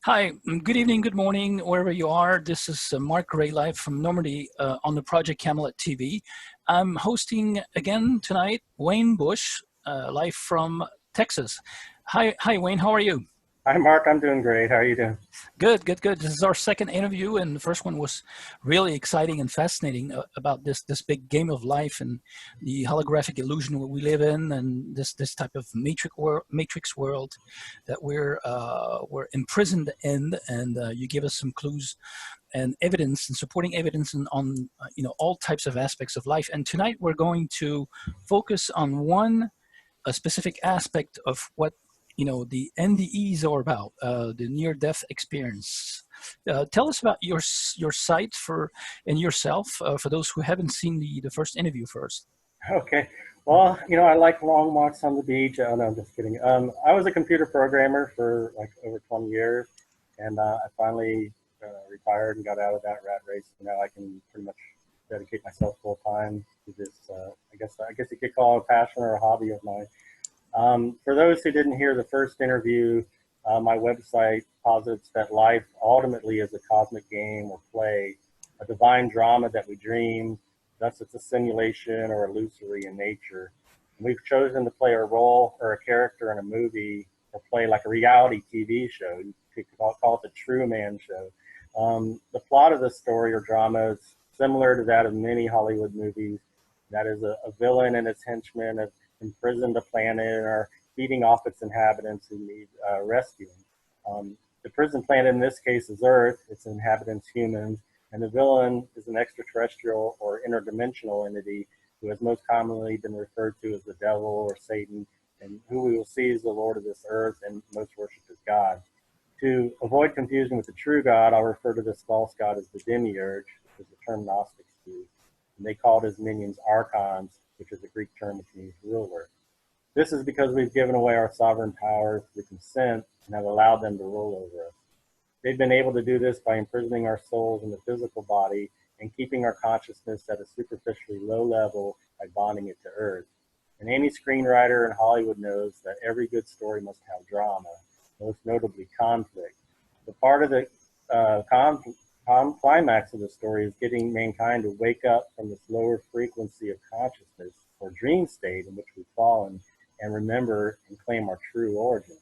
Hi, good evening, good morning, wherever you are. This is Marc Gray live from Normandy on the Project Camelot TV. I'm hosting again tonight Wayne Bush, live from Texas. Hi, Wayne, how are you? Hi, Mark. I'm doing great. How are you doing? Good. This is our second interview, and the first one was really exciting and fascinating about this big game of life and the holographic illusion we live in, and this type of matrix world that we're imprisoned in. And you give us some clues and evidence and supporting evidence on all types of aspects of life. And tonight we're going to focus on a specific aspect of what the NDEs are about, the near-death experience. Tell us about your site and yourself for those who haven't seen the first interview first. Okay. Well, I like long walks on the beach. Oh, no, I'm just kidding. I was a computer programmer for like over 20 years, and I finally retired and got out of that rat race. Now I can pretty much dedicate myself full time to this. I guess you could call it a passion or a hobby of mine. For those who didn't hear the first interview, my website posits that life ultimately is a cosmic game or play, a divine drama that we dream. Thus, it's a simulation or illusory in nature. And we've chosen to play a role or a character in a movie or play like a reality TV show. You could call it the True Man Show. The plot of this story or drama is similar to that of many Hollywood movies. That is a villain and his henchmen have imprisoned a planet and are feeding off its inhabitants who need rescuing. The prison planet in this case is Earth, its inhabitants humans, and the villain is an extraterrestrial or interdimensional entity who has most commonly been referred to as the devil or Satan, and who we will see as the Lord of this earth and most worshipped as God. To avoid confusion with the true God, I'll refer to this false God as the demiurge, which is the term Gnostics use. And they called his minions archons, which is a Greek term which means ruler. This is because we've given away our sovereign power through consent and have allowed them to rule over us. They've been able to do this by imprisoning our souls in the physical body and keeping our consciousness at a superficially low level by bonding it to earth. And any screenwriter in Hollywood knows that every good story must have drama, most notably conflict. The part of the climax of the story is getting mankind to wake up from this lower frequency of consciousness or dream state in which we've fallen and remember and claim our true origin.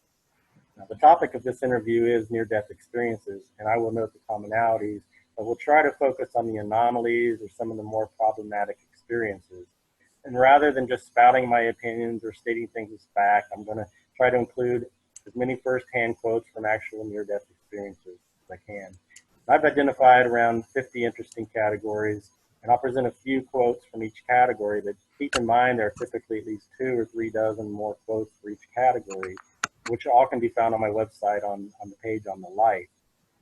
Now, the topic of this interview is near-death experiences, and I will note the commonalities, but we'll try to focus on the anomalies or some of the more problematic experiences. And rather than just spouting my opinions or stating things as fact, I'm going to try to include as many first-hand quotes from actual near-death experiences as I can. I've identified around 50 interesting categories, and I'll present a few quotes from each category, but keep in mind there are typically at least 2 or 3 dozen more quotes for each category, which all can be found on my website on the page on the light.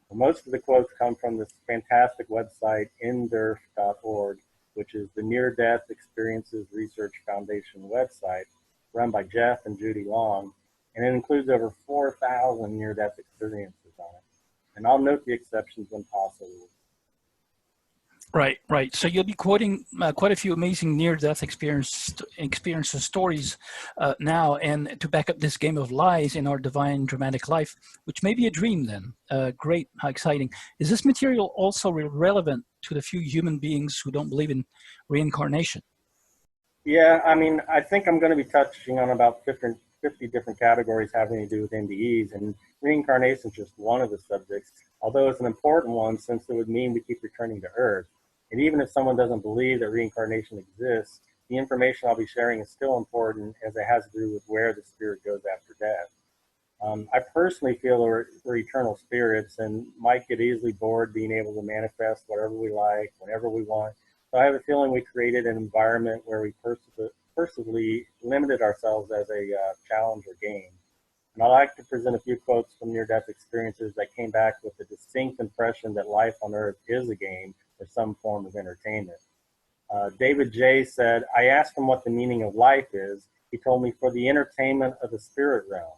Well, most of the quotes come from this fantastic website, NDErs.org, which is the Near Death Experiences Research Foundation website, run by Jeff and Judy Long, and it includes over 4,000 near-death experiences on it. And I'll note the exceptions when possible. Right. So you'll be quoting quite a few amazing near-death experiences, stories now, and to back up this game of lies in our divine dramatic life, which may be a dream then. Great, how exciting. Is this material also relevant to the few human beings who don't believe in reincarnation? Yeah, I mean, I think I'm going to be touching on about 50 different categories having to do with NDEs, and reincarnation is just one of the subjects, although it's an important one since it would mean we keep returning to Earth. And even if someone doesn't believe that reincarnation exists, the information I'll be sharing is still important as it has to do with where the spirit goes after death. I personally feel we're eternal spirits and might get easily bored being able to manifest whatever we like, whenever we want. So I have a feeling we created an environment where we personally limited ourselves as a challenge or game. And I'd like to present a few quotes from near-death experiences that came back with the distinct impression that life on Earth is a game or some form of entertainment. David J. said, I asked him what the meaning of life is. He told me for the entertainment of the spirit realm.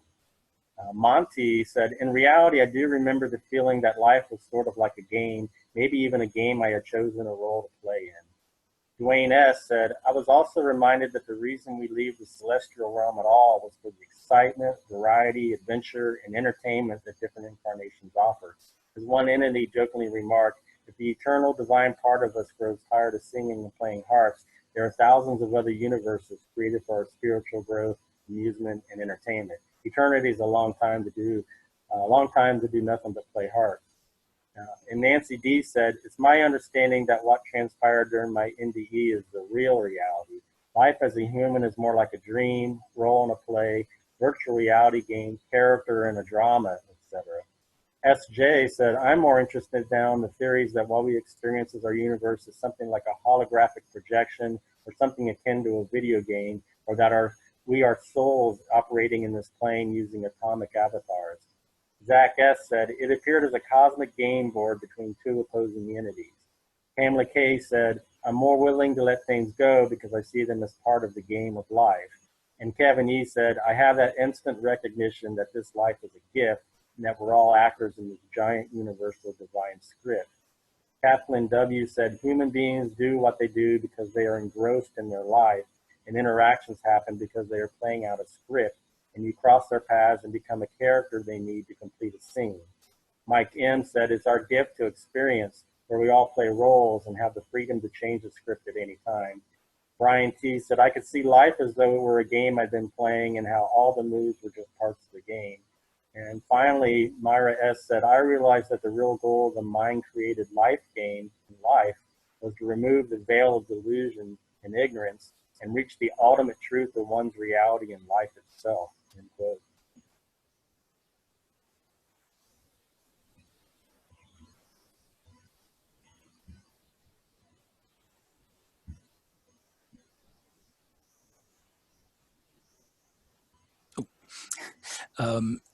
Monty said, in reality, I do remember the feeling that life was sort of like a game, maybe even a game I had chosen a role to play in. Dwayne S. said, I was also reminded that the reason we leave the celestial realm at all was for the excitement, variety, adventure, and entertainment that different incarnations offer. As one entity jokingly remarked, if the eternal divine part of us grows tired of singing and playing harps, there are thousands of other universes created for our spiritual growth, amusement, and entertainment. Eternity is a long time to do nothing but play harps. And Nancy D. said, it's my understanding that what transpired during my NDE is the real reality. Life as a human is more like a dream, role in a play, virtual reality game, character in a drama, etc. SJ said, I'm more interested now in the theories that what we experience as our universe is something like a holographic projection or something akin to a video game, or that we are souls operating in this plane using atomic avatars. Zach S. said, it appeared as a cosmic game board between two opposing entities. Pamela K. said, I'm more willing to let things go because I see them as part of the game of life. And Kevin E. said, I have that instant recognition that this life is a gift and that we're all actors in this giant universal divine script. Kathleen W. said, human beings do what they do because they are engrossed in their life, and interactions happen because they are playing out a script, and you cross their paths and become a character they need to complete a scene. Mike M. said, it's our gift to experience, where we all play roles and have the freedom to change the script at any time. Brian T. said, I could see life as though it were a game I'd been playing and how all the moves were just parts of the game. And finally, Myra S. said, I realized that the real goal of the mind-created life game in life was to remove the veil of delusion and ignorance and reach the ultimate truth of one's reality in life itself. End quote.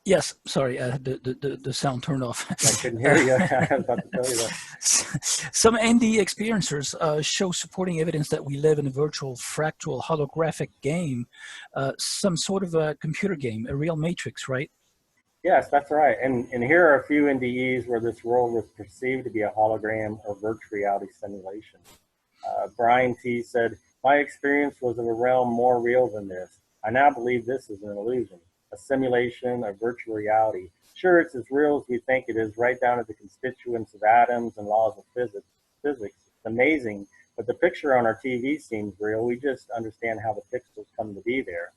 Yes, sorry, I had the sound turned off. I couldn't hear you. I was about to tell you that. Some NDE experiencers show supporting evidence that we live in a virtual, fractal, holographic game, some sort of a computer game, a real matrix, right? Yes, that's right. And here are a few NDEs where this world was perceived to be a hologram or virtual reality simulation. Brian T. said, my experience was of a realm more real than this. I now believe this is an illusion, a simulation of virtual reality. Sure, it's as real as we think it is, right down to the constituents of atoms and laws of physics. It's amazing, but the picture on our TV seems real. We just understand how the pixels come to be there.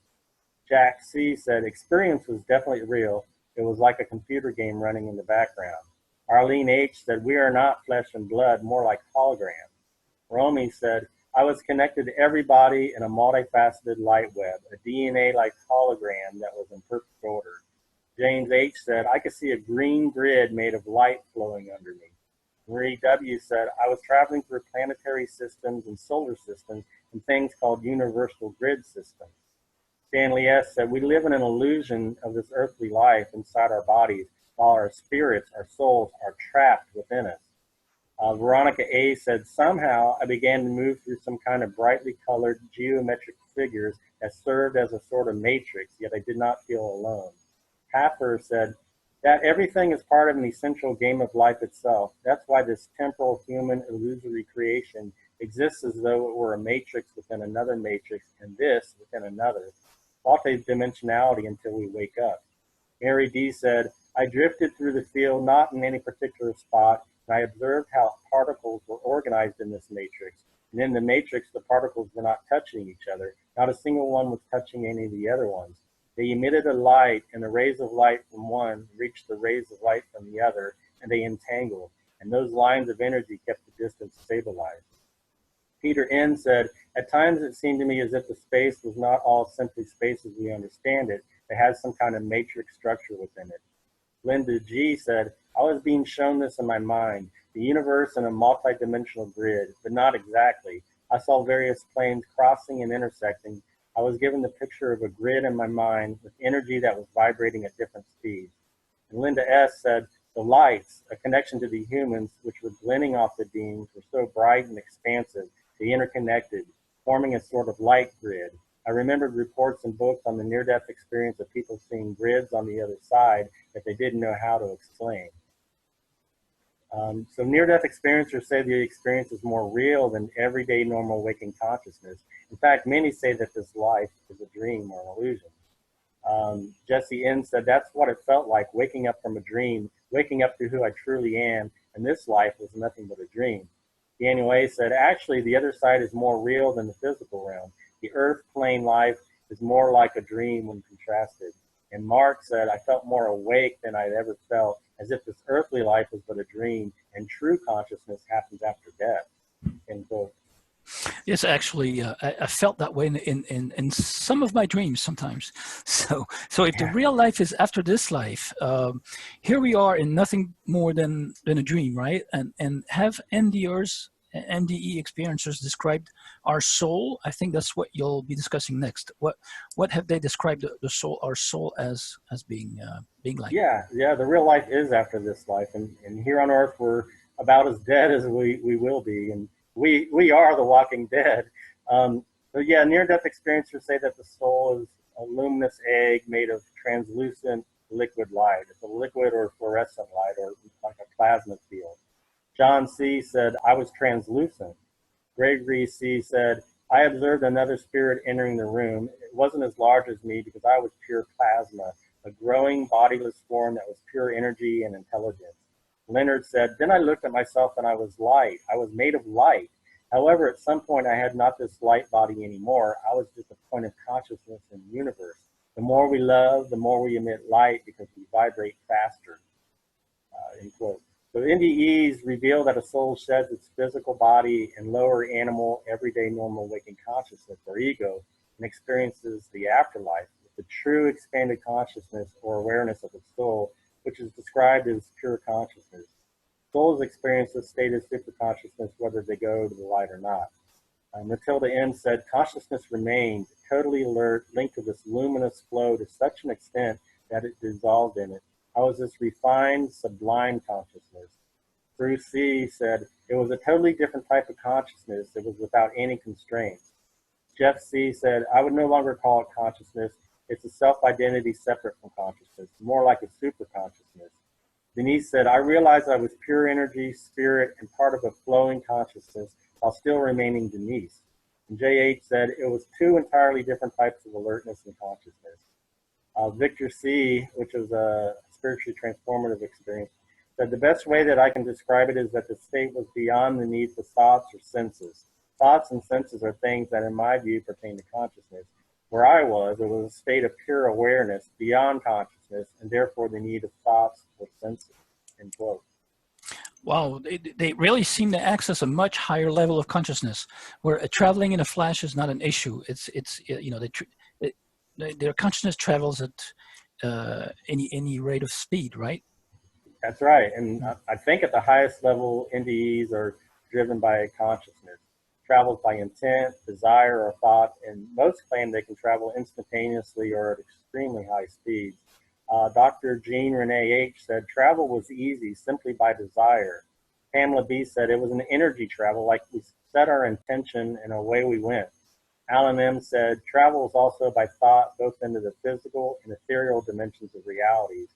Jack C. said, experience was definitely real. It was like a computer game running in the background. Arlene H. said, we are not flesh and blood, more like holograms. Romy said, I was connected to everybody in a multifaceted light web, a DNA-like hologram that was in perfect order. James H. said, I could see a green grid made of light flowing under me. Marie W. said, I was traveling through planetary systems and solar systems and things called universal grid systems. Stanley S. said, we live in an illusion of this earthly life inside our bodies, while our spirits, our souls, are trapped within us. Veronica A. said, somehow I began to move through some kind of brightly colored geometric figures that served as a sort of matrix, yet I did not feel alone. Haffer said, that everything is part of an essential game of life itself. That's why this temporal, human, illusory creation exists as though it were a matrix within another matrix, and this within another. Multi-dimensionality until we wake up. Mary D. said, I drifted through the field, not in any particular spot, and I observed how particles were organized in this matrix. And in the matrix, the particles were not touching each other. Not a single one was touching any of the other ones. They emitted a light, and the rays of light from one reached the rays of light from the other, and they entangled. And those lines of energy kept the distance stabilized. Peter N. said, at times it seemed to me as if the space was not all simply space as we understand it. It has some kind of matrix structure within it. Linda G. said, I was being shown this in my mind, the universe in a multidimensional grid, but not exactly. I saw various planes crossing and intersecting. I was given the picture of a grid in my mind with energy that was vibrating at different speeds. And Linda S. said, the lights, a connection to the humans, which were glinting off the beams, were so bright and expansive, they interconnected, forming a sort of light grid. I remembered reports and books on the near-death experience of people seeing grids on the other side that they didn't know how to explain. So near-death experiencers say the experience is more real than everyday normal waking consciousness. In fact, many say that this life is a dream or an illusion. Jesse N said, that's what it felt like, waking up from a dream, waking up to who I truly am, and this life was nothing but a dream. Daniel A said, actually, the other side is more real than the physical realm. The earth plane life is more like a dream when contrasted. And Marc said, I felt more awake than I'd ever felt, as if this earthly life was but a dream, and true consciousness happens after death. End quote. Yes, actually, I felt that way in some of my dreams sometimes. So if the real life is after this life, here we are in nothing more than a dream, right? And have NDErs, NDE experiencers described our soul? I think that's what you'll be discussing next. What have they described the soul, our soul, as being like? Yeah, the real life is after this life, and here on Earth we're about as dead as we will be, and we are the walking dead. So yeah, near-death experiencers say that the soul is a luminous egg made of translucent liquid light. It's a liquid or fluorescent light, or like a plasma field. John C. said, I was translucent. Gregory C. said, I observed another spirit entering the room. It wasn't as large as me because I was pure plasma, a growing bodiless form that was pure energy and intelligence. Leonard said, then I looked at myself and I was light. I was made of light. However, at some point I had not this light body anymore. I was just a point of consciousness in the universe. The more we love, the more we emit light because we vibrate faster. End quote. So NDEs reveal that a soul sheds its physical body and lower animal, everyday normal waking consciousness, or ego, and experiences the afterlife with the true expanded consciousness or awareness of the soul, which is described as pure consciousness. Souls experience this state of superconsciousness whether they go to the light or not. Matilda N. said, consciousness remained totally alert, linked to this luminous flow to such an extent that it dissolved in it. I was this refined, sublime consciousness. Bruce C. said, it was a totally different type of consciousness. It was without any constraints. Jeff C. said, I would no longer call it consciousness. It's a self-identity separate from consciousness, more like a super consciousness. Denise said, I realized I was pure energy, spirit, and part of a flowing consciousness while still remaining Denise. And J.H. said, it was two entirely different types of alertness and consciousness. Victor C., which was a spiritually transformative experience, said the best way that I can describe it is that the state was beyond the need for thoughts or senses. Thoughts and senses are things that, in my view, pertain to consciousness. Where I was, it was a state of pure awareness beyond consciousness, and therefore the need of thoughts or senses. End quote. Wow, they really seem to access a much higher level of consciousness, where traveling in a flash is not an issue. It's you know, their consciousness travels at any rate of speed, right? That's right. And I think at the highest level, NDEs are driven by consciousness, travels by intent, desire, or thought, and most claim they can travel instantaneously or at extremely high speeds. Dr. Jean Renee H. said travel was easy simply by desire. Pamela B. said it was an energy travel, like we set our intention and away we went. Alan M. said travel is also by thought, both into the physical and ethereal dimensions of realities.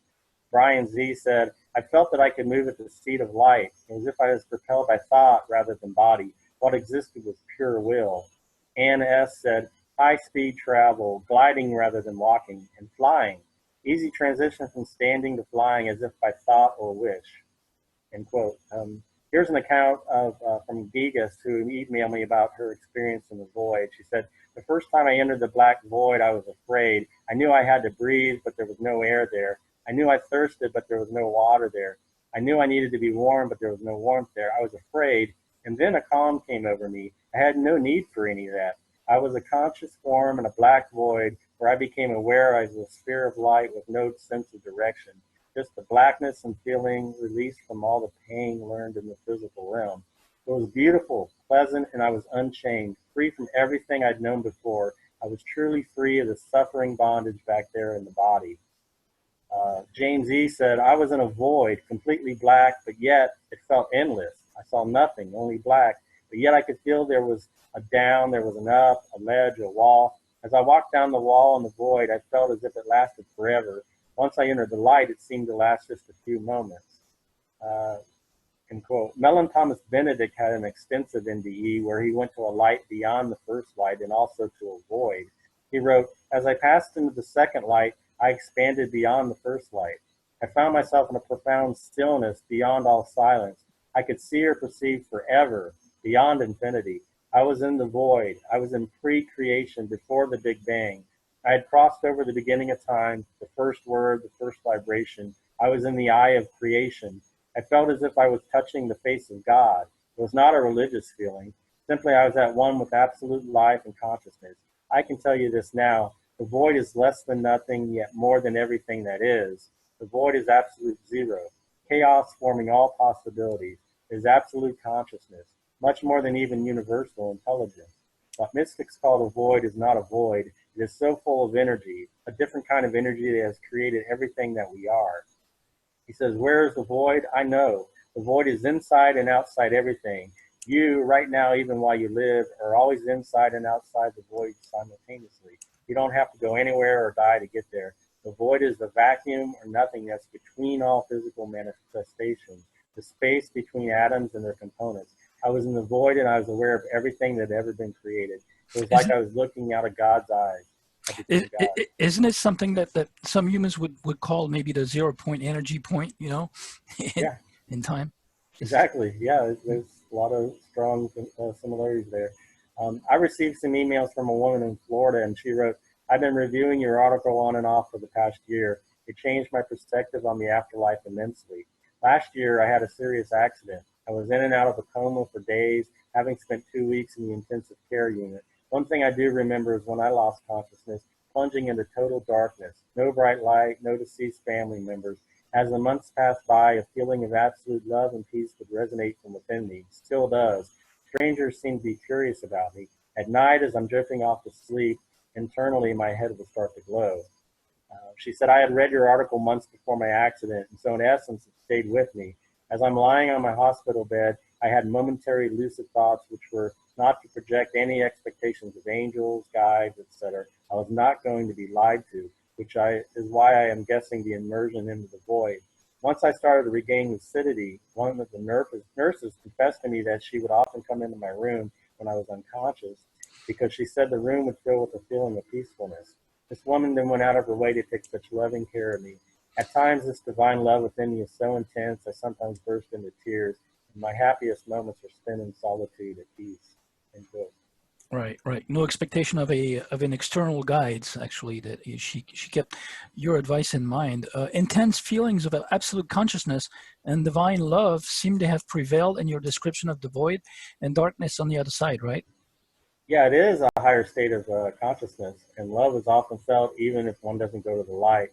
Brian Z. said, I felt that I could move at the speed of light, as if I was propelled by thought rather than body. What existed was pure will. Ann S. said, high-speed travel, gliding rather than walking, and flying. Easy transition from standing to flying as if by thought or wish. End quote. Here's an account of from Gigas, who emailed me about her experience in the void. She said, the first time I entered the black void, I was afraid. I knew I had to breathe, but there was no air there. I knew I thirsted, but there was no water there. I knew I needed to be warm, but there was no warmth there. I was afraid, and then a calm came over me. I had no need for any of that. I was a conscious form in a black void where I became aware I was a sphere of light with no sense of direction. Just the blackness and feeling released from all the pain learned in the physical realm. It was beautiful, pleasant, and I was unchained, free from everything I'd known before. I was truly free of the suffering bondage back there in the body. James E. said, I was in a void, completely black, but yet it felt endless. I saw nothing, only black, but yet I could feel there was a down, there was an up, a ledge, a wall. As I walked down the wall in the void, I felt as if it lasted forever. Once I entered the light, it seemed to last just a few moments. End quote. Mellon Thomas Benedict had an extensive NDE where he went to a light beyond the first light and also to a void. He wrote, "As I passed into the second light, I expanded beyond the first light. I found myself in a profound stillness beyond all silence. I could see or perceive forever, beyond infinity. I was in the void. I was in pre-creation before the Big Bang. I had crossed over the beginning of time, the first word, the first vibration. I was in the eye of creation. I felt as if I was touching the face of God. It was not a religious feeling. Simply I was at one with absolute life and consciousness. I can tell you this now. The void is less than nothing, yet more than everything that is. The void is absolute zero. Chaos forming all possibilities. It is absolute consciousness, much more than even universal intelligence. What mystics call the void is not a void. It is so full of energy, a different kind of energy that has created everything that we are." He says, "Where is the void? I know. The void is inside and outside everything. You, right now, even while you live, are always inside and outside the void simultaneously. You don't have to go anywhere or die to get there. The void is the vacuum or nothingness between all physical manifestations, the space between atoms and their components. I was in the void and I was aware of everything that had ever been created. It was like I was looking out of God's eyes." Isn't it something that some humans would call maybe the 0 point energy point, in, Yeah, in time? exactly. Yeah, there's a lot of strong similarities there. I received some emails from a woman in Florida, and she wrote, "I've been reviewing your article on and off for the past year. It changed my perspective on the afterlife immensely. Last year, I had a serious accident. I was in and out of a coma for days, having spent 2 weeks in the intensive care unit. One thing I do remember is when I lost consciousness, plunging into total darkness, no bright light, no deceased family members. As the months passed by, a feeling of absolute love and peace would resonate from within me, still does. Strangers seem to be curious about me. At night, as I'm drifting off to sleep, internally my head will start to glow." She said, "I had read your article months before my accident, and so in essence, it stayed with me. As I'm lying on my hospital bed, I had momentary lucid thoughts which were not to project any expectations of angels, guides, etc. I was not going to be lied to, is why I am guessing the immersion into the void. Once I started to regain lucidity, one of the nurses confessed to me that she would often come into my room when I was unconscious because she said the room would fill with a feeling of peacefulness. This woman then went out of her way to take such loving care of me. At times, this divine love within me is so intense, I sometimes burst into tears, and my happiest moments are spent in solitude at peace." End quote. Right. No expectation of an external guides. Actually, that she kept your advice in mind. Intense feelings of absolute consciousness and divine love seem to have prevailed in your description of the void and darkness on the other side. Right? Yeah, it is a higher state of consciousness, and love is often felt even if one doesn't go to the light.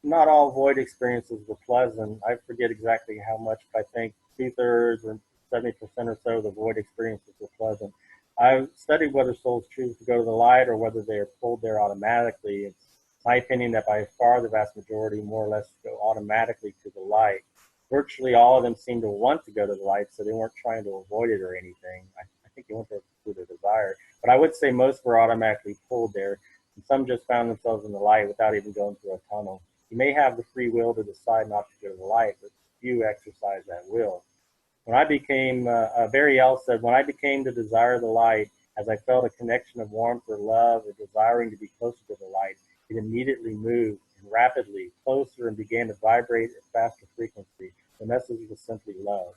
Not all void experiences were pleasant. I forget exactly how much, but I think 2/3 or 70% or so of the void experiences were pleasant. I've studied whether souls choose to go to the light or whether they are pulled there automatically. It's my opinion that by far the vast majority more or less go automatically to the light. Virtually all of them seem to want to go to the light, so they weren't trying to avoid it or anything. I think they went there through their desire. But I would say most were automatically pulled there, and some just found themselves in the light without even going through a tunnel. You may have the free will to decide not to go to the light, but few exercise that will. When I became, Barry L said, "When I became to desire the light, as I felt a connection of warmth or love or desiring to be closer to the light, it immediately moved and rapidly closer and began to vibrate at faster frequency. The message was simply love."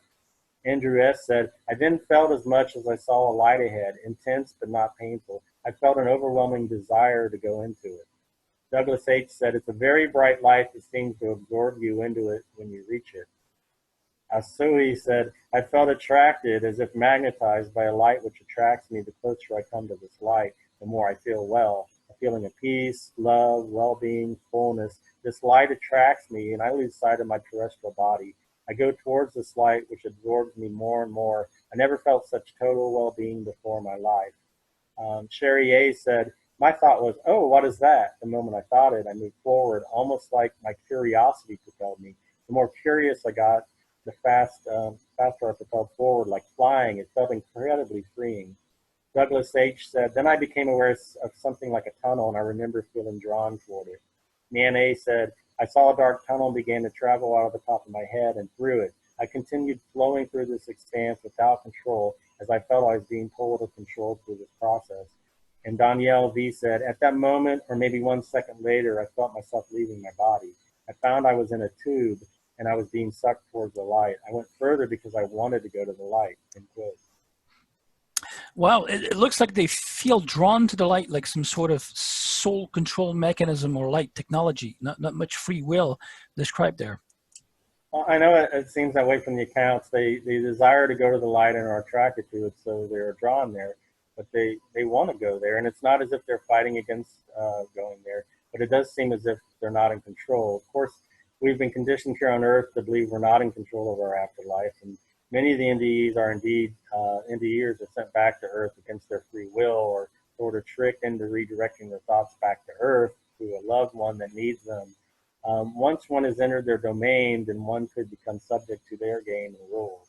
Andrew S. said, "I then felt as much as I saw a light ahead, intense but not painful. I felt an overwhelming desire to go into it." Douglas H. said, "It's a very bright light that seems to absorb you into it when you reach it." Asui said, "I felt attracted as if magnetized by a light which attracts me. The closer I come to this light, the more I feel well. A feeling of peace, love, well-being, fullness. This light attracts me and I lose sight of my terrestrial body. I go towards this light which absorbs me more and more. I never felt such total well-being before in my life." Sherry A. said, "My thought was, oh, what is that? The moment I thought it, I moved forward, almost like my curiosity propelled me. The more curious I got, the faster I propelled forward, like flying. It felt incredibly freeing." Douglas H. said, "Then I became aware of something like a tunnel, and I remember feeling drawn toward it." Nan A. said, "I saw a dark tunnel and began to travel out of the top of my head and through it. I continued flowing through this expanse without control, as I felt I was being told or controlled through this process. And Danielle V said, at that moment, or maybe 1 second later, I felt myself leaving my body. I found I was in a tube and I was being sucked towards the light. I went further because I wanted to go to the light, end quote. Well, it looks like they feel drawn to the light like some sort of soul control mechanism or light technology, not much free will described there. Well, I know it seems that way from the accounts. They desire to go to the light and are attracted to it, so they're drawn there. But they want to go there, and it's not as if they're fighting against going there, but it does seem as if they're not in control. Of course, we've been conditioned here on Earth to believe we're not in control of our afterlife, and many of the NDEs are indeed NDErs are sent back to Earth against their free will, or sort of tricked into redirecting their thoughts back to Earth to a loved one that needs them. Once one has entered their domain, then one could become subject to their game and rules.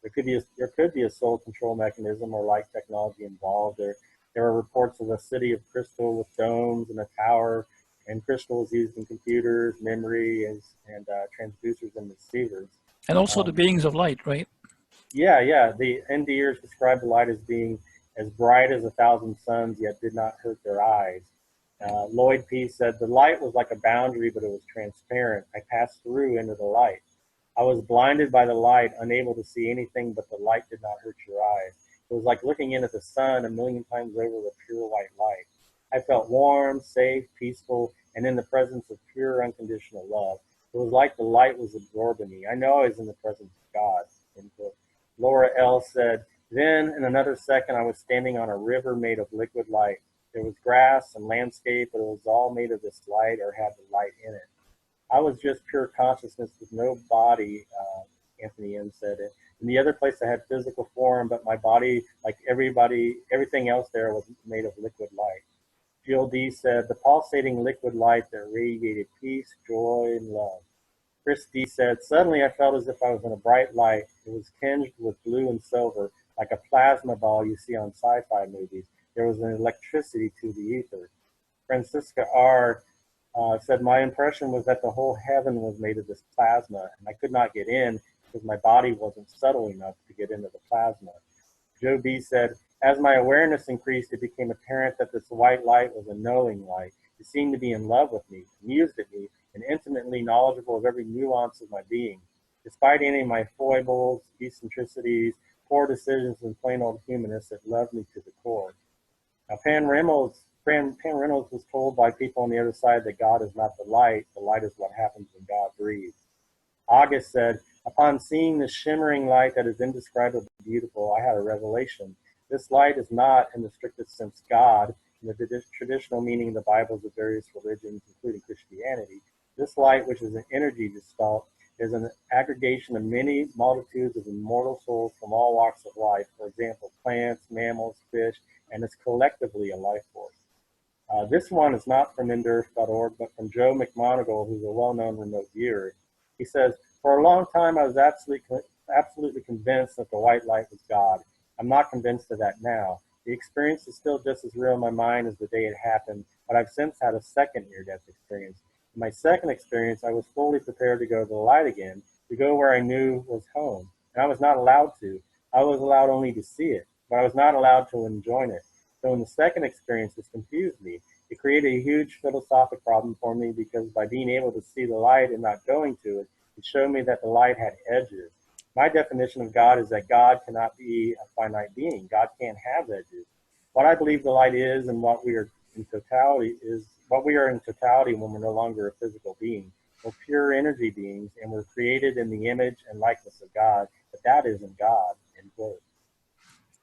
There could be a soul control mechanism or light technology involved. There are reports of a city of crystal with domes and a tower, and crystals used in computers, memory, and transducers and receivers. And also the beings of light, right? Yeah. The NDErs describe the light as being as bright as 1,000 suns, yet did not hurt their eyes. Lloyd P. said, the light was like a boundary, but it was transparent. I passed through into the light. I was blinded by the light, unable to see anything, but the light did not hurt your eyes. It was like looking in at the sun 1,000,000 times over with pure white light. I felt warm, safe, peaceful, and in the presence of pure, unconditional love. It was like the light was absorbing me. I know I was in the presence of God. Laura L. said, then in another second, I was standing on a river made of liquid light. There was grass and landscape, but it was all made of this light or had the light in it. I was just pure consciousness with no body, Anthony M. said it. In the other place, I had physical form, but my body, like everything else there, was made of liquid light. Jill D. said, the pulsating liquid light that radiated peace, joy, and love. Chris D. said, suddenly I felt as if I was in a bright light. It was tinged with blue and silver, like a plasma ball you see on sci-fi movies. There was an electricity to the ether. Francisca R. Said, my impression was that the whole heaven was made of this plasma, and I could not get in because my body wasn't subtle enough to get into the plasma. Joe B. said, as my awareness increased, it became apparent that this white light was a knowing light. It seemed to be in love with me, amused at me, and intimately knowledgeable of every nuance of my being. Despite any of my foibles, eccentricities, poor decisions, and plain old humanness, it loved me to the core. Now, Pan Reynolds was told by people on the other side that God is not the light is what happens when God breathes. August said, upon seeing the shimmering light that is indescribably beautiful, I had a revelation. This light is not, in the strictest sense, God, in the traditional meaning of the Bibles of various religions, including Christianity. This light, which is an energy gestalt, is an aggregation of many multitudes of immortal souls from all walks of life, for example, plants, mammals, fish, and is collectively a life force. This one is not from NDErs.org, but from Joe McMonagle, who's a well-known remote viewer. He says, for a long time, I was absolutely convinced that the white light was God. I'm not convinced of that now. The experience is still just as real in my mind as the day it happened, but I've since had a second near-death experience. In my second experience, I was fully prepared to go to the light again, to go where I knew was home. And I was not allowed to. I was allowed only to see it, but I was not allowed to enjoy it. So in the second experience, this confused me. It created a huge philosophic problem for me because by being able to see the light and not going to it, it showed me that the light had edges. My definition of God is that God cannot be a finite being. God can't have edges. What I believe the light is and what we are in totality when we're no longer a physical being. We're pure energy beings and we're created in the image and likeness of God, but that isn't God, end quote.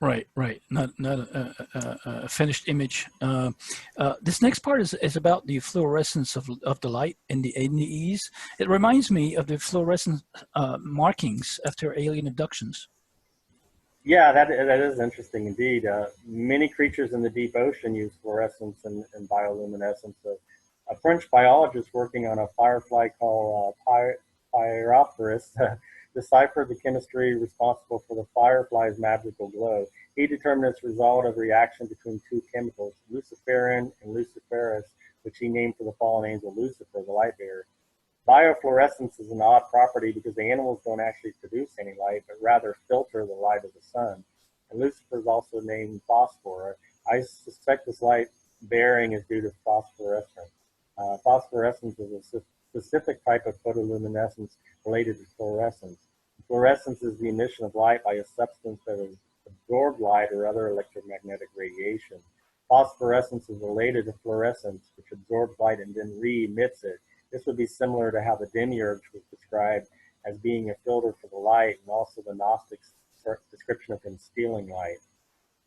Right. Not a finished image. This next part is about the fluorescence of the light in the NDEs. It reminds me of the fluorescent markings after alien abductions. Yeah, that is interesting indeed. Many creatures in the deep ocean use fluorescence and bioluminescence. A French biologist working on a firefly called Phosphorescence deciphered the chemistry responsible for the firefly's magical glow. He determined its result of reaction between two chemicals, luciferin and luciferase, which he named for the fallen angel Lucifer, the light bearer. Biofluorescence is an odd property because the animals don't actually produce any light, but rather filter the light of the sun. And Lucifer is also named phosphor. I suspect this light bearing is due to phosphorescence. Phosphorescence is a specific type of photoluminescence related to fluorescence. Fluorescence is the emission of light by a substance that has absorbed light or other electromagnetic radiation. Phosphorescence is related to fluorescence, which absorbs light and then re-emits it. This would be similar to how the demiurge was described as being a filter for the light, and also the Gnostics' description of him stealing light.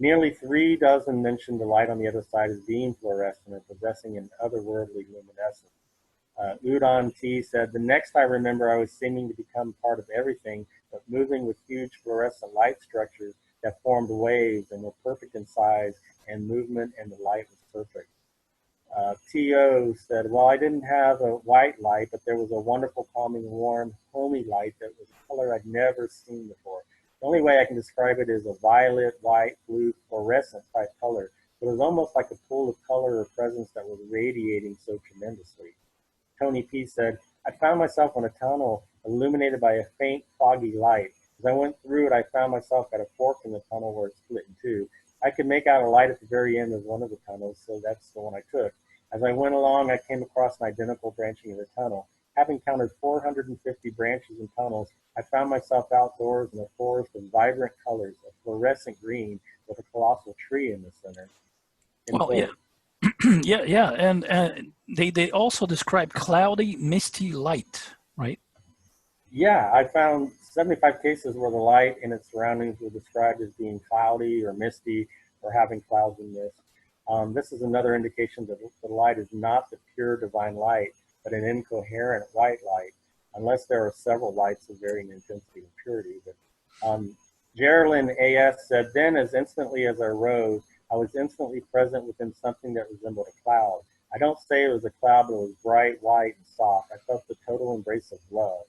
Nearly 3 dozen mentioned the light on the other side as being fluorescent or possessing an otherworldly luminescence. Udon T said, the next I remember I was seeming to become part of everything, but moving with huge fluorescent light structures that formed waves and were perfect in size and movement, and the light was perfect. T.O. said, well, I didn't have a white light, but there was a wonderful, calming, warm, homey light that was a color I'd never seen before. The only way I can describe it is a violet, white, blue, fluorescent type color. It was almost like a pool of color or presence that was radiating so tremendously. Tony P. said, I found myself in a tunnel illuminated by a faint, foggy light. As I went through it, I found myself at a fork in the tunnel where it split in two. I could make out a light at the very end of one of the tunnels, so that's the one I took. As I went along, I came across an identical branching of the tunnel. Having counted 450 branches and tunnels, I found myself outdoors in a forest of vibrant colors, a fluorescent green with a colossal tree in the center. Well, yeah. yeah, and they also describe cloudy, misty light, right? Yeah, I found 75 cases where the light and its surroundings were described as being cloudy or misty or having clouds and mist. This is another indication that the light is not the pure divine light, but an incoherent white light, unless there are several lights of varying intensity and purity. But Geraldine A.S. said, then as instantly as I rose, I was instantly present within something that resembled a cloud. I don't say it was a cloud, but it was bright, white, and soft. I felt the total embrace of love.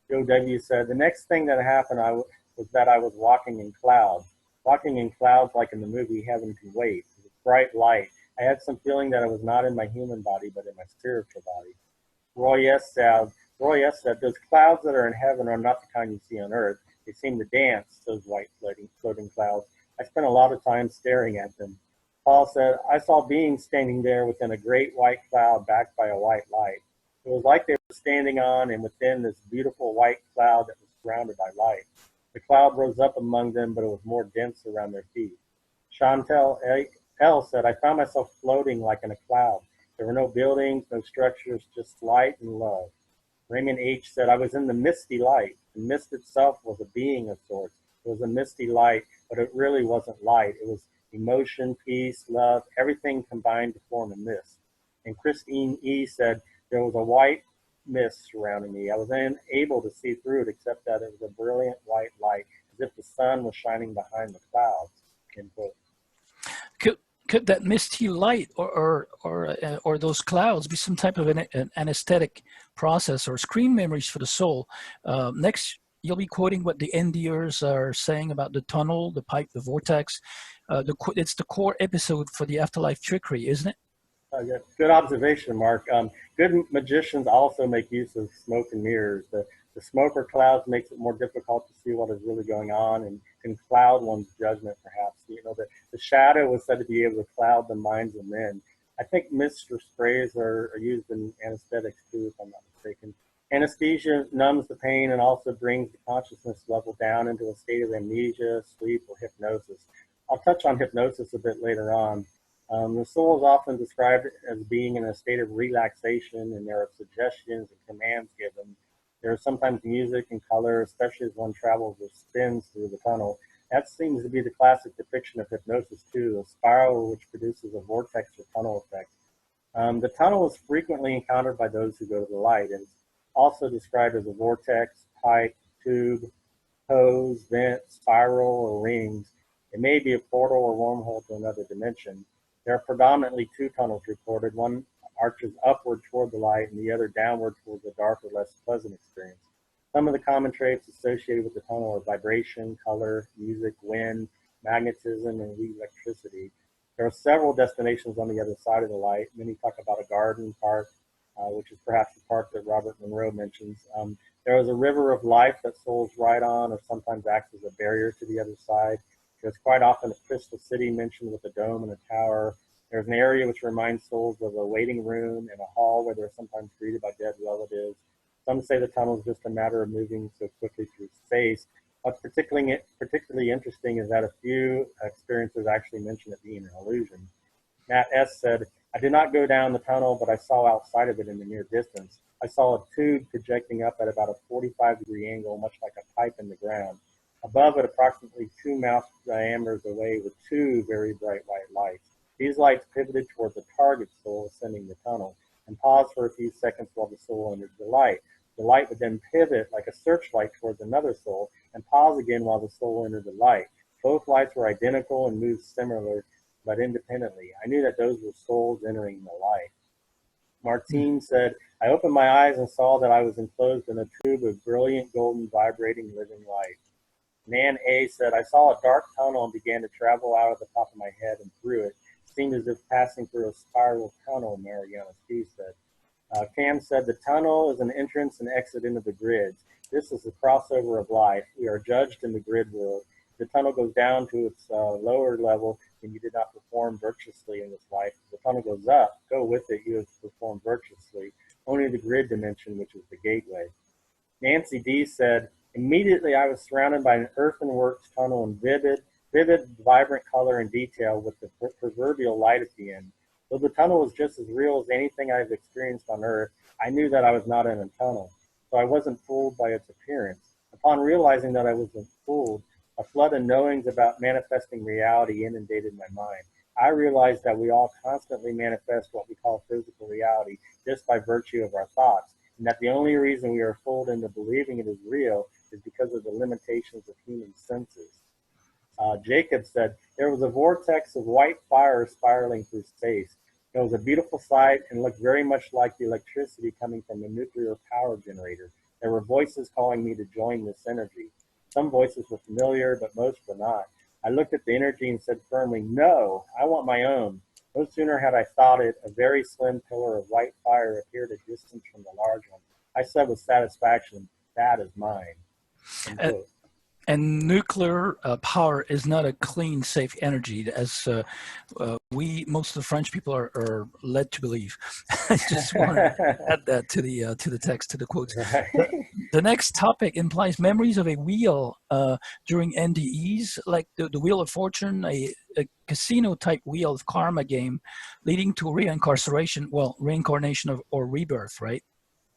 Joe W. said, the next thing that happened was that I was walking in clouds. Walking in clouds like in the movie Heaven Can Wait. It was bright light. I had some feeling that I was not in my human body, but in my spiritual body. Roy S. said, those clouds that are in heaven are not the kind you see on earth. They seem to dance, those white floating clouds. I spent a lot of time staring at them. Paul said, I saw beings standing there within a great white cloud backed by a white light. It was like they were standing on and within this beautiful white cloud that was surrounded by light. The cloud rose up among them, but it was more dense around their feet. Chantel L. said, I found myself floating like in a cloud. There were no buildings, no structures, just light and love. Raymond H. said, I was in the misty light. The mist itself was a being of sorts. It was a misty light, but it really wasn't light. It was emotion, peace, love, everything combined to form a mist. And Christine E. said, there was a white mist surrounding me. I was unable to see through it, except that it was a brilliant white light, as if the sun was shining behind the clouds. Could that misty light or those clouds be some type of an anesthetic process or screen memories for the soul? Next, you'll be quoting what the NDErs are saying about the tunnel, the pipe, the vortex. It's the core episode for the afterlife trickery, isn't it? Yeah, good observation, Mark. Good magicians also make use of smoke and mirrors. The smoke or clouds makes it more difficult to see what is really going on and can cloud one's judgment, perhaps. You know, the shadow was said to be able to cloud the minds of men. I think mist or sprays are used in anesthetics too, if I'm not mistaken. Anesthesia numbs the pain and also brings the consciousness level down into a state of amnesia, sleep, or hypnosis. I'll touch on hypnosis a bit later on. The soul is often described as being in a state of relaxation, and there are suggestions and commands given. There is sometimes music and color, especially as one travels or spins through the tunnel. That seems to be the classic depiction of hypnosis too, a spiral which produces a vortex or tunnel effect. The tunnel is frequently encountered by those who go to the light, and it's also described as a vortex, pipe, tube, hose, vent, spiral, or rings. It may be a portal or wormhole to another dimension. There are predominantly 2 tunnels reported. One arches upward toward the light and the other downward towards a darker, less pleasant experience. Some of the common traits associated with the tunnel are vibration, color, music, wind, magnetism, and electricity. There are several destinations on the other side of the light. Many talk about a garden, park, which is perhaps the part that Robert Monroe mentions. There was a river of life that souls ride on, or sometimes acts as a barrier to the other side. There's quite often a crystal city mentioned with a dome and a tower. There's an area which reminds souls of a waiting room and a hall where they're sometimes greeted by dead relatives. Some say the tunnel is just a matter of moving so quickly through space. What's particularly interesting is that a few experiences actually mention it being an illusion. Matt S. said, I did not go down the tunnel, but I saw outside of it in the near distance. I saw a tube projecting up at about a 45-degree angle, much like a pipe in the ground. Above it, approximately 2 mouth diameters away, were 2 very bright white lights. These lights pivoted towards the target soul ascending the tunnel and paused for a few seconds while the soul entered the light. The light would then pivot like a searchlight towards another soul and pause again while the soul entered the light. Both lights were identical and moved similar, but independently. I knew that those were souls entering the light. Martine said, I opened my eyes and saw that I was enclosed in a tube of brilliant, golden, vibrating, living light. Nan A. said, I saw a dark tunnel and began to travel out of the top of my head and through it. It seemed as if passing through a spiral tunnel, Mariana C. said. Cam said, the tunnel is an entrance and exit into the grids. This is the crossover of life. We are judged in the grid world. The tunnel goes down to its lower level, and you did not perform virtuously in this life. The tunnel goes up, go with it, you have performed virtuously. Only the grid dimension, which is the gateway. Nancy D. said, immediately I was surrounded by an earthenworks tunnel in vivid, vibrant color and detail with the proverbial light at the end. Though the tunnel was just as real as anything I've experienced on Earth, I knew that I was not in a tunnel, so I wasn't fooled by its appearance. Upon realizing that I wasn't fooled, a flood of knowings about manifesting reality inundated my mind. I realized that we all constantly manifest what we call physical reality just by virtue of our thoughts, and that the only reason we are fooled into believing it is real is because of the limitations of human senses. Jacob said, there was a vortex of white fire spiraling through space. It was a beautiful sight and looked very much like the electricity coming from a nuclear power generator. There were voices calling me to join this energy. Some voices were familiar, but most were not. I looked at the energy and said firmly, no, I want my own. No sooner had I thought it, a very slim pillar of white fire appeared at distance from the large one. I said with satisfaction, that is mine. And nuclear power is not a clean, safe energy, as most of the French people are led to believe. I just want to add that to the text, to the quotes. Right. The next topic implies memories of a wheel during NDEs, like the Wheel of Fortune, a casino-type wheel of karma game, leading to reincarnation, or rebirth, right?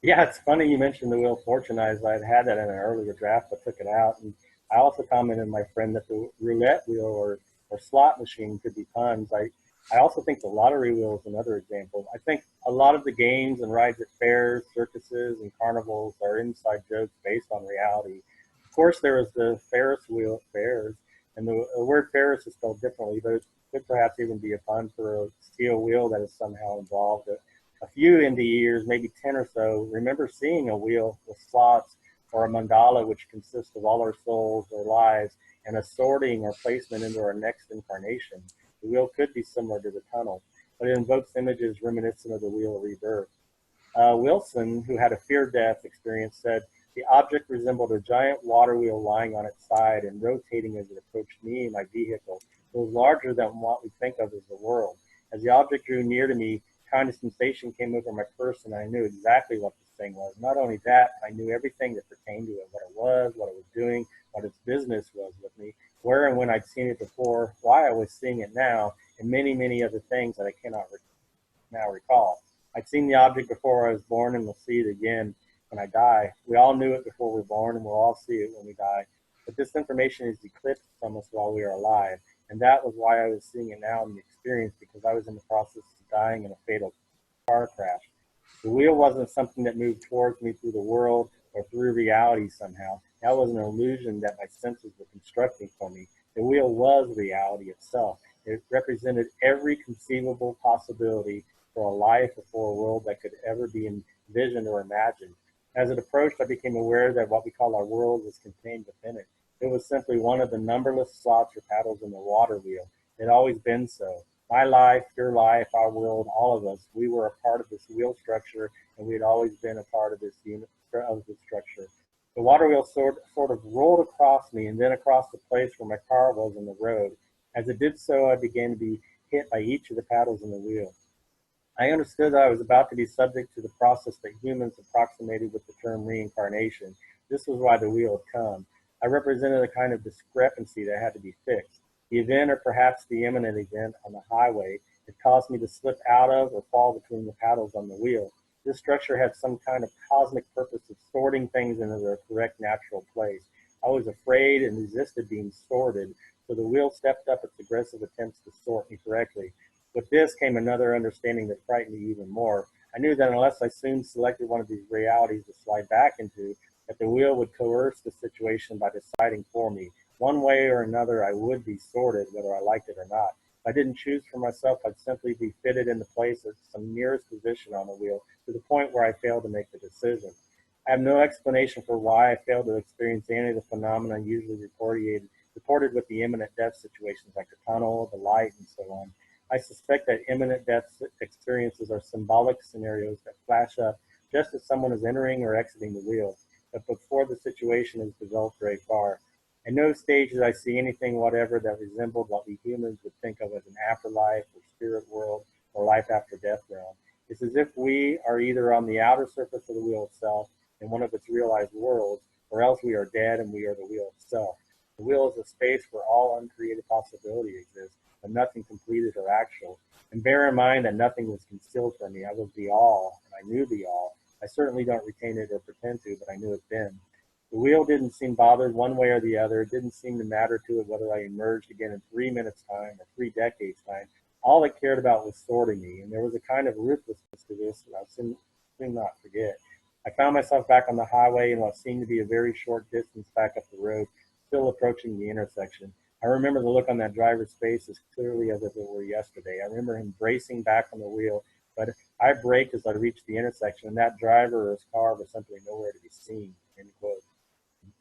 Yeah, it's funny you mentioned the Wheel of Fortune. I'd had that in an earlier draft, but took it out. And I also commented, my friend, that the roulette wheel or slot machine could be puns. I also think the lottery wheel is another example. I think a lot of the games and rides at fairs, circuses, and carnivals are inside jokes based on reality. Of course, there is the Ferris wheel at fairs, and the word Ferris is spelled differently, but it could perhaps even be a pun for a steel wheel that is somehow involved. A few NDErs, maybe 10 or so, remember seeing a wheel with slots or a mandala, which consists of all our souls or lives, and a sorting or placement into our next incarnation. The wheel could be similar to the tunnel, but it invokes images reminiscent of the wheel of rebirth. Wilson, who had a fear-death experience, said, the object resembled a giant water wheel lying on its side and rotating as it approached me and my vehicle. It was larger than what we think of as the world. As the object drew near to me, kind of sensation came over my person, and I knew exactly what this thing was. Not only that, I knew everything that pertained to it, what it was doing, what its business was with me, where and when I'd seen it before, why I was seeing it now, and many, many other things that I cannot now recall. I'd seen the object before I was born, and will see it again when I die. We all knew it before we were born, and we'll all see it when we die. But this information is eclipsed from us while we are alive, and that was why I was seeing it now in the experience, because I was in the process of dying in a fatal car crash. The wheel wasn't something that moved towards me through the world or through reality somehow. That was an illusion that my senses were constructing for me. The wheel was reality itself. It represented every conceivable possibility for a life or for a world that could ever be envisioned or imagined. As it approached, I became aware that what we call our world was contained within it. It was simply one of the numberless slots or paddles in the water wheel. It had always been so. My life, your life, our world, all of us, we were a part of this wheel structure, and we had always been a part of this unit of this structure. The water wheel sort of rolled across me and then across the place where my car was in the road. As it did so, I began to be hit by each of the paddles in the wheel. I understood that I was about to be subject to the process that humans approximated with the term reincarnation. This was why the wheel had come. I represented a kind of discrepancy that had to be fixed. The event, or perhaps the imminent event on the highway, had caused me to slip out of or fall between the paddles on the wheel. This structure had some kind of cosmic purpose of sorting things into their correct natural place. I was afraid and resisted being sorted, so the wheel stepped up its aggressive attempts to sort me correctly. With this came another understanding that frightened me even more. I knew that unless I soon selected one of these realities to slide back into, that the wheel would coerce the situation by deciding for me. One way or another, I would be sorted, whether I liked it or not. If I didn't choose for myself, I'd simply be fitted into place at some nearest position on the wheel, to the point where I failed to make the decision. I have no explanation for why I failed to experience any of the phenomena usually reported with the imminent death situations, like the tunnel, the light, and so on. I suspect that imminent death experiences are symbolic scenarios that flash up just as someone is entering or exiting the wheel, but before the situation has developed very far. At no stage did I see anything whatever that resembled what we humans would think of as an afterlife or spirit world or life after death realm. It's as if we are either on the outer surface of the wheel itself in one of its realized worlds, or else we are dead and we are the wheel itself. The wheel is a space where all uncreated possibility exists, but nothing completed or actual. And bear in mind that nothing was concealed from me. I was the all, and I knew the all. I certainly don't retain it or pretend to, but I knew it then. The wheel didn't seem bothered one way or the other. It didn't seem to matter to it whether I emerged again in 3 minutes' time or 3 decades' time. All it cared about was sorting me, and there was a kind of ruthlessness to this that I'll soon not forget. I found myself back on the highway in what seemed to be a very short distance back up the road, still approaching the intersection. I remember the look on that driver's face as clearly as if it were yesterday. I remember him bracing back on the wheel, but I braked as I reached the intersection, and that driver or his car was simply nowhere to be seen, end quote.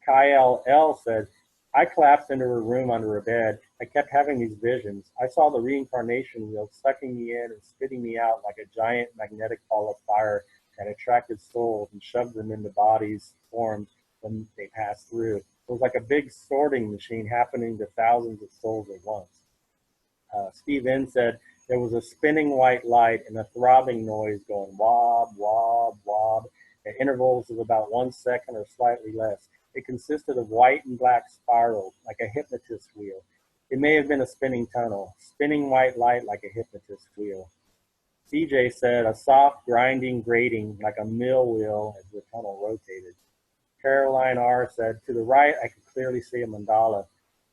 Kyle L. said, I collapsed into her room under her bed. I kept having these visions. I saw the reincarnation wheel sucking me in and spitting me out like a giant magnetic ball of fire that attracted souls and shoved them into bodies, forms when they passed through. It was like a big sorting machine happening to thousands of souls at once. Steve N. said, there was a spinning white light and a throbbing noise going wob, wob, wob at intervals of about 1 second or slightly less. It consisted of white and black spirals, like a hypnotist wheel. It may have been a spinning tunnel, spinning white light like a hypnotist wheel. CJ said, a soft, grinding, grating like a mill wheel as the tunnel rotated. Caroline R. said, to the right, I could clearly see a mandala.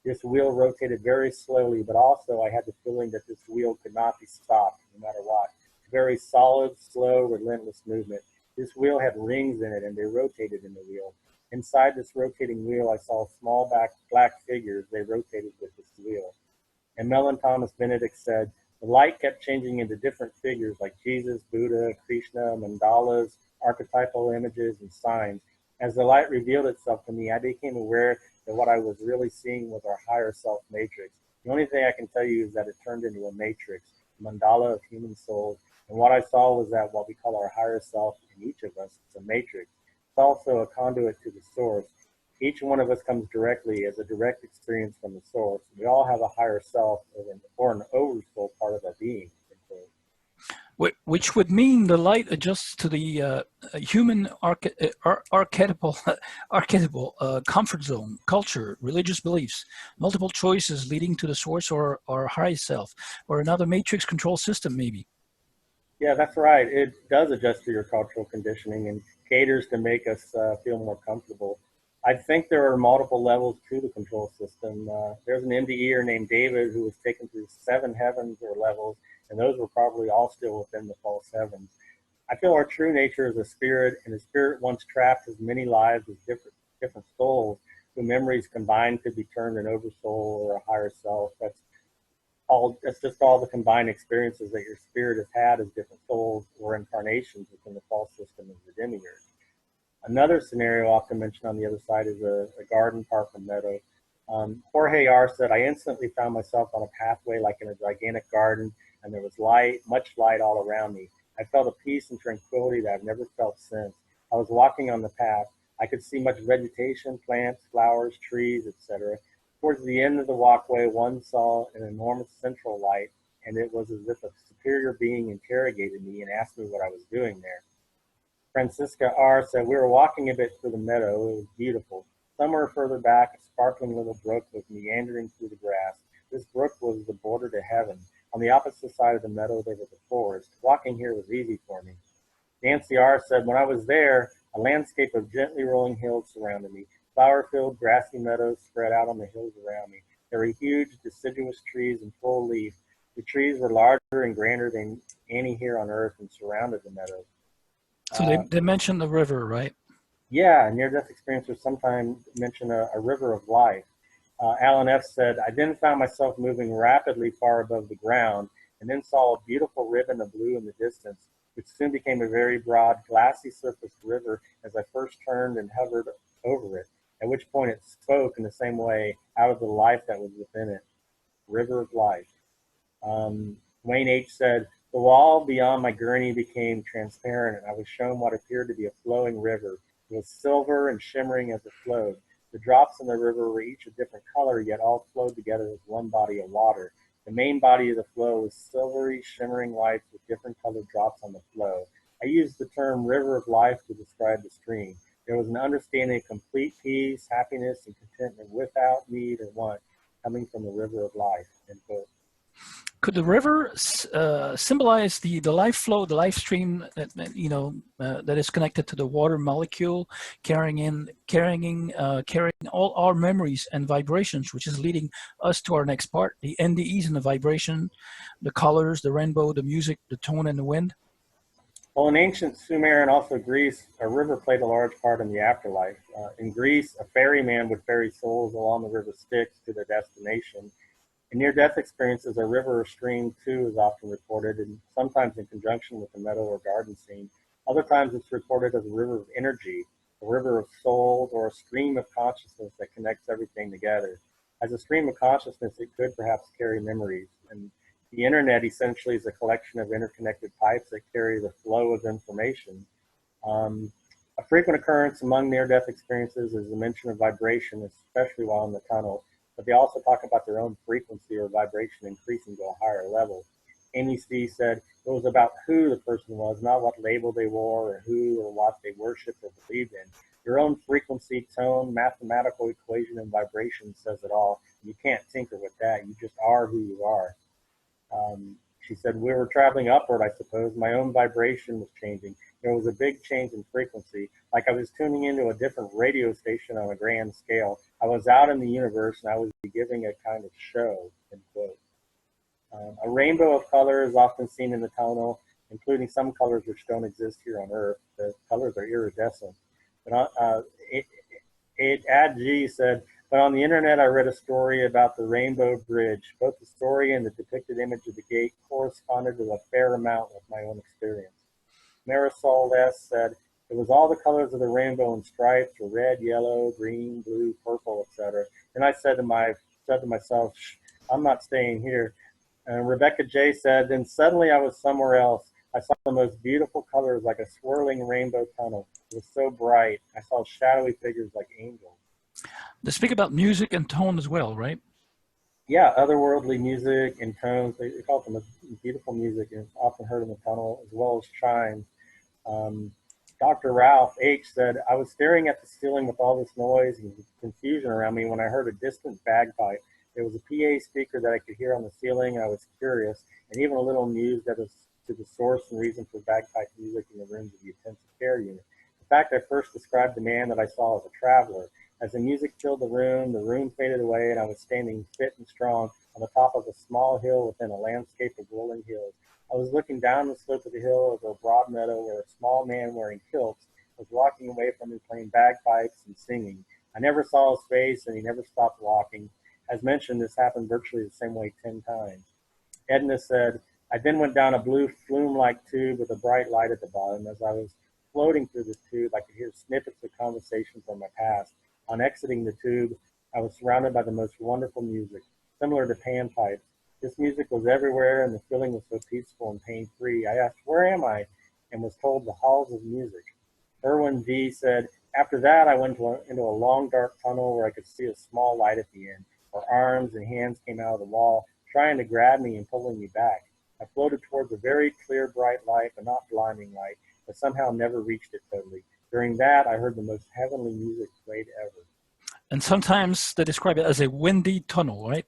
This wheel rotated very slowly, but also I had the feeling that this wheel could not be stopped, no matter what. Very solid, slow, relentless movement. This wheel had rings in it, and they rotated in the wheel. Inside this rotating wheel, I saw small black figures. They rotated with this wheel. And Mellon Thomas Benedict said, the light kept changing into different figures like Jesus, Buddha, Krishna, mandalas, archetypal images, and signs. As the light revealed itself to me, I became aware that what I was really seeing was our higher self matrix. The only thing I can tell you is that it turned into a matrix, a mandala of human souls. And what I saw was that what we call our higher self in each of us is a matrix. It's also a conduit to the source. Each one of us comes directly as a direct experience from the source. We all have a higher self or an oversoul part of our being. Which would mean the light adjusts to the human archetypal comfort zone, culture, religious beliefs, multiple choices leading to the source or our higher self, or another matrix control system, maybe. Yeah, that's right. It does adjust to your cultural conditioning and caters to make us feel more comfortable. I think there are multiple levels to the control system. There's an NDEr named David who was taken through 7 heavens or levels, and those were probably all still within the false heavens. I feel our true nature is a spirit, and a spirit once trapped as many lives as different souls, whose memories combined could be turned an oversoul or a higher self. That's just all the combined experiences that your spirit has had as different souls or incarnations within the false system of the demiurge. Another scenario often mentioned on the other side is a garden, park, or meadow. Jorge R. said, I instantly found myself on a pathway like in a gigantic garden. and there was light, much light all around me. I felt a peace and tranquility that I've never felt since. I was walking on the path. I could see much vegetation, plants, flowers, trees, etc. Towards the end of the walkway, one saw an enormous central light, and it was as if a superior being interrogated me and asked me what I was doing there. Francisca R. said, we were walking a bit through the meadow. It was beautiful. Somewhere further back, a sparkling little brook was meandering through the grass. This brook was the border to heaven. On the opposite side of the meadow, there was a forest. Walking here was easy for me. Nancy R. said, when I was there, a landscape of gently rolling hills surrounded me. Flower-filled, grassy meadows spread out on the hills around me. There were huge, deciduous trees in full leaf. The trees were larger and grander than any here on Earth and surrounded the meadows. So they mentioned the river, right? Yeah, near-death experiencers sometimes mention a river of life. Alan F. said, I then found myself moving rapidly far above the ground and then saw a beautiful ribbon of blue in the distance, which soon became a very broad, glassy surfaced river as I first turned and hovered over it, at which point it spoke in the same way out of the life that was within it. River of life. Wayne H. said, the wall beyond my gurney became transparent and I was shown what appeared to be a flowing river. It was silver and shimmering as it flowed. The drops in the river were each a different color, yet all flowed together as one body of water. The main body of the flow was silvery, shimmering lights with different colored drops on the flow. I used the term river of life to describe the stream. There was an understanding of complete peace, happiness, and contentment without need or want coming from the river of life. End quote. Could the river symbolize the life flow, the life stream that that is connected to the water molecule, carrying all our memories and vibrations, which is leading us to our next part, the NDEs and the vibration, the colors, the rainbow, the music, the tone, and the wind? Well, in ancient Sumer and also Greece, a river played a large part in the afterlife. In Greece, a ferryman would ferry souls along the river Styx to their destination. In near-death experiences, a river or stream, too, is often reported, and sometimes in conjunction with a meadow or garden scene. Other times it's reported as a river of energy, a river of souls, or a stream of consciousness that connects everything together. As a stream of consciousness, it could perhaps carry memories. And the internet essentially is a collection of interconnected pipes that carry the flow of information. A frequent occurrence among near-death experiences is the mention of vibration, especially while in the tunnel. But they also talk about their own frequency or vibration increasing to a higher level. Amy C. said it was about who the person was, not what label they wore or who or what they worshipped or believed in. Your own frequency, tone, mathematical equation, and vibration says it all. You can't tinker with that. You just are who you are. She said, we were traveling upward, I suppose. My own vibration was changing. There was a big change in frequency, like I was tuning into a different radio station on a grand scale. I was out in the universe and I was giving a kind of show, end quote. A rainbow of color is often seen in the tunnel, including some colors which don't exist here on Earth. The colors are iridescent. But Ad G said, but on the internet I read a story about the Rainbow Bridge. Both the story and the depicted image of the gate corresponded to a fair amount with my own experience. Marisol S. said, it was all the colors of the rainbow in stripes, were red, yellow, green, blue, purple, etc. And I said to myself, I'm not staying here. And Rebecca J. said, then suddenly I was somewhere else. I saw the most beautiful colors like a swirling rainbow tunnel. It was so bright. I saw shadowy figures like angels. They speak about music and tone as well, right? Yeah, otherworldly music and tones. They call them beautiful music, and it's often heard in the tunnel, as well as chimes. Dr. Ralph H. said, I was staring at the ceiling with all this noise and confusion around me when I heard a distant bagpipe. There was a PA speaker that I could hear on the ceiling, and I was curious and even a little amused as to the source and reason for bagpipe music in the rooms of the intensive care unit. In fact, I first described the man that I saw as a traveler. As the music filled the room faded away, and I was standing fit and strong on the top of a small hill within a landscape of rolling hills. I was looking down the slope of the hill over a broad meadow where a small man wearing kilts was walking away from me playing bagpipes and singing. I never saw his face, and he never stopped walking. As mentioned, this happened virtually the same way 10 times. Edna said, I then went down a blue flume-like tube with a bright light at the bottom. As I was floating through this tube, I could hear snippets of conversation from my past. On exiting the tube, I was surrounded by the most wonderful music, similar to panpipes. This music was everywhere, and the feeling was so peaceful and pain-free. I asked, where am I? And was told the halls of music. Erwin V. said, after that, I went into a long, dark tunnel where I could see a small light at the end, where arms and hands came out of the wall, trying to grab me and pulling me back. I floated towards a very clear, bright light, but not blinding light, but somehow never reached it totally. During that, I heard the most heavenly music played ever. And sometimes they describe it as a windy tunnel, right?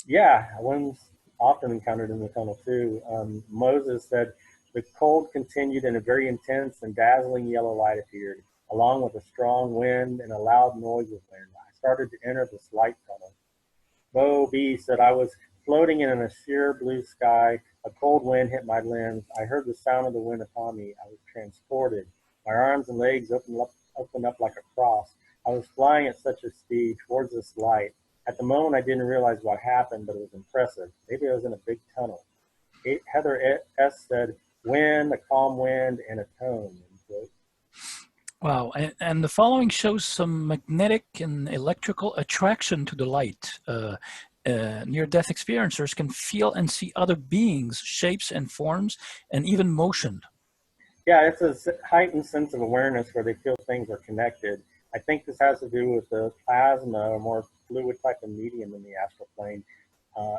Yeah, one's often encountered in the tunnel too. Moses said, the cold continued and a very intense and dazzling yellow light appeared, along with a strong wind and a loud noise of wind. I started to enter this light tunnel. Bo B said, I was floating in a sheer blue sky. A cold wind hit my limbs. I heard the sound of the wind upon me. I was transported. My arms and legs opened up like a cross. I was flying at such a speed towards this light. At the moment, I didn't realize what happened, but it was impressive. Maybe I was in a big tunnel. Heather S. said, wind, a calm wind, and a tone. Wow, and the following shows some magnetic and electrical attraction to the light. Near-death experiencers can feel and see other beings, shapes and forms, and even motion. Yeah, it's a heightened sense of awareness where they feel things are connected. I think this has to do with the plasma, or more fluid type of medium in the astral plane.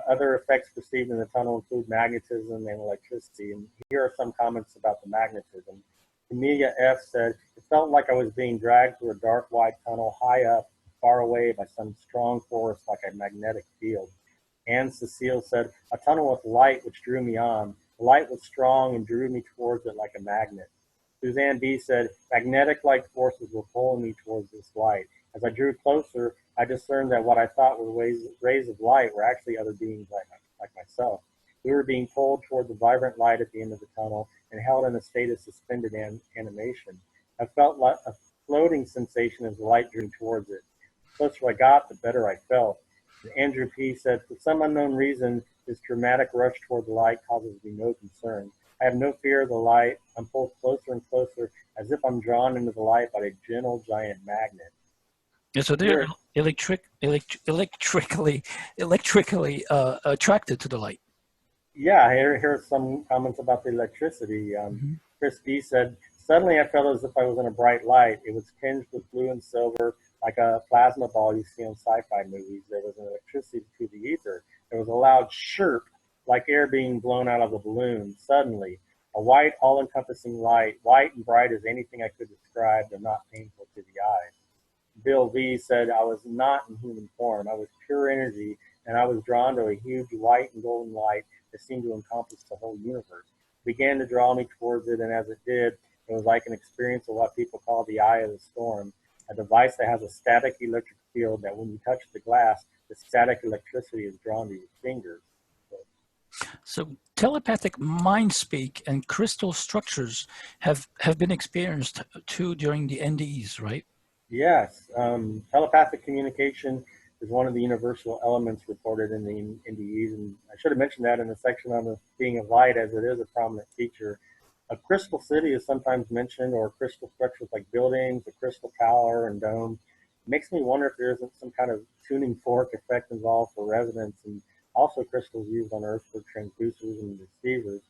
Other effects perceived in the tunnel include magnetism and electricity. And here are some comments about the magnetism. Amelia F. said, it felt like I was being dragged through a dark, wide tunnel high up, far away by some strong force like a magnetic field. Anne Cecile said, a tunnel with light which drew me on. The light was strong and drew me towards it like a magnet. Suzanne B. said, magnetic-like forces were pulling me towards this light. As I drew closer, I discerned that what I thought were rays of light were actually other beings like myself. We were being pulled toward the vibrant light at the end of the tunnel and held in a state of suspended animation. I felt like a floating sensation as the light drew towards it. The closer I got, the better I felt. And Andrew P. said, for some unknown reason, this dramatic rush toward the light causes me no concern. I have no fear of the light. I'm pulled closer and closer as if I'm drawn into the light by a gentle giant magnet. Yeah, so they're electrically attracted to the light. Yeah, here are some comments about the electricity. Chris B. said, suddenly I felt as if I was in a bright light. It was tinged with blue and silver, like a plasma ball you see in sci-fi movies. There was an electricity to the ether. There was a loud chirp, like air being blown out of a balloon. Suddenly, a white, all-encompassing light, white and bright as anything I could describe, but not painful to the eye. Bill V. said, I was not in human form. I was pure energy, and I was drawn to a huge white and golden light that seemed to encompass the whole universe. It began to draw me towards it, and as it did, it was like an experience of what people call the eye of the storm, a device that has a static electric field that when you touch the glass, the static electricity is drawn to your fingers. So telepathic mind speak and crystal structures have been experienced too during the NDEs, right? Yes, telepathic communication is one of the universal elements reported in the NDEs, and I should have mentioned that in the section on the being of light, as it is a prominent feature. A crystal city is sometimes mentioned, or crystal structures like buildings, a crystal tower and dome. It makes me wonder if there isn't some kind of tuning fork effect involved for resonance, and also crystals used on Earth for transducers and receivers.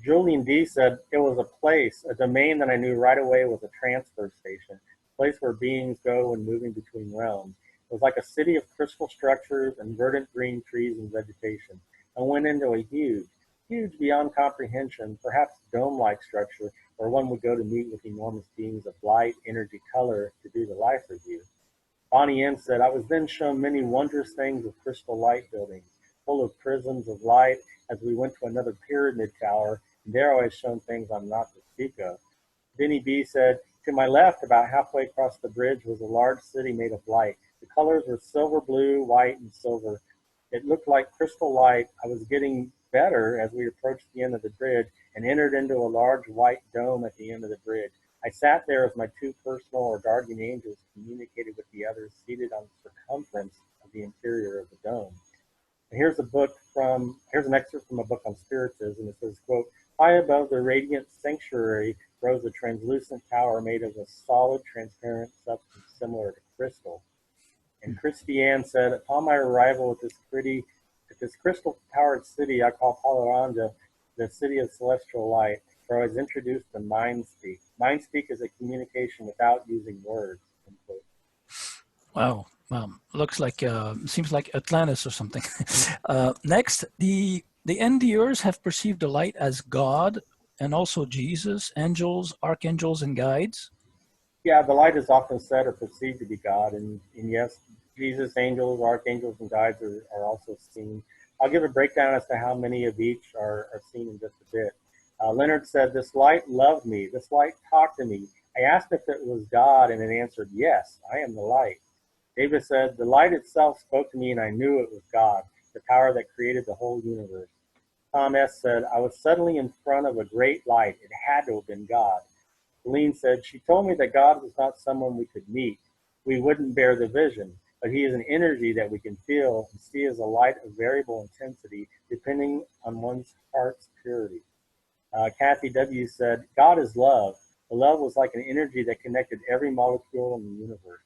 Julian D. said, it was a place, a domain that I knew right away was a transfer station, a place where beings go when moving between realms. It was like a city of crystal structures and verdant green trees and vegetation. I went into a huge beyond comprehension, perhaps dome-like structure where one would go to meet with enormous beings of light, energy, color to do the life review. Bonnie M. said, I was then shown many wondrous things of crystal light buildings, full of prisms of light as we went to another pyramid tower, and there I was shown things I'm not to speak of. Vinny B. said, to my left, about halfway across the bridge, was a large city made of light. The colors were silver blue, white, and silver. It looked like crystal light. I was getting better as we approached the end of the bridge and entered into a large white dome at the end of the bridge. I sat there as my two personal or guardian angels communicated with the others seated on the circumference of the interior of the dome. And here's an excerpt from a book on spiritism. It says, quote, high above the radiant sanctuary rose a translucent tower made of a solid, transparent substance similar to crystal. And Christy Ann said, upon my arrival at this pretty This crystal-powered city I call Palaranda, the city of celestial light, where I was introduced to mind speak. Mind speak is a communication without using words. End quote. Wow. Looks like, seems like Atlantis or something. Next, the NDErs have perceived the light as God and also Jesus, angels, archangels, and guides. Yeah, the light is often said or perceived to be God, and yes, Jesus, angels, archangels, and guides are also seen. I'll give a breakdown as to how many of each are seen in just a bit. Leonard said, "This light loved me. This light talked to me. I asked if it was God, and it answered, yes, I am the light." David said, "The light itself spoke to me, and I knew it was God, the power that created the whole universe." Tom S. said, "I was suddenly in front of a great light. It had to have been God." Celine said, "She told me that God was not someone we could meet. We wouldn't bear the vision, but he is an energy that we can feel and see as a light of variable intensity depending on one's heart's purity." Kathy W. said, "God is love. The love was like an energy that connected every molecule in the universe."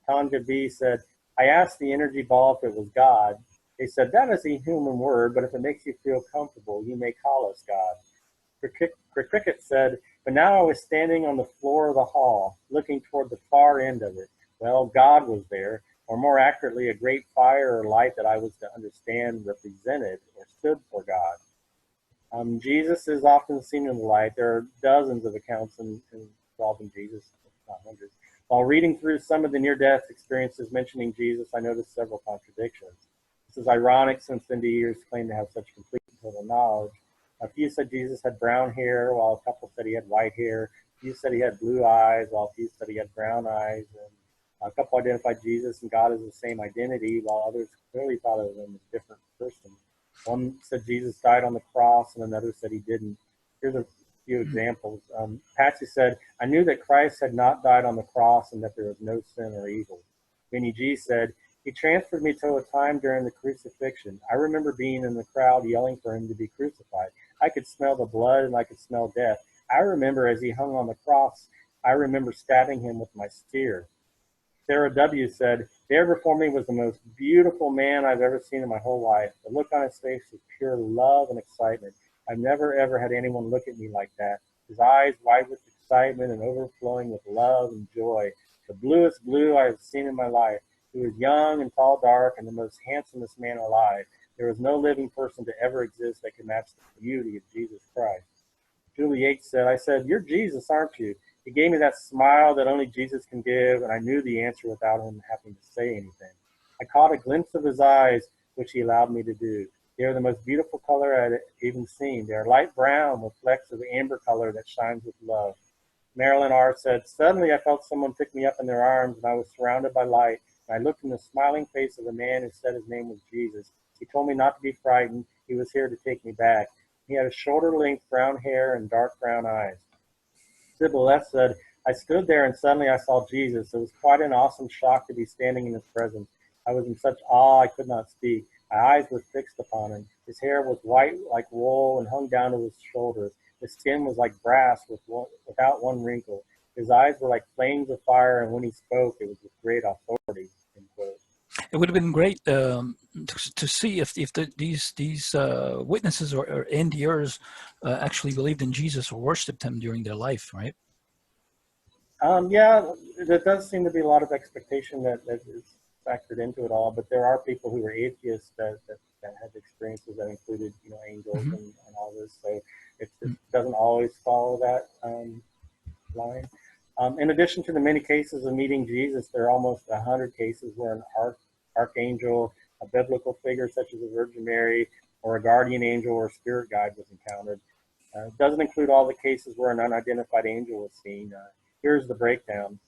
Tanja B. said, "I asked the energy ball if it was God. They said, that is a human word, but if it makes you feel comfortable, you may call us God." Cricket said, "But now I was standing on the floor of the hall, looking toward the far end of it. Well, God was there, or more accurately, a great fire or light that I was to understand represented or stood for God." Jesus is often seen in the light. There are dozens of accounts involving Jesus, not hundreds. While reading through some of the near-death experiences mentioning Jesus, I noticed several contradictions. This is ironic since the NDErs claim to have such complete and total knowledge. A few said Jesus had brown hair, while a couple said he had white hair. A few said he had blue eyes, while a few said he had brown eyes. And a couple identified Jesus and God as the same identity, while others clearly thought of them as different persons. One said Jesus died on the cross, and another said he didn't. Here's a few examples. Patsy said, "I knew that Christ had not died on the cross and that there was no sin or evil." Vinny G said, "He transferred me to a time during the crucifixion. I remember being in the crowd yelling for him to be crucified. I could smell the blood and I could smell death. I remember as he hung on the cross, I remember stabbing him with my spear." Sarah W. said, "There before me was the most beautiful man I've ever seen in my whole life. The look on his face was pure love and excitement. I've never ever had anyone look at me like that. His eyes wide with excitement and overflowing with love and joy. The bluest blue I have seen in my life. He was young and tall, dark, and the most handsomest man alive. There was no living person to ever exist that could match the beauty of Jesus Christ." Julie H. said, "I said, 'You're Jesus, aren't you?' He gave me that smile that only Jesus can give, and I knew the answer without him having to say anything. I caught a glimpse of his eyes, which he allowed me to do. They are the most beautiful color I had even seen. They are light brown with flecks of amber color that shines with love." Marilyn R. said, "Suddenly I felt someone pick me up in their arms, and I was surrounded by light. And I looked in the smiling face of the man who said his name was Jesus. He told me not to be frightened. He was here to take me back. He had a shoulder-length brown hair and dark brown eyes." Sybil F. said, "I stood there and suddenly I saw Jesus. It was quite an awesome shock to be standing in his presence. I was in such awe I could not speak. My eyes were fixed upon him. His hair was white like wool and hung down to his shoulders. His skin was like brass without one wrinkle. His eyes were like flames of fire, and when he spoke, it was with great authority." End quote. It would have been great to see if these witnesses or NDErs actually believed in Jesus or worshipped him during their life, right? Yeah, there does seem to be a lot of expectation that is factored into it all, but there are people who are atheists that have experiences that included, angels and all this. So it doesn't always follow that line. In addition to the many cases of meeting Jesus, there are almost 100 cases where an archangel, a biblical figure such as the Virgin Mary, or a guardian angel or spirit guide was encountered. It doesn't include all the cases where an unidentified angel was seen. Here's the breakdown.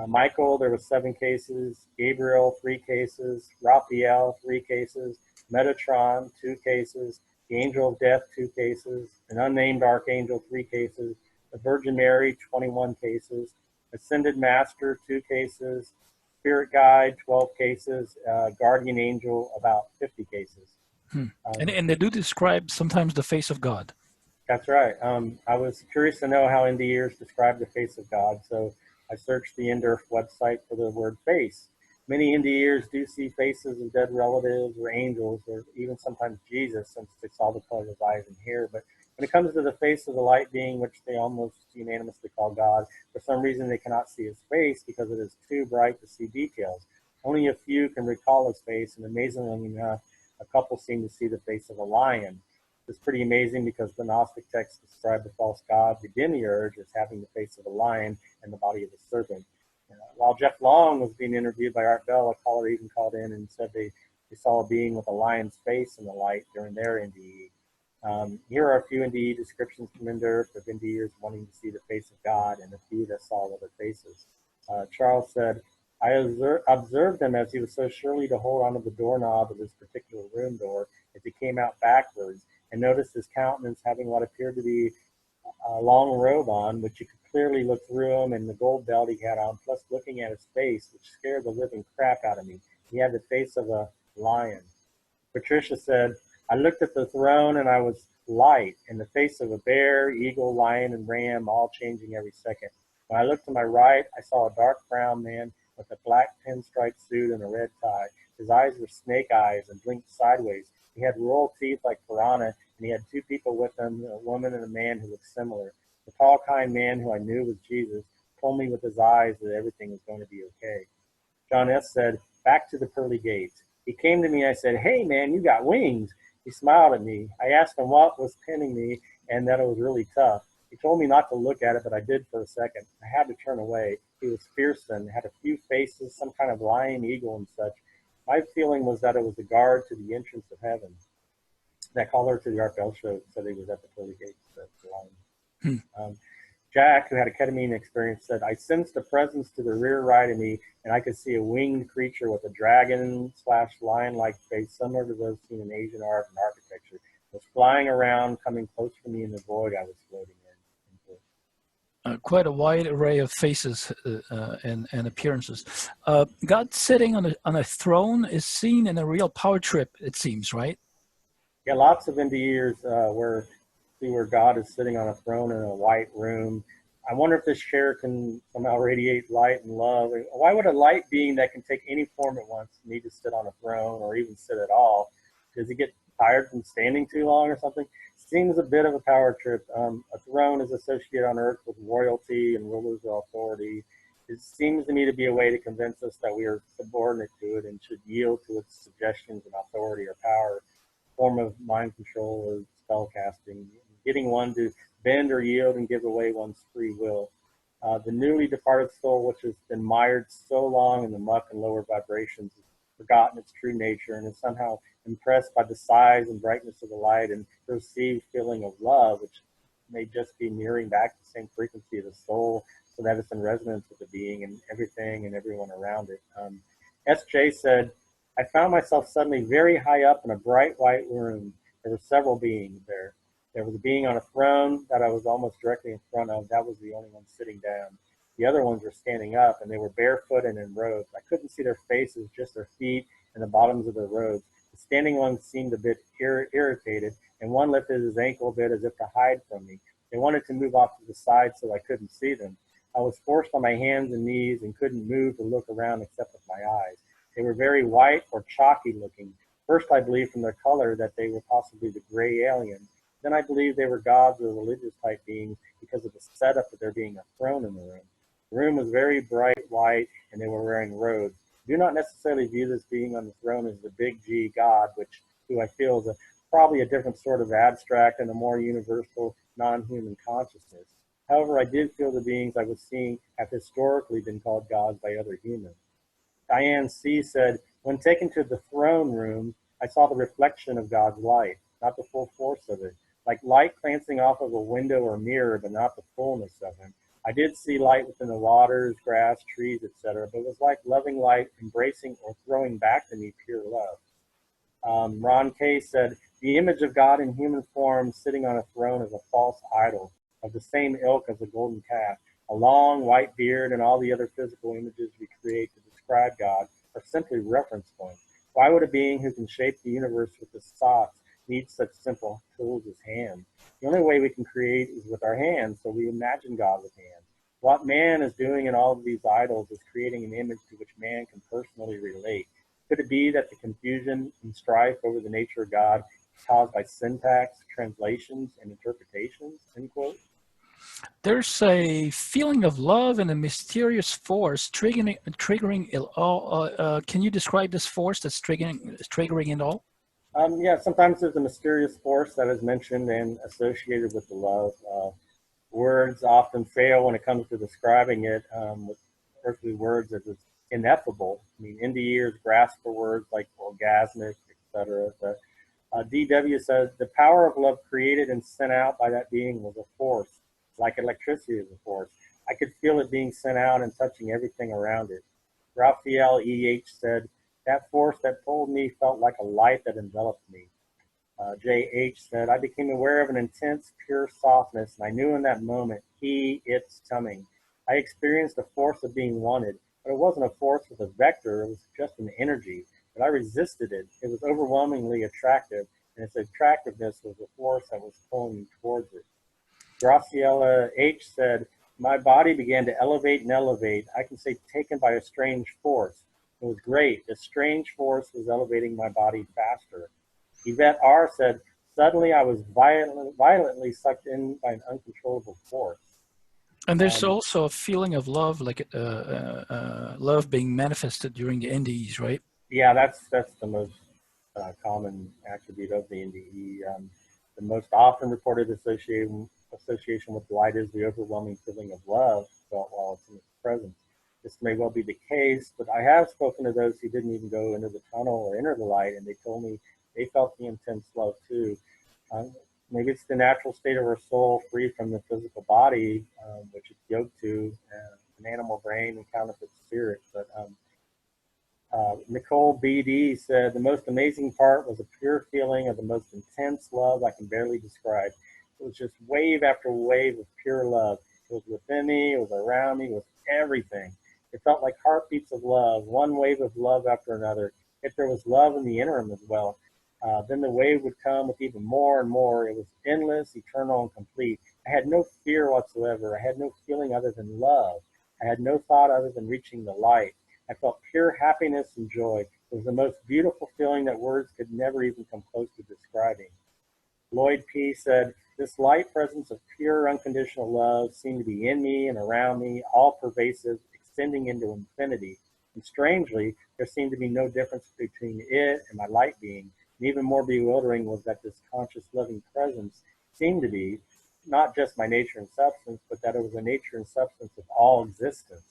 Michael, there were 7 cases. Gabriel, 3 cases. Raphael, 3 cases. Metatron, 2 cases. The angel of death, 2 cases. An unnamed archangel, 3 cases. The Virgin Mary, 21 cases. Ascended Master, 2 cases. Spirit Guide, 12 cases. Guardian Angel, about 50 cases. And they do describe sometimes the face of God. That's right. I was curious to know how NDErs describe the face of God, so I searched the NDERF website for the word face. Many NDErs do see faces of dead relatives or angels or even sometimes Jesus, since they saw the color of his eyes and hair. But when it comes to the face of the light being, which they almost unanimously call God, for some reason they cannot see his face because it is too bright to see details. Only a few can recall his face, and amazingly enough, a couple seem to see the face of a lion. It's pretty amazing because the Gnostic texts describe the false god, the demiurge, as having the face of a lion and the body of a serpent. While Jeff Long was being interviewed by Art Bell, a caller even called in and said they saw a being with a lion's face in the light during their NDE. Here are a few NDE descriptions from NDErs of NDErs wanting to see the face of God and a few that saw other faces. Charles said, I observed him as he was so surely to hold onto the doorknob of this particular room door as he came out backwards, and noticed his countenance having what appeared to be a long robe on, which you could clearly look through him, and the gold belt he had on, plus looking at his face, which scared the living crap out of me. He had the face of a lion. Patricia said, I looked at the throne and I was light, in the face of a bear, eagle, lion, and ram, all changing every second. When I looked to my right, I saw a dark brown man with a black pinstripe suit and a red tie. His eyes were snake eyes and blinked sideways. He had royal teeth like piranha, and he had two people with him, a woman and a man who looked similar. The tall, kind man who I knew was Jesus told me with his eyes that everything was going to be okay. John S. said, back to the pearly gates. He came to me, I said, hey man, you got wings. He smiled at me. I asked him what was pinning me and that it was really tough. He told me not to look at it, but I did for a second. I had to turn away. He was fearsome, had a few faces, some kind of lion, eagle, and such. My feeling was that it was the guard to the entrance of heaven. That caller to the Art Bell show said he was at the pearly gates. That's the lion. Jack, who had a ketamine experience, said, I sensed a presence to the rear right of me, and I could see a winged creature with a dragon/lion-like face similar to those seen in Asian art and architecture. It was flying around, coming close to me in the void I was floating in. Quite a wide array of faces and appearances. God sitting on a throne is seen in a real power trip, it seems, right? Yeah, lots of NDErs where God is sitting on a throne in a white room. I wonder if this chair can somehow radiate light and love. Why would a light being that can take any form it wants need to sit on a throne or even sit at all? Does he get tired from standing too long or something? Seems a bit of a power trip. A throne is associated on earth with royalty and rulers of authority. It seems to me to be a way to convince us that we are subordinate to it and should yield to its suggestions and authority or power, form of mind control or spell casting, getting one to bend or yield and give away one's free will. The newly departed soul, which has been mired so long in the muck and lower vibrations, has forgotten its true nature and is somehow impressed by the size and brightness of the light and perceived feeling of love, which may just be mirroring back the same frequency of the soul, so that it's in resonance with the being and everything and everyone around it. SJ said, I found myself suddenly very high up in a bright white room. There were several beings there. There was a being on a throne that I was almost directly in front of. That was the only one sitting down. The other ones were standing up, and they were barefoot and in robes. I couldn't see their faces, just their feet and the bottoms of their robes. The standing ones seemed a bit irritated, and one lifted his ankle a bit as if to hide from me. They wanted to move off to the side so I couldn't see them. I was forced on my hands and knees and couldn't move or look around except with my eyes. They were very white or chalky looking. First, I believed from their color that they were possibly the gray aliens. Then I believed they were gods or religious type beings because of the setup of there being a throne in the room. The room was very bright white and they were wearing robes. I do not necessarily view this being on the throne as the big G God, who I feel is probably a different sort of abstract and a more universal non-human consciousness. However, I did feel the beings I was seeing have historically been called gods by other humans. Diane C. said, when taken to the throne room, I saw the reflection of God's light, not the full force of it, like light glancing off of a window or mirror, but not the fullness of him. I did see light within the waters, grass, trees, etc., but it was like loving light embracing or throwing back to me pure love. Ron K. said, the image of God in human form sitting on a throne is a false idol of the same ilk as the golden calf. A long white beard and all the other physical images we create to describe God are simply reference points. Why would a being who can shape the universe with his thoughts need such simple tools as hands? The only way we can create is with our hands, so we imagine God with hands. What man is doing in all of these idols is creating an image to which man can personally relate. Could it be that the confusion and strife over the nature of God is caused by syntax, translations, and interpretations? End quote. There's a feeling of love and a mysterious force triggering it all. Can you describe this force that's triggering it all? Yeah, sometimes there's a mysterious force that is mentioned and associated with the love. Words often fail when it comes to describing it, with earthly words as it's ineffable. I mean, NDErs grasp for words like orgasmic, etc. DW says the power of love created and sent out by that being was a force, like electricity is a force. I could feel it being sent out and touching everything around it. Raphael E.H. said, that force that pulled me felt like a light that enveloped me. J.H. said, I became aware of an intense, pure softness, and I knew in that moment, it's coming. I experienced the force of being wanted, but it wasn't a force with a vector, it was just an energy. But I resisted it. It was overwhelmingly attractive, and its attractiveness was the force that was pulling me towards it. Graciela H. said, my body began to elevate and elevate. I can say taken by a strange force. It was great. This strange force was elevating my body faster. Yvette R. said, suddenly I was violently sucked in by an uncontrollable force. And there's also a feeling of love, like love being manifested during the NDEs, right? Yeah, that's the most common attribute of the NDE. The most often reported association with light is the overwhelming feeling of love felt while it's in its presence. This may well be the case, but I have spoken to those who didn't even go into the tunnel or enter the light, and they told me they felt the intense love too. Maybe it's the natural state of our soul free from the physical body, which it's yoked to, an animal brain and counterfeit spirit. But Nicole B.D. said, the most amazing part was a pure feeling of the most intense love I can barely describe. It was just wave after wave of pure love. It was within me, it was around me, it was everything. It felt like heartbeats of love, one wave of love after another. If there was love in the interim as well, then the wave would come with even more and more. It was endless, eternal, and complete. I had no fear whatsoever. I had no feeling other than love. I had no thought other than reaching the light. I felt pure happiness and joy. It was the most beautiful feeling that words could never even come close to describing. Lloyd P. said, this light presence of pure unconditional love seemed to be in me and around me, all pervasive, extending into infinity. And strangely, there seemed to be no difference between it and my light being. And even more bewildering was that this conscious loving presence seemed to be not just my nature and substance, but that it was the nature and substance of all existence.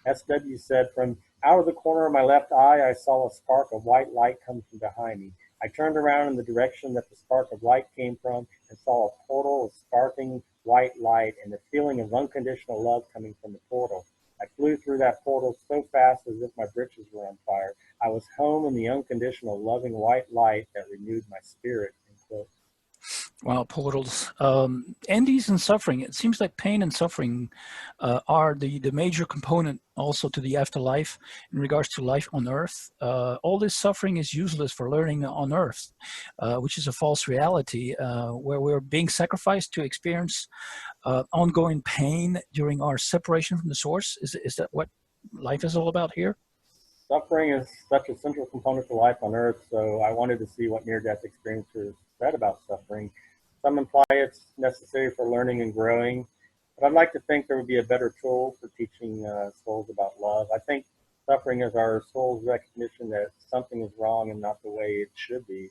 SW said, from out of the corner of my left eye, I saw a spark of white light come from behind me. I turned around in the direction that the spark of light came from and saw a portal of sparkling white light and the feeling of unconditional love coming from the portal. I flew through that portal so fast as if my britches were on fire. I was home in the unconditional loving white light that renewed my spirit. End quote. Wow, portals. NDEs and suffering. It seems like pain and suffering are the major component also to the afterlife in regards to life on Earth. All this suffering is useless for learning on Earth, which is a false reality where we're being sacrificed to experience ongoing pain during our separation from the source. Is that what life is all about here? Suffering is such a central component to life on Earth, so I wanted to see what near-death experiencers said about suffering. Some imply it's necessary for learning and growing, but I'd like to think there would be a better tool for teaching souls about love. I think suffering is our soul's recognition that something is wrong and not the way it should be.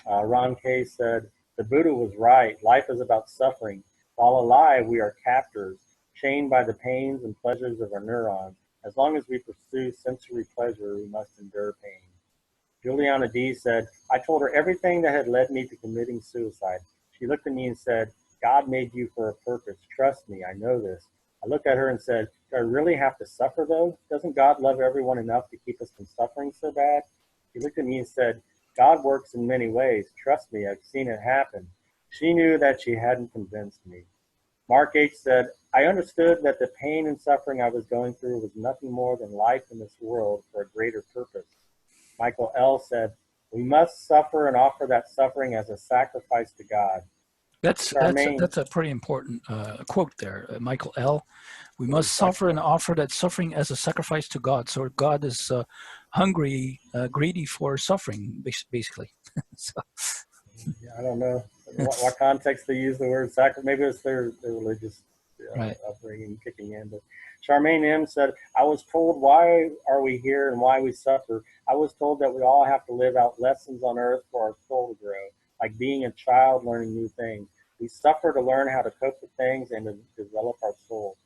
Ron Kay said, the Buddha was right. Life is about suffering. While alive, we are captors, chained by the pains and pleasures of our neurons. As long as we pursue sensory pleasure, we must endure pain. Juliana D. said, I told her everything that had led me to committing suicide. She looked at me and said, God made you for a purpose. Trust me, I know this. I looked at her and said, do I really have to suffer though? Doesn't God love everyone enough to keep us from suffering so bad? She looked at me and said, God works in many ways. Trust me, I've seen it happen. She knew that she hadn't convinced me. Mark H. said, I understood that the pain and suffering I was going through was nothing more than life in this world for a greater purpose. Michael L. said, we must suffer and offer that suffering as a sacrifice to God. Charmaine, that's a pretty important quote there, Michael L. We must exactly. suffer and offer that suffering as a sacrifice to God. So God is hungry, greedy for suffering, basically. So, Yeah, I don't know what context they use the word sacrifice. Maybe it's their religious right. upbringing kicking in. But Charmaine M said, I was told why are we here and why we suffer. I was told that we all have to live out lessons on earth for our soul to grow, like being a child learning new things. We suffer to learn how to cope with things and to develop our soul.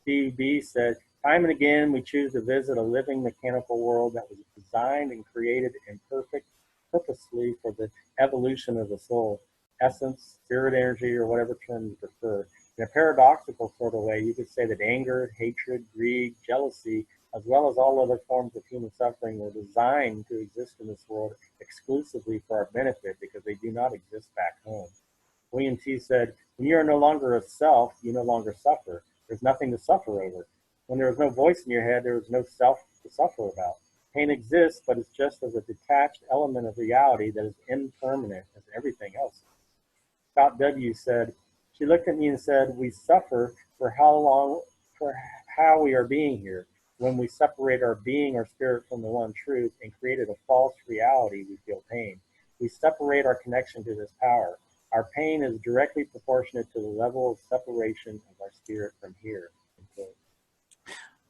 Steve B said, time and again we choose to visit a living mechanical world that was designed and created in perfect purposely for the evolution of the soul, essence, spirit energy, or whatever term you prefer. In a paradoxical sort of way, you could say that anger, hatred, greed, jealousy, as well as all other forms of human suffering were designed to exist in this world exclusively for our benefit because they do not exist back home. William T. said, when you are no longer a self, you no longer suffer. There's nothing to suffer over. When there is no voice in your head, there is no self to suffer about. Pain exists, but it's just as a detached element of reality that is impermanent as everything else. Scott W. said, she looked at me and said, we suffer for how long, for how we are being here. When we separate our being or spirit from the one truth and created a false reality, we feel pain. We separate our connection to this power. Our pain is directly proportionate to the level of separation of our spirit from here.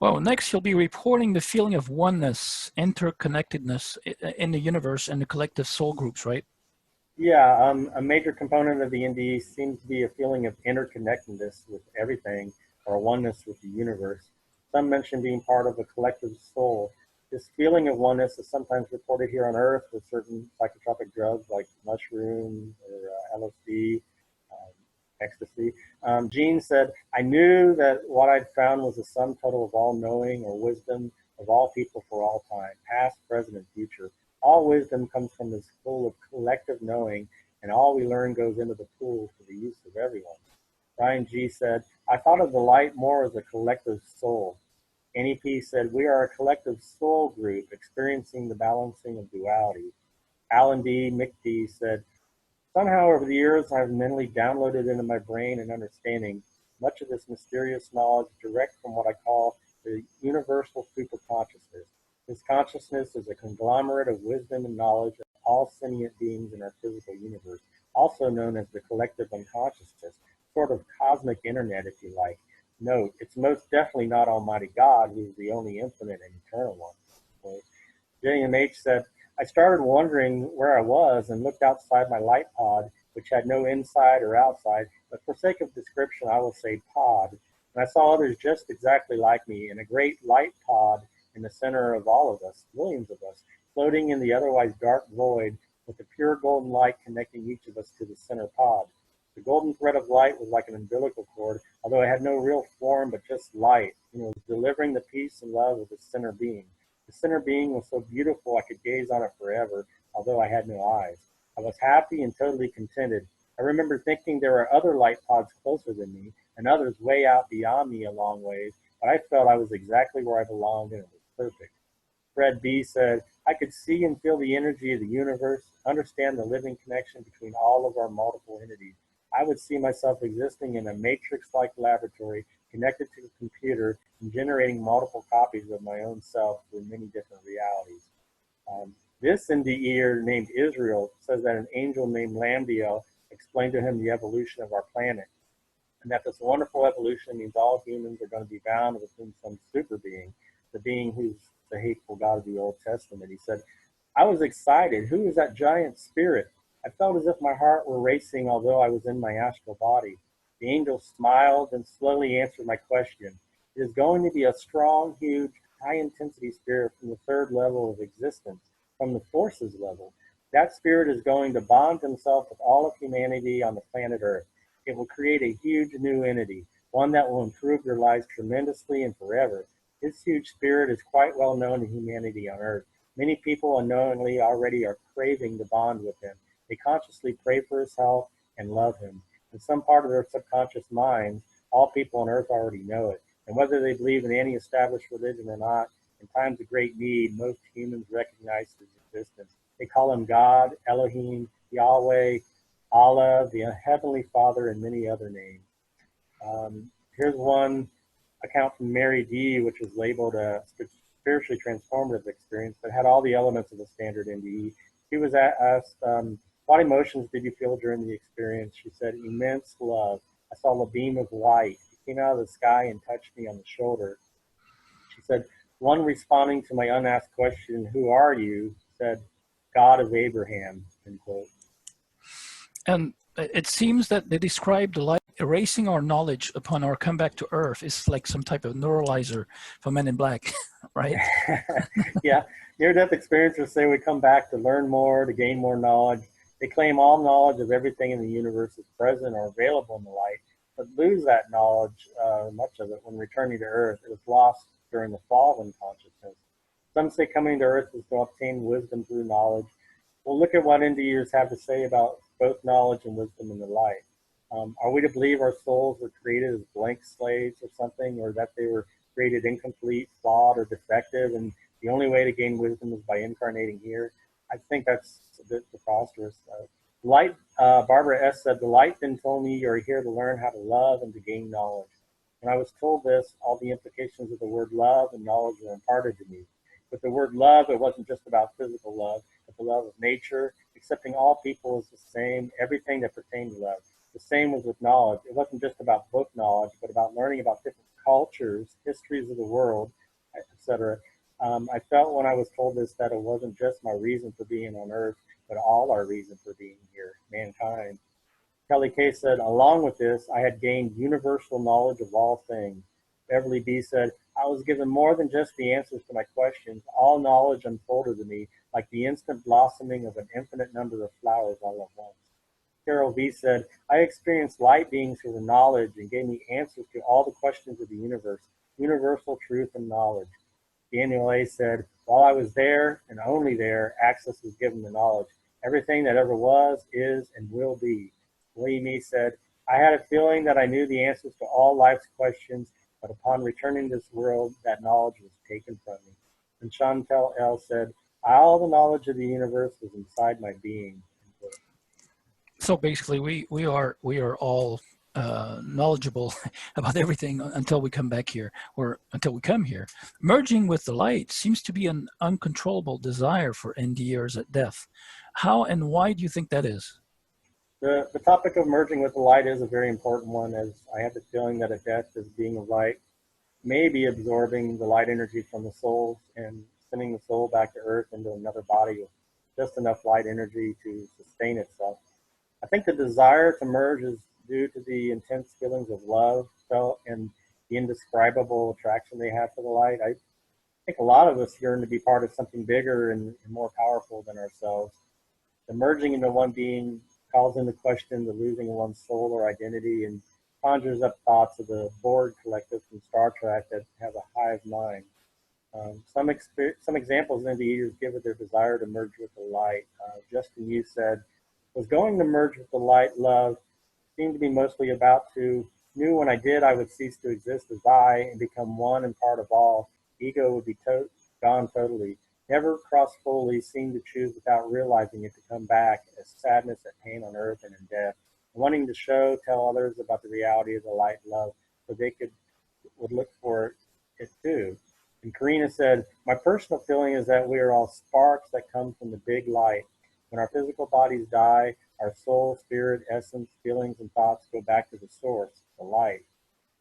Well, next you'll be reporting the feeling of oneness, interconnectedness in the universe and the collective soul groups, right? Yeah, a major component of the NDE seems to be a feeling of interconnectedness with everything, or oneness with the universe. Some mention being part of a collective soul. This feeling of oneness is sometimes reported here on Earth with certain psychotropic drugs like mushroom or LSD, ecstasy. Jean said, I knew that what I'd found was a sum total of all knowing or wisdom of all people for all time, past, present, and future. All wisdom comes from this pool of collective knowing, and all we learn goes into the pool for the use of everyone. Ryan G. said, I thought of the light more as a collective soul. NEP said, we are a collective soul group experiencing the balancing of duality. Alan D. Mick D. said, somehow over the years I've mentally downloaded into my brain and understanding much of this mysterious knowledge direct from what I call the universal superconsciousness. This consciousness is a conglomerate of wisdom and knowledge of all sentient beings in our physical universe, also known as the collective unconsciousness, sort of cosmic internet if you like. Note, it's most definitely not Almighty God, who is the only infinite and eternal one. So, JMH said, I started wondering where I was and looked outside my light pod, which had no inside or outside, but for sake of description, I will say pod. And I saw others just exactly like me in a great light pod in the center of all of us, millions of us, floating in the otherwise dark void with the pure golden light connecting each of us to the center pod. The golden thread of light was like an umbilical cord, although it had no real form but just light, and it was delivering the peace and love of the center being. The center being was so beautiful I could gaze on it forever, although I had no eyes. I was happy and totally contented. I remember thinking there were other light pods closer than me, and others way out beyond me a long ways, but I felt I was exactly where I belonged and it was perfect. Fred B. said, I could see and feel the energy of the universe, understand the living connection between all of our multiple entities. I would see myself existing in a matrix-like laboratory connected to a computer and generating multiple copies of my own self through many different realities. This NDEer named Israel says that an angel named Lamdiel explained to him the evolution of our planet, and that this wonderful evolution means all humans are going to be bound within some super being, the being who's the hateful God of the Old Testament. He said, I was excited. Who is that giant spirit? I felt as if my heart were racing, although I was in my astral body. The angel smiled and slowly answered my question. It is going to be a strong, huge, high-intensity spirit from the third level of existence, from the forces level. That spirit is going to bond himself with all of humanity on the planet Earth. It will create a huge new entity, one that will improve their lives tremendously and forever. This huge spirit is quite well known to humanity on Earth. Many people unknowingly already are craving to bond with him. They consciously pray for his help and love him. In some part of their subconscious minds, all people on Earth already know it. And whether they believe in any established religion or not, in times of great need, most humans recognize his existence. They call him God, Elohim, Yahweh, Allah, the Heavenly Father, and many other names. Here's one account from Mary D, which is labeled a spiritually transformative experience, but had all the elements of the standard NDE. She was asked, what emotions did you feel during the experience? She said, immense love. I saw a beam of light. It came out of the sky and touched me on the shoulder. She said, one responding to my unasked question, who are you? Said, God of Abraham, end quote. And it seems that they describe the light erasing our knowledge upon our comeback to Earth is like some type of neuralizer for Men in Black, right? Yeah, near-death experiencers say we come back to learn more, to gain more knowledge. They claim all knowledge of everything in the universe is present or available in the light, but lose that knowledge, much of it, when returning to Earth. It was lost during the fall in consciousness. Some say coming to Earth is to obtain wisdom through knowledge. We'll look at what NDErs have to say about both knowledge and wisdom in the light. Are we to believe our souls were created as blank slates or something, or that they were created incomplete, flawed, or defective, and the only way to gain wisdom is by incarnating here? I think that's a bit preposterous. Barbara S. said, the light then told me you're here to learn how to love and to gain knowledge. When I was told this, all the implications of the word love and knowledge were imparted to me. With the word love, it wasn't just about physical love, but the love of nature, accepting all people as the same, everything that pertained to love. The same was with knowledge. It wasn't just about book knowledge, but about learning about different cultures, histories of the world, etc. I felt when I was told this that it wasn't just my reason for being on Earth, but all our reason for being here, mankind. Kelly K said, along with this, I had gained universal knowledge of all things. Beverly B said, I was given more than just the answers to my questions. All knowledge unfolded to me like the instant blossoming of an infinite number of flowers all at once. Carol V said, I experienced light beings who were knowledge and gave me answers to all the questions of the universe, universal truth and knowledge. Daniel A said, while I was there and only there, access was given to knowledge. Everything that ever was, is, and will be. William E said, I had a feeling that I knew the answers to all life's questions, but upon returning to this world, that knowledge was taken from me. And Chantel L said, all the knowledge of the universe was inside my being. So basically, we are all knowledgeable about everything until we come back here, or until we come here. Merging with the light seems to be an uncontrollable desire for NDErs at death. How and why do you think that is? The topic of merging with the light is a very important one, as I have the feeling that at death, as being of light, may be absorbing the light energy from the soul and sending the soul back to Earth into another body with just enough light energy to sustain itself. I think the desire to merge is due to the intense feelings of love felt and the indescribable attraction they have for the light. I think a lot of us yearn to be part of something bigger and more powerful than ourselves. The merging into one being calls into question the losing of one's soul or identity and conjures up thoughts of the Borg collective from Star Trek that have a hive mind. Some examples NDErs give of their desire to merge with the light. Justin Yu said, was going to merge with the light love seemed to be mostly about to, knew when I did I would cease to exist as I and become one and part of all. Ego would be gone totally. Never cross fully, seemed to choose without realizing it to come back as sadness at pain on earth and in death. Wanting to tell others about the reality of the light love so they would look for it too. And Karina said, my personal feeling is that we are all sparks that come from the big light. When our physical bodies die, our soul, spirit, essence, feelings, and thoughts go back to the source, the light.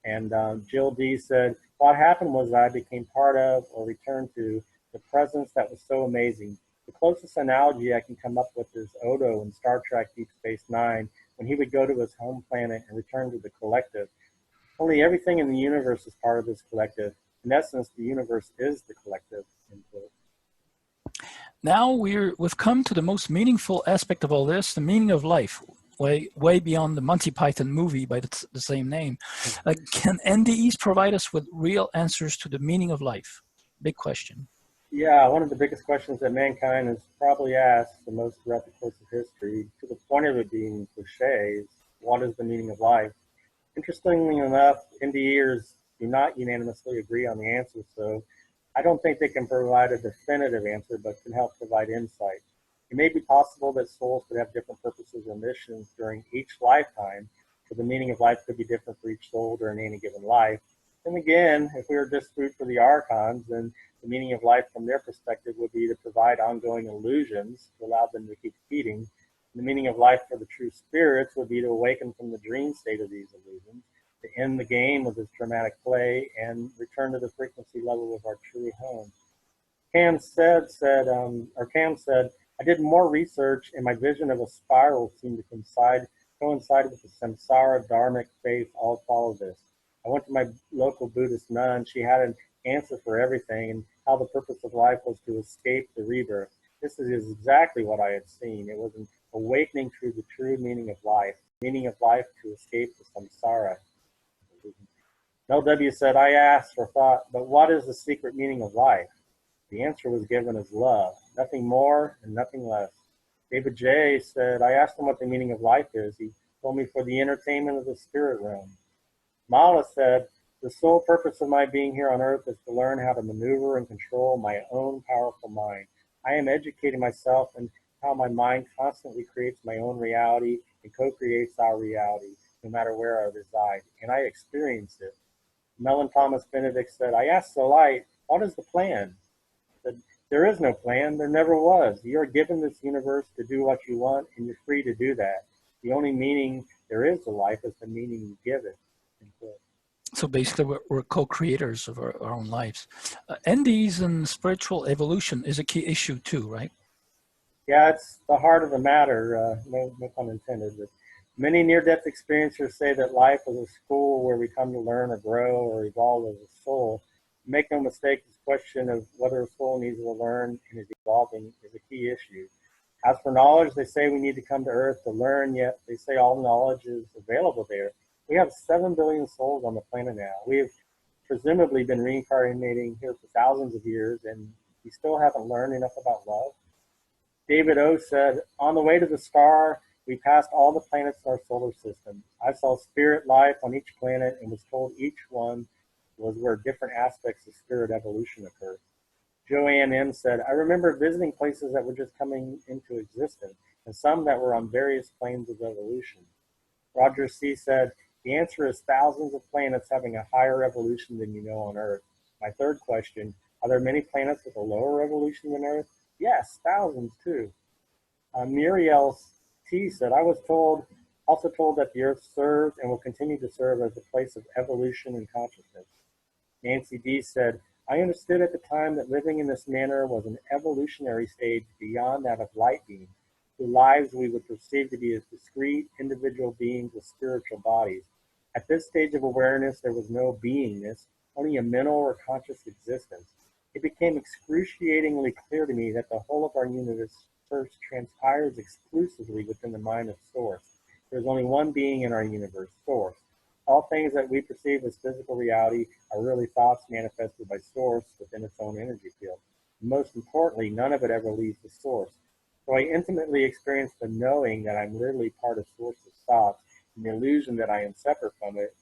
And Jill D said, what happened was I became part of or returned to the presence that was so amazing. The closest analogy I can come up with is Odo in Star Trek Deep Space Nine, when he would go to his home planet and return to the collective. Only everything in the universe is part of this collective. In essence, the universe is the collective. Now we've come to the most meaningful aspect of all this, the meaning of life, way beyond the Monty Python movie by the same name. Can NDEs provide us with real answers to the meaning of life? Big question. Yeah, one of the biggest questions that mankind has probably asked the most throughout the course of history, to the point of it being cliche, is what is the meaning of life? Interestingly enough, NDErs do not unanimously agree on the answer, so I don't think they can provide a definitive answer, but can help provide insight. It may be possible that souls could have different purposes or missions during each lifetime, so the meaning of life could be different for each soul during any given life. And again, if we were just food for the archons, then the meaning of life from their perspective would be to provide ongoing illusions to allow them to keep feeding. The meaning of life for the true spirits would be to awaken from the dream state of these illusions, to end the game of this dramatic play, and return to the frequency level of our true home. Cam said, I did more research and my vision of a spiral seemed to coincide with the samsara dharmic faith all follow this. I went to my local Buddhist nun. She had an answer for everything and how the purpose of life was to escape the rebirth. This is exactly what I had seen. It was an awakening to the true meaning of life to escape the samsara. LW said, I asked or thought, but what is the secret meaning of life? The answer was given as love, nothing more and nothing less. David J. said, I asked him what the meaning of life is. He told me for the entertainment of the spirit realm. Mala said, the sole purpose of my being here on earth is to learn how to maneuver and control my own powerful mind. I am educating myself in how my mind constantly creates my own reality and co-creates our reality, no matter where I reside, and I experience it. Mellon Thomas Benedict said, I asked the light, what is the plan? I said, there is no plan, there never was. You are given this universe to do what you want, and you're free to do that. The only meaning there is to life is the meaning you give it. So basically, we're co-creators of our own lives. NDEs and spiritual evolution is a key issue too, right? Yeah, it's the heart of the matter, no pun intended. But many near-death experiencers say that life is a school where we come to learn or grow or evolve as a soul. Make no mistake, this question of whether a soul needs to learn and is evolving is a key issue. As for knowledge, they say we need to come to Earth to learn, yet they say all knowledge is available there. We have 7 billion souls on the planet now. We have presumably been reincarnating here for thousands of years, and we still haven't learned enough about love. David O. said, on the way to the star, we passed all the planets in our solar system. I saw spirit life on each planet and was told each one was where different aspects of spirit evolution occurred. Joanne M. said, I remember visiting places that were just coming into existence and some that were on various planes of evolution. Roger C. said, the answer is thousands of planets having a higher evolution than you know on Earth. My third question, are there many planets with a lower evolution than Earth? Yes, thousands too. Muriel T. said, I was also told that the Earth serves and will continue to serve as a place of evolution and consciousness. Nancy D. said, I understood at the time that living in this manner was an evolutionary stage beyond that of light beings, whose lives we would perceive to be as discrete individual beings with spiritual bodies. At this stage of awareness, there was no beingness, only a mental or conscious existence. It became excruciatingly clear to me that the whole of our universe transpires exclusively within the mind of Source. There is only one being in our universe, Source. All things that we perceive as physical reality are really thoughts manifested by Source within its own energy field. And most importantly, none of it ever leaves the Source. So I intimately experienced the knowing that I'm literally part of Source's thoughts, and the illusion that I am separate from it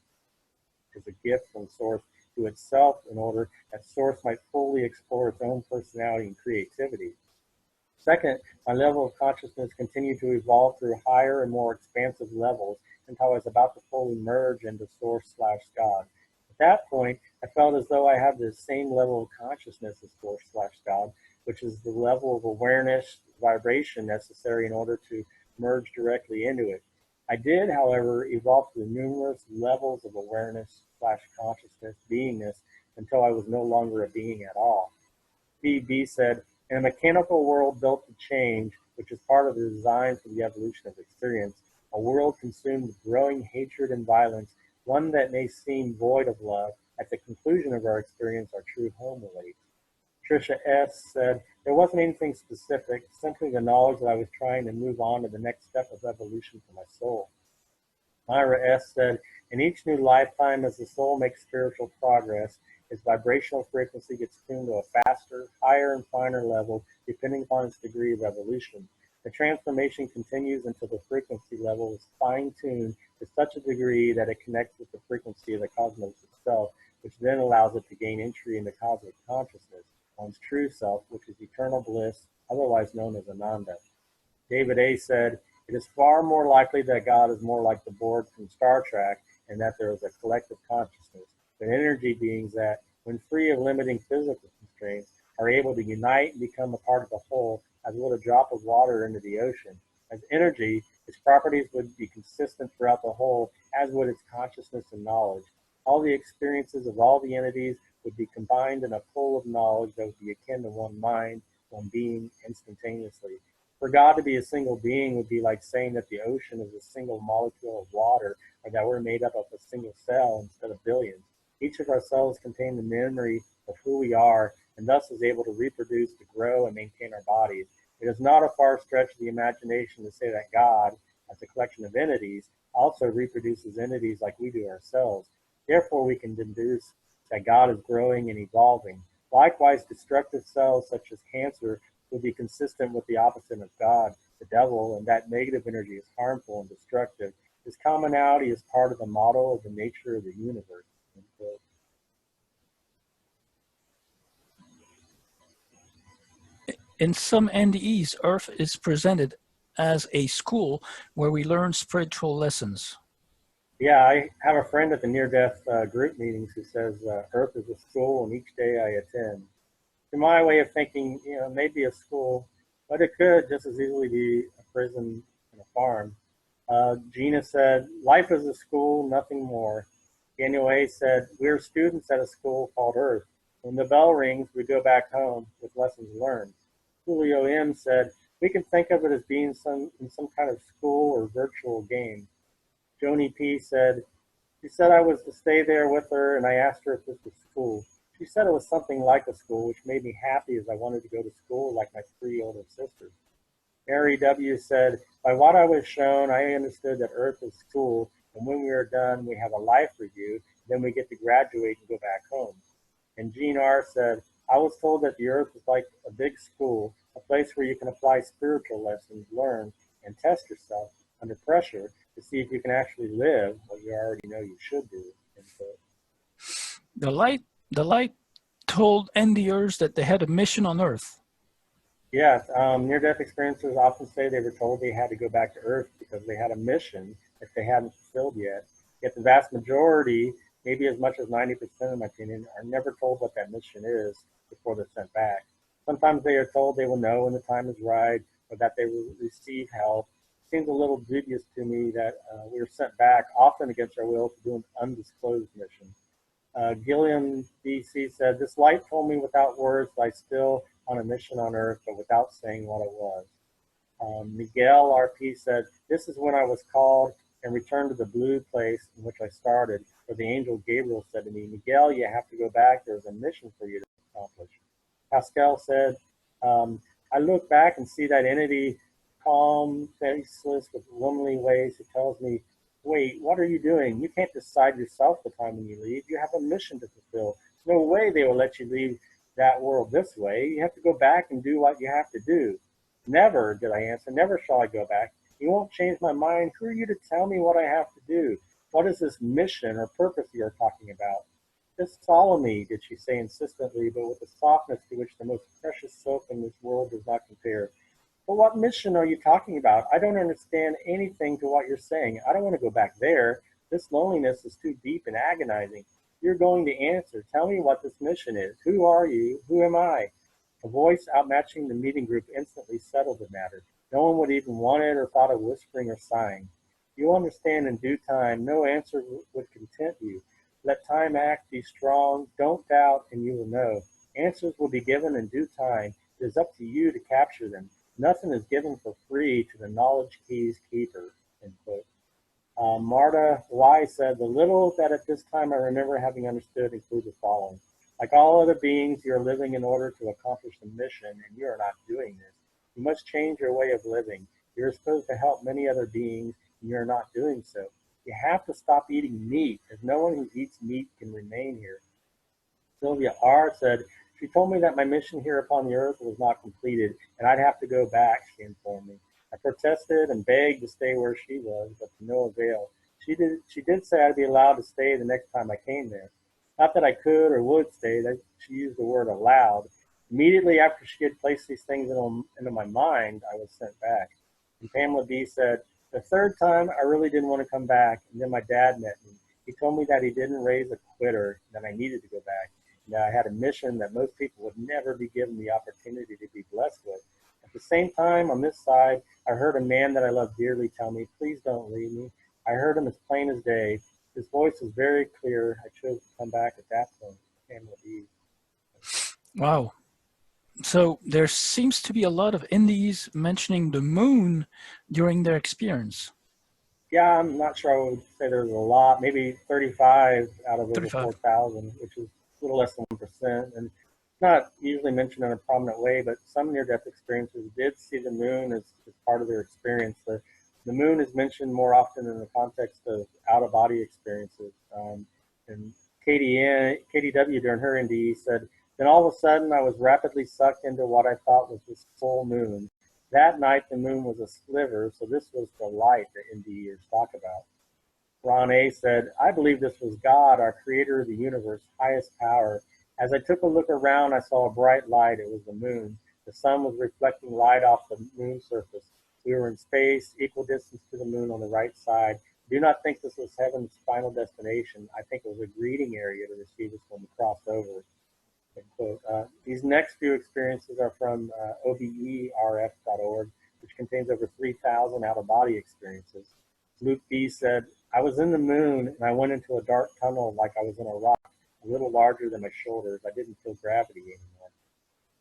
is a gift from Source to itself in order that Source might fully explore its own personality and creativity. Second, my level of consciousness continued to evolve through higher and more expansive levels until I was about to fully merge into Source/God. At that point, I felt as though I had the same level of consciousness as Source/God, which is the level of awareness, vibration necessary in order to merge directly into it. I did, however, evolve through numerous levels of awareness/consciousness, beingness, until I was no longer a being at all. B. said, in a mechanical world built to change, which is part of the design for the evolution of experience, a world consumed with growing hatred and violence, one that may seem void of love, at the conclusion of our experience, our true home awaits. Trisha S. said, there wasn't anything specific, simply the knowledge that I was trying to move on to the next step of evolution for my soul. Myra S. said, in each new lifetime, as the soul makes spiritual progress, its vibrational frequency gets tuned to a faster, higher, and finer level, depending upon its degree of evolution. The transformation continues until the frequency level is fine-tuned to such a degree that it connects with the frequency of the cosmos itself, which then allows it to gain entry into cosmic consciousness, one's true self, which is eternal bliss, otherwise known as Ananda. David A. said, it is far more likely that God is more like the board from Star Trek and that there is a collective consciousness, but energy beings that, when free of limiting physical constraints, are able to unite and become a part of the whole, as would a drop of water into the ocean. As energy, its properties would be consistent throughout the whole, as would its consciousness and knowledge. All the experiences of all the entities would be combined in a pool of knowledge that would be akin to one mind, one being instantaneously. For God to be a single being would be like saying that the ocean is a single molecule of water, or that we're made up of a single cell instead of billions. Each of our cells contain the memory of who we are, and thus is able to reproduce, to grow, and maintain our bodies. It is not a far stretch of the imagination to say that God, as a collection of entities, also reproduces entities like we do ourselves. Therefore, we can deduce that God is growing and evolving. Likewise, destructive cells such as cancer would be consistent with the opposite of God, the devil, and that negative energy is harmful and destructive. This commonality is part of the model of the nature of the universe. In some NDEs, Earth is presented as a school where we learn spiritual lessons. Yeah, I have a friend at the near-death group meetings who says Earth is a school, and each day I attend. To my way of thinking, maybe a school, but it could just as easily be a prison and a farm. Gina said, life is a school, nothing more. Daniel A. said, we're students at a school called Earth. When the bell rings, we go back home with lessons learned. Julio M. said, we can think of it as being in some kind of school or virtual game. Joni P. said, she said I was to stay there with her, and I asked her if this was school. She said it was something like a school, which made me happy as I wanted to go to school like my 3 older sisters. Mary W. said, by what I was shown, I understood that Earth is school, and when we are done, we have a life review, then we get to graduate and go back home. And Jean R. said, I was told that the Earth is like a big school, a place where you can apply spiritual lessons, learn, and test yourself under pressure to see if you can actually live what you already know you should do. And so, The light told NDErs that they had a mission on Earth. yes, near-death experiencers often say they were told they had to go back to Earth because they had a mission that they hadn't fulfilled yet. Yet the vast majority, maybe as much as 90% in my opinion, are never told what that mission is before they're sent back. Sometimes they are told they will know when the time is right, or that they will receive help. It seems a little dubious to me that we are sent back, often against our will, to do an undisclosed mission. Gilliam DC said, this light told me without words that I still on a mission on Earth, but without saying what it was. Miguel RP said, this is when I was called and returned to the blue place in which I started, where the angel Gabriel said to me, Miguel, you have to go back. There's a mission for you to accomplish. Pascal said, I look back and see that entity, calm, faceless, with womanly ways, who tells me, wait, what are you doing? You can't decide yourself the time when you leave. You have a mission to fulfill. There's no way they will let you leave that world this way. You have to go back and do what you have to do. Never, did I answer. Never shall I go back. You won't change my mind. Who are you to tell me what I have to do? What is this mission or purpose you are talking about? Just follow me, did she say insistently, but with a softness to which the most precious soap in this world does not compare. But what mission are you talking about? I don't understand anything to what you're saying. I don't want to go back there. This loneliness is too deep and agonizing. You're going to answer. Tell me what this mission is. Who are you? Who am I? A voice outmatching the meeting group instantly settled the matter. No one would even want it or thought of whispering or sighing. You'll understand in due time. No answer would content you. Let time act, be strong. Don't doubt, and you will know. Answers will be given in due time. It is up to you to capture them. Nothing is given for free to the knowledge key's keeper. End quote. Marta Y said, the little that at this time I remember having understood include the following. Like all other beings, you are living in order to accomplish the mission, and you are not doing this. You must change your way of living. You are supposed to help many other beings, and you are not doing so. You have to stop eating meat, as no one who eats meat can remain here. Sylvia R. said, she told me that my mission here upon the earth was not completed, and I'd have to go back, she informed me. I protested and begged to stay where she was, but to no avail. She did say I'd be allowed to stay the next time I came there. Not that I could or would stay, that she used the word allowed. Immediately after she had placed these things into my mind, I was sent back. And Pamela B said, the third time, I really didn't want to come back, and then my dad met me. He told me that he didn't raise a quitter, that I needed to go back, and that I had a mission that most people would never be given the opportunity to be blessed with. At the same time, on this side, I heard a man that I love dearly tell me, please don't leave me. I heard him as plain as day. His voice was very clear. I chose to come back at that point. Pamela B. Wow. So there seems to be a lot of NDEs mentioning the moon during their experience. Yeah, I'm not sure I would say there's a lot, maybe 35 out of over 35. 4,000, which is a little less than 1%. And it's not usually mentioned in a prominent way, but some near-death experiencers did see the moon as part of their experience. The moon is mentioned more often in the context of out-of-body experiences. And KDW during her NDE said, then all of a sudden I was rapidly sucked into what I thought was this full moon. That night, the moon was a sliver, so this was the light that NDErs talk about. Ron A. said, I believe this was God, our creator of the universe, highest power. As I took a look around, I saw a bright light. It was the moon. The sun was reflecting light off the moon's surface. We were in space, equal distance to the moon on the right side. Do not think this was heaven's final destination. I think it was a greeting area to receive us when we crossed over. These next few experiences are from oberf.org, which contains over 3,000 out-of-body experiences. Luke B. said, I was in the moon and I went into a dark tunnel like I was in a rock, a little larger than my shoulders. I didn't feel gravity anymore.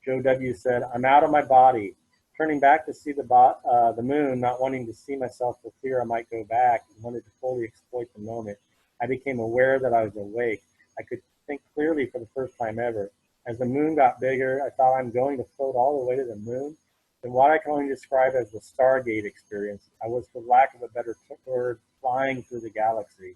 Joe W. said, I'm out of my body. Turning back to see the moon, not wanting to see myself for fear I might go back, and wanted to fully exploit the moment. I became aware that I was awake. I could think clearly for the first time ever. As the moon got bigger, I thought I'm going to float all the way to the moon. And what I can only describe as the Stargate experience, I was, for lack of a better word, flying through the galaxy.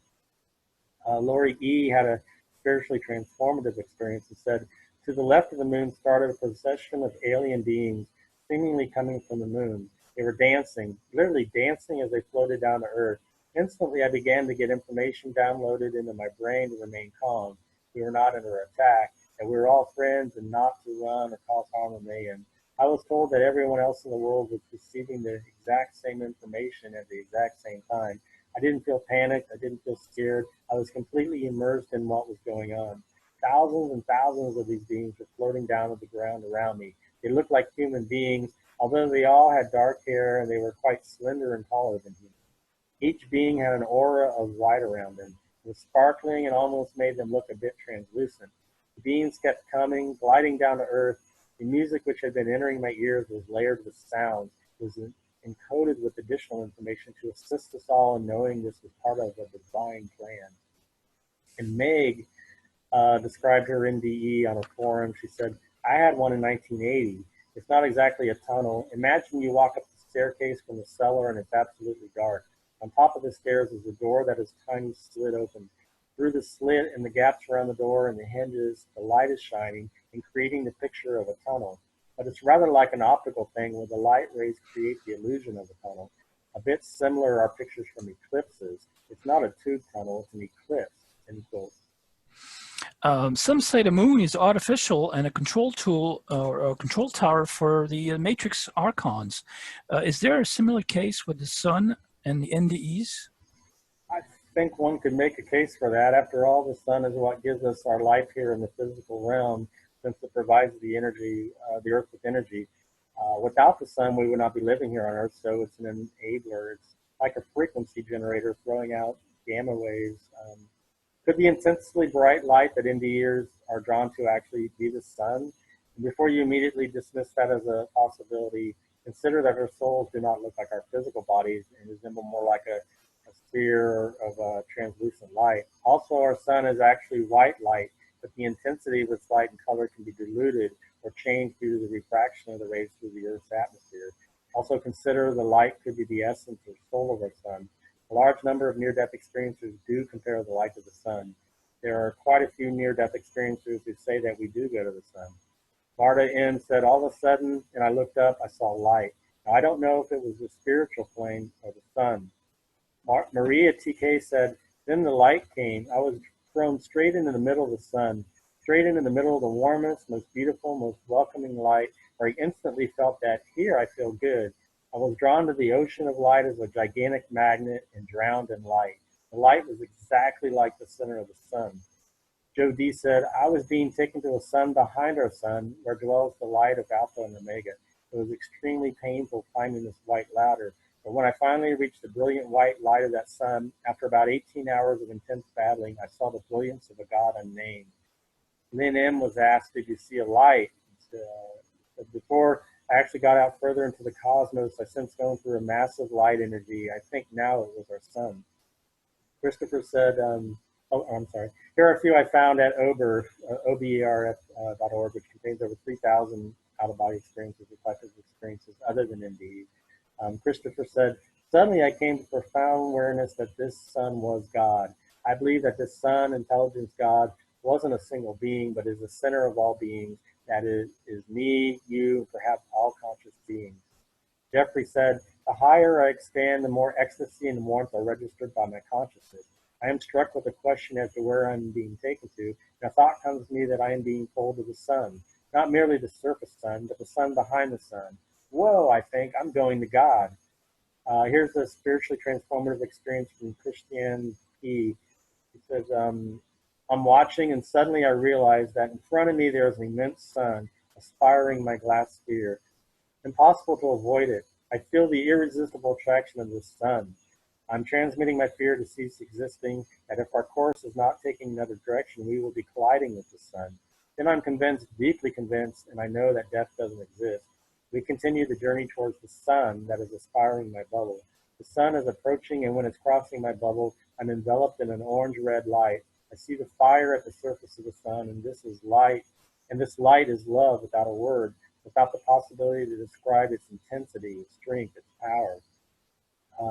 Lori E. had a spiritually transformative experience and said, to the left of the moon started a procession of alien beings, seemingly coming from the moon. They were dancing, literally dancing as they floated down to Earth. Instantly, I began to get information downloaded into my brain to remain calm. We were not under attack, and we were all friends and not to run or cause harm or mayhem. I was told that everyone else in the world was receiving the exact same information at the exact same time. I didn't feel panicked. I didn't feel scared. I was completely immersed in what was going on. Thousands and thousands of these beings were floating down to the ground around me. They looked like human beings, although they all had dark hair and they were quite slender and taller than humans. Each being had an aura of light around them. It was sparkling and almost made them look a bit translucent. The beings kept coming, gliding down to Earth. The music which had been entering my ears was layered with sound. It was encoded with additional information to assist us all in knowing this was part of a divine plan. And Meg described her NDE on a forum. She said, I had one in 1980. It's not exactly a tunnel. Imagine you walk up the staircase from the cellar and it's absolutely dark. On top of the stairs is a door that is tiny slit open. Through the slit and the gaps around the door and the hinges, the light is shining and creating the picture of a tunnel. But it's rather like an optical thing where the light rays create the illusion of a tunnel. A bit similar are pictures from eclipses. It's not a tube tunnel, it's an eclipse. End quote. Some say the moon is artificial and a control tool or a control tower for the Matrix Archons. Is there a similar case with the sun and the NDEs? I think one could make a case for that. After all, the sun is what gives us our life here in the physical realm, since it provides the energy, the Earth with energy. Without the sun, we would not be living here on Earth, so it's an enabler. It's like a frequency generator throwing out gamma waves. Could the intensely bright light that NDErs are drawn to actually be the sun? And before you immediately dismiss that as a possibility, consider that our souls do not look like our physical bodies and resemble more like a sphere of translucent light. Also, our sun is actually white light, but the intensity of its light and color can be diluted or changed due to the refraction of the rays through the Earth's atmosphere. Also consider the light could be the essence or soul of our sun. A large number of near-death experiencers do compare the light to the sun. There are quite a few near-death experiencers who say that we do go to the sun. Marta N. said, all of a sudden, and I looked up, I saw light. Now, I don't know if it was the spiritual flame or the sun. Maria TK said, then the light came. I was thrown straight into the middle of the sun, straight into the middle of the warmest, most beautiful, most welcoming light, where I instantly felt that here I feel good. I was drawn to the ocean of light as a gigantic magnet and drowned in light. The light was exactly like the center of the sun. Joe D said, I was being taken to a sun behind our sun where dwells the light of Alpha and Omega. It was extremely painful climbing this white ladder, but when I finally reached the brilliant white light of that sun, after about 18 hours of intense battling, I saw the brilliance of a God unnamed. Lynn M. was asked, did you see a light? Before I actually got out further into the cosmos, I sensed going through a massive light energy. I think now it was our sun. Christopher said, I'm sorry. Here are a few I found at oberf.org, which contains over 3,000 out-of-body experiences, reflective experiences other than NDEs. Christopher said, suddenly I came to profound awareness that this sun was God. I believe that this sun, intelligence God, wasn't a single being, but is the center of all beings. That is me, you, perhaps all conscious beings. Jeffrey said, the higher I expand, the more ecstasy and warmth are registered by my consciousness. I am struck with a question as to where I'm being taken to, and a thought comes to me that I am being pulled to the sun, not merely the surface sun, but the sun behind the sun. Whoa, I think, I'm going to God. Here's a spiritually transformative experience from Christian P. He says, I'm watching and suddenly I realize that in front of me there is an immense sun aspiring my glass sphere. Impossible to avoid it. I feel the irresistible attraction of the sun. I'm transmitting my fear to cease existing, that if our course is not taking another direction, we will be colliding with the sun. Then I'm convinced, deeply convinced, and I know that death doesn't exist. We continue the journey towards the sun that is aspiring my bubble. The sun is approaching, and when it's crossing my bubble, I'm enveloped in an orange-red light. I see the fire at the surface of the sun, and this is light, and this light is love without a word, without the possibility to describe its intensity, its strength, its power.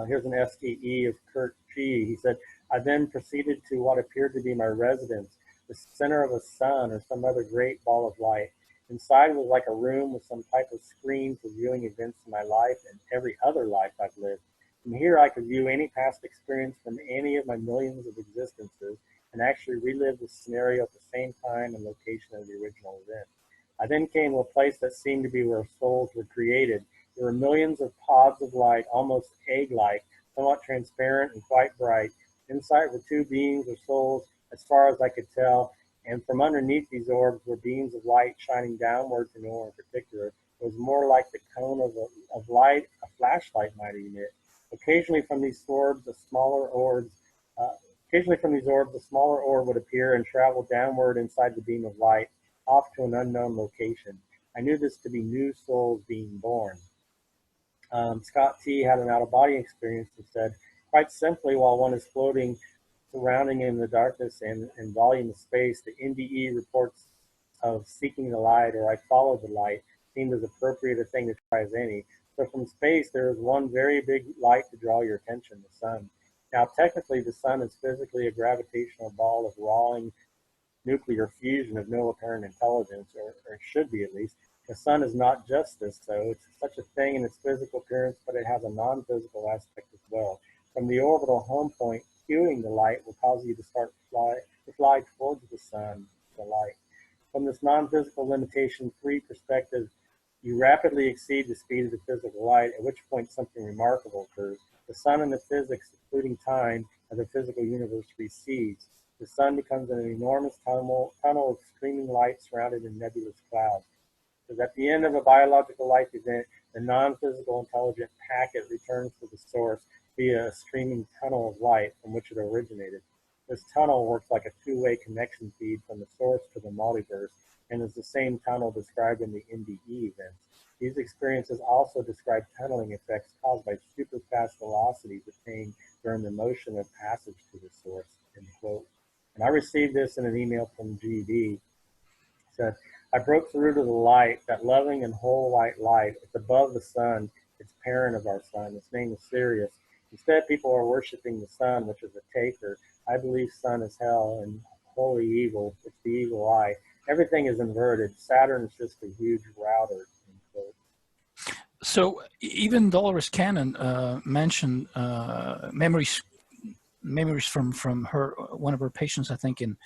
Here's an STE of Kurt G. He said, I then proceeded to what appeared to be my residence, the center of a sun or some other great ball of light. Inside was like a room with some type of screen for viewing events in my life and every other life I've lived. From here I could view any past experience from any of my millions of existences and actually relive the scenario at the same time and location of the original event. I then came to a place that seemed to be where souls were created. There were millions of pods of light, almost egg-like, somewhat transparent and quite bright. Inside were two beings or souls, as far as I could tell, and from underneath these orbs were beams of light shining downward to nowhere in particular. It was more like the cone of light a flashlight might emit. Occasionally from these orbs, a smaller orb would appear and travel downward inside the beam of light, off to an unknown location. I knew this to be new souls being born. Scott T. had an out-of-body experience and said, quite simply, while one is floating, surrounding in the darkness and volume of space, the NDE reports of seeking the light, or I follow the light, seemed as appropriate a thing to try as any. So from space, there is one very big light to draw your attention, the sun. Now, technically, the sun is physically a gravitational ball of rawing nuclear fusion of no apparent intelligence, or should be at least. The sun is not just this, though. It's such a thing in its physical appearance, but it has a non-physical aspect as well. From the orbital home point, cueing the light will cause you to start to fly towards the sun, the light. From this non-physical limitation-free perspective, you rapidly exceed the speed of the physical light, at which point something remarkable occurs. The sun and the physics, including time, of the physical universe recedes. The sun becomes an enormous tunnel of streaming light surrounded in nebulous clouds. Because at the end of a biological life event, the non-physical intelligent packet returns to the source via a streaming tunnel of light from which it originated. This tunnel works like a two-way connection feed from the source to the multiverse, and is the same tunnel described in the NDE events. These experiences also describe tunneling effects caused by super fast velocities attained during the motion of passage to the source, end quote. And I received this in an email from GD. It said, I broke through to the light, that loving and whole white light. It's above the sun. It's parent of our sun. Its name is Sirius. Instead, people are worshiping the sun, which is a taker. I believe sun is hell and holy evil. It's the evil eye. Everything is inverted. Saturn is just a huge router. So even Dolores Cannon mentioned memories from her, one of her patients, I think, in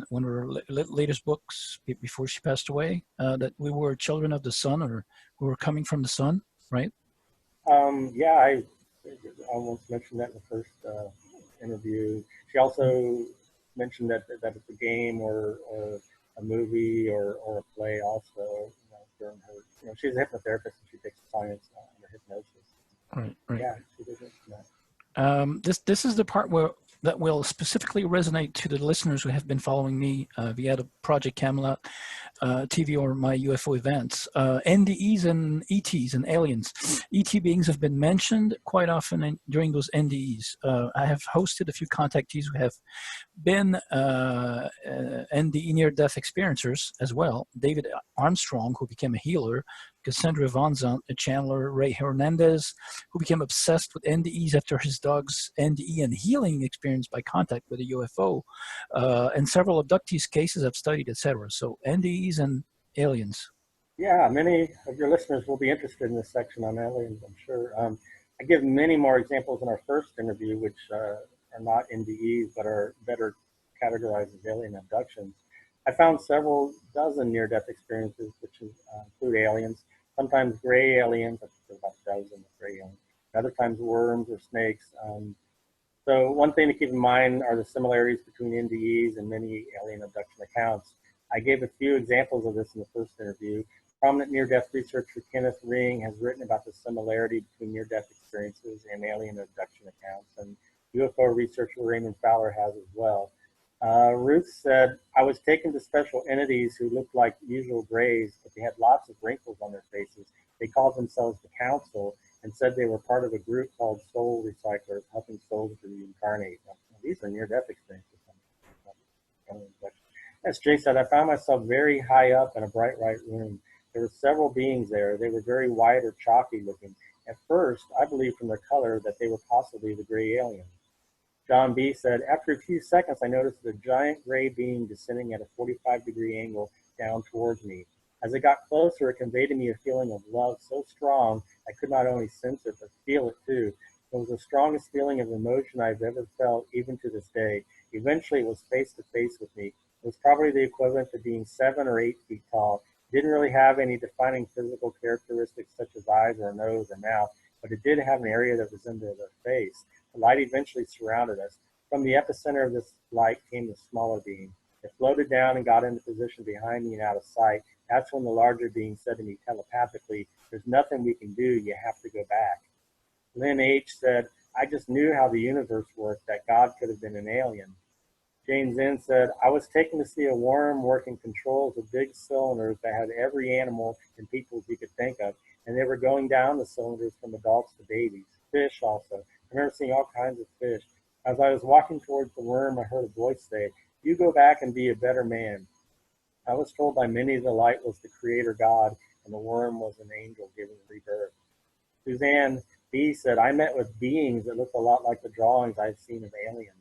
one of her latest books before she passed away, that we were children of the sun, or we were coming from the sun, right? Yeah, I almost mentioned that in the first interview. She also mentioned that it's a game or a movie or a play also, during her, she's a hypnotherapist and she takes science under hypnosis. Right, right. Yeah, she did mention that. This is the part where that will specifically resonate to the listeners who have been following me via the Project Camelot TV or my UFO events. NDEs and ETs and aliens. ET beings have been mentioned quite often during those NDEs. I have hosted a few contactees who have been NDE near-death experiencers as well. David Armstrong, who became a healer, Cassandra Von Zandt, a channeler, Ray Hernandez, who became obsessed with NDEs after his dog's NDE and healing experience by contact with a UFO, and several abductees cases I've studied, etc. So NDEs and aliens. Yeah, many of your listeners will be interested in this section on aliens, I'm sure. I give many more examples in our first interview, which are not NDEs, but are better categorized as alien abductions. I found several dozen near-death experiences, which include aliens, sometimes gray aliens, I think there's about a dozen of gray aliens, other times worms or snakes. So one thing to keep in mind are the similarities between NDEs and many alien abduction accounts. I gave a few examples of this in the first interview. Prominent near-death researcher Kenneth Ring has written about the similarity between near-death experiences and alien abduction accounts, and UFO researcher Raymond Fowler has as well. Ruth said, I was taken to special entities who looked like usual grays, but they had lots of wrinkles on their faces. They called themselves the Council and said they were part of a group called Soul Recyclers, helping souls to reincarnate. Now, these are near-death experiences. As Jay said, I found myself very high up in a bright white room. There were several beings there. They were very white or chalky looking. At first, I believed from their color that they were possibly the gray aliens. John B. said, after a few seconds, I noticed a giant gray being descending at a 45-degree angle down towards me. As it got closer, it conveyed to me a feeling of love so strong I could not only sense it, but feel it too. It was the strongest feeling of emotion I've ever felt, even to this day. Eventually, it was face to face with me. It was probably the equivalent to being 7 or 8 feet tall. It didn't really have any defining physical characteristics such as eyes or a nose or mouth, but it did have an area that resembled a face. The light eventually surrounded us. From the epicenter of this light came the smaller being. It floated down and got into position behind me and out of sight. That's when the larger being said to me telepathically, there's nothing we can do, you have to go back. Lynn H. said, I just knew how the universe worked, that God could have been an alien. Jane Zinn said, I was taken to see a worm working controls of big cylinders that had every animal and people you could think of, and they were going down the cylinders from adults to babies. Fish also. I remember seeing all kinds of fish. As I was walking towards the worm, I heard a voice say, you go back and be a better man. I was told by many the light was the creator God, and the worm was an angel giving rebirth. Suzanne B. said, I met with beings that looked a lot like the drawings I've seen of aliens.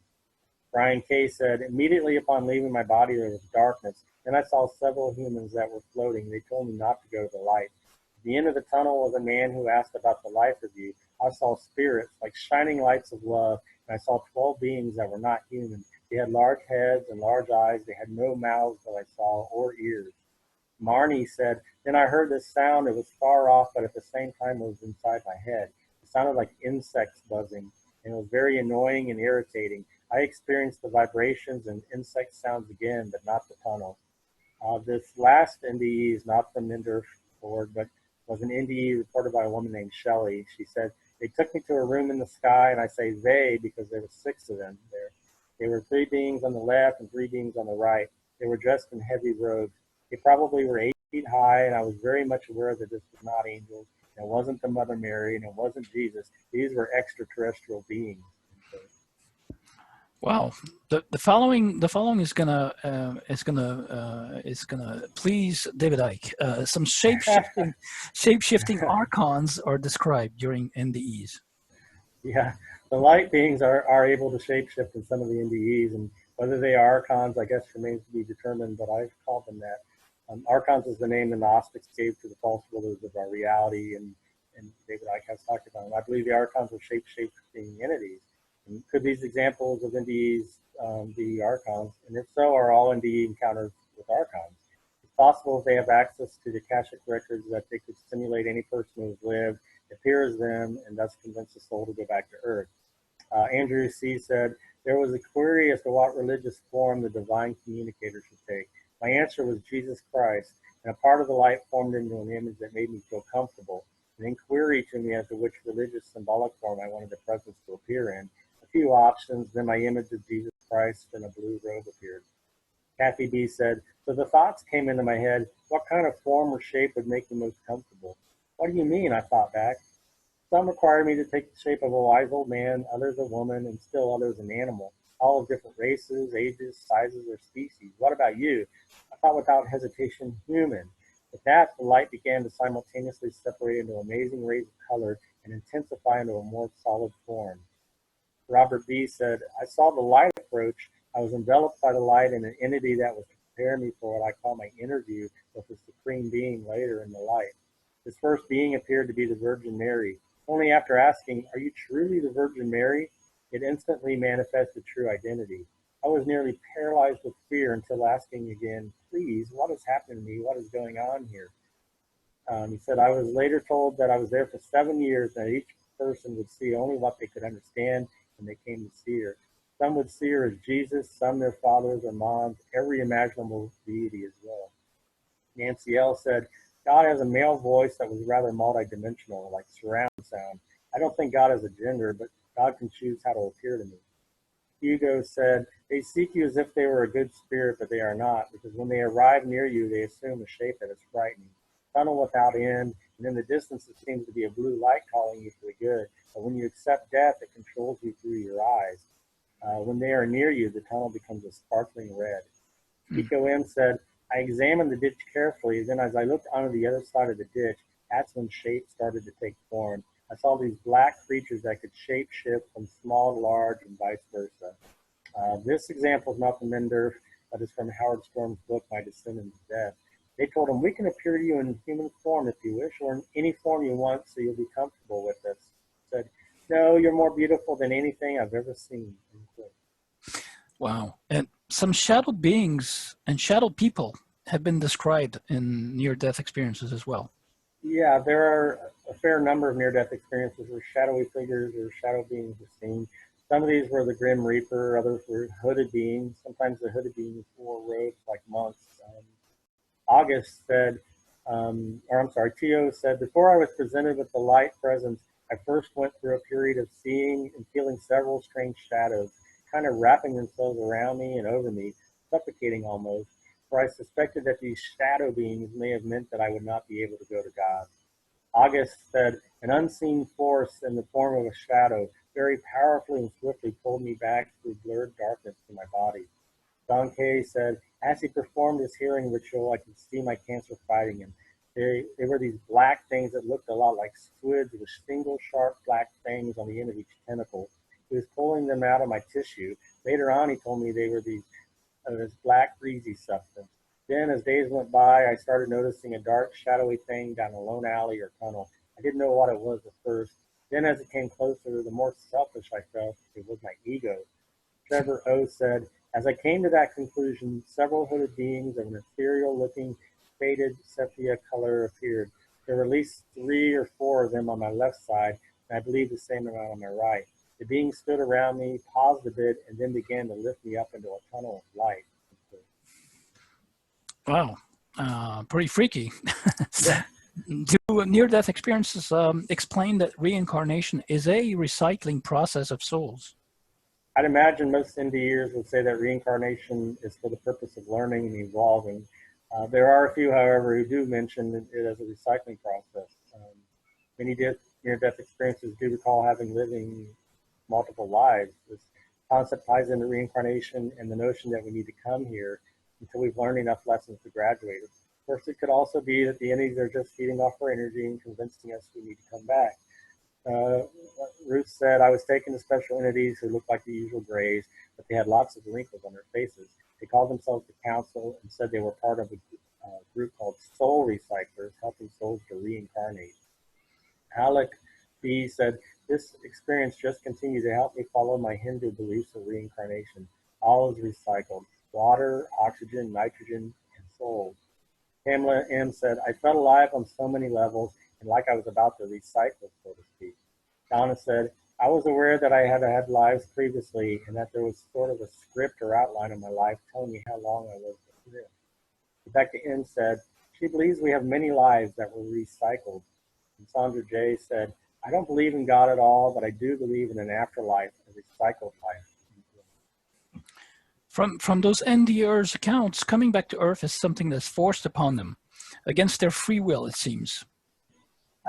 Brian K. said, immediately upon leaving my body, there was darkness. Then I saw several humans that were floating. They told me not to go to the light. At the end of the tunnel was a man who asked about the life review. I saw spirits like shining lights of love, and I saw 12 beings that were not human. They had large heads and large eyes. They had no mouths that I saw or ears. Marnie said, then I heard this sound. It was far off, but at the same time it was inside my head. It sounded like insects buzzing, and it was very annoying and irritating. I experienced the vibrations and insect sounds again, but not the tunnel. This last NDE is not from NDErs Stories, but was an NDE reported by a woman named Shelley. She said, they took me to a room in the sky, and I say they because there were 6 of them there. There were 3 beings on the left and 3 beings on the right. They were dressed in heavy robes. They probably were 8 feet high, and I was very much aware that this was not angels. It wasn't the Mother Mary, and it wasn't Jesus. These were extraterrestrial beings. Wow, the following is gonna please David Icke. Some shape-shifting archons are described during NDEs. Yeah, the light beings are able to shapeshift in some of the NDEs, and whether they are archons, I guess, remains to be determined, but I've called them that. Archons is the name the Gnostics gave to the false rulers of our reality, and David Icke has talked about them. I believe the archons are shape-shifting entities. And could these examples of NDEs be archons? And if so, are all NDE encounters with archons? It's possible if they have access to the Akashic records that they could simulate any person who's lived appear as them, and thus convince the soul to go back to Earth. Andrew C. said, there was a query as to what religious form the divine communicator should take. My answer was Jesus Christ, and a part of the light formed into an image that made me feel comfortable. An inquiry to me as to which religious symbolic form I wanted the presence to appear in. A few options, then my image of Jesus Christ in a blue robe appeared. Kathy B. said, so the thoughts came into my head, what kind of form or shape would make me most comfortable? What do you mean? I thought back. Some required me to take the shape of a wise old man, others a woman, and still others an animal, all of different races, ages, sizes, or species. What about you? I thought without hesitation, human. With that, the light began to simultaneously separate into amazing rays of color and intensify into a more solid form. Robert B. said, I saw the light approach. I was enveloped by the light and an entity that was preparing me for what I call my interview with the Supreme Being later in the light. This first being appeared to be the Virgin Mary. Only after asking, are you truly the Virgin Mary? It instantly manifested true identity. I was nearly paralyzed with fear until asking again, please, what has happened to me? What is going on here? He said, I was later told that I was there for 7 years and that each person would see only what they could understand when they came to see her. Some would see her as Jesus, some their fathers or moms, every imaginable deity as well. Nancy L. said, God has a male voice that was rather multidimensional, like surround sound. I don't think God has a gender, but God can choose how to appear to me. Hugo said, they seek you as if they were a good spirit, but they are not, because when they arrive near you, they assume a shape that is frightening. Tunnel without end, and in the distance it seems to be a blue light calling you for the good. But when you accept death, it controls you through your eyes. When they are near you, the tunnel becomes a sparkling red. Pico M said, I examined the ditch carefully, then as I looked onto the other side of the ditch, that's when shapes started to take form. I saw these black creatures that could shape shift from small to large and vice versa. This example is not from Mender, but is from Howard Storm's book, My Descent into Death. They told him, we can appear to you in human form if you wish, or in any form you want, so you'll be comfortable with us. He said, no, you're more beautiful than anything I've ever seen. Wow. And some shadow beings and shadow people have been described in near-death experiences as well. Yeah, there are a fair number of near-death experiences where shadowy figures or shadow beings are seen. Some of these were the Grim Reaper, others were hooded beings. Sometimes the hooded beings wore robes like monks. August said, T.O. said, before I was presented with the light presence, I first went through a period of seeing and feeling several strange shadows, kind of wrapping themselves around me and over me, suffocating almost, for I suspected that these shadow beings may have meant that I would not be able to go to God. August said, an unseen force in the form of a shadow very powerfully and swiftly pulled me back through blurred darkness to my body. Don Kay said, as he performed his healing ritual, I could see my cancer fighting him. They were these black things that looked a lot like squids with single sharp black fangs on the end of each tentacle. He was pulling them out of my tissue. Later on, he told me they were this black greasy substance. Then, as days went by, I started noticing a dark, shadowy thing down a lone alley or tunnel. I didn't know what it was at first. Then, as it came closer, the more selfish I felt. It was my ego. Trevor O. said, as I came to that conclusion, several hooded beings of an ethereal-looking, faded sepia color appeared. There were at least 3 or 4 of them on my left side, and I believe the same amount on my right. The beings stood around me, paused a bit, and then began to lift me up into a tunnel of light. Wow, pretty freaky. Yeah. Do near-death experiences explain that reincarnation is a recycling process of souls? I'd imagine most NDErs would say that reincarnation is for the purpose of learning and evolving. There are a few, however, who do mention it as a recycling process. Many near-death experiences do recall having living multiple lives. This concept ties into reincarnation and the notion that we need to come here until we've learned enough lessons to graduate. Of course, it could also be that the entities are just feeding off our energy and convincing us we need to come back. Ruth said, I was taken to special entities who looked like the usual grays, but they had lots of wrinkles on their faces. They called themselves the council and said they were part of a group called soul recyclers, helping souls to reincarnate. Alec B. said, this experience just continued to help me follow my Hindu beliefs of reincarnation. All is recycled: water, oxygen, nitrogen, and souls. Pamela M. said, I felt alive on so many levels. and like I was about to recycle, so to speak. Donna said, I was aware that I had had lives previously and that there was sort of a script or outline of my life telling me how long I was to live. Rebecca N. said, she believes we have many lives that were recycled. And Sandra J. said, I don't believe in God at all, but I do believe in an afterlife, a recycled life. From those NDErs accounts, coming back to Earth is something that's forced upon them, against their free will, it seems.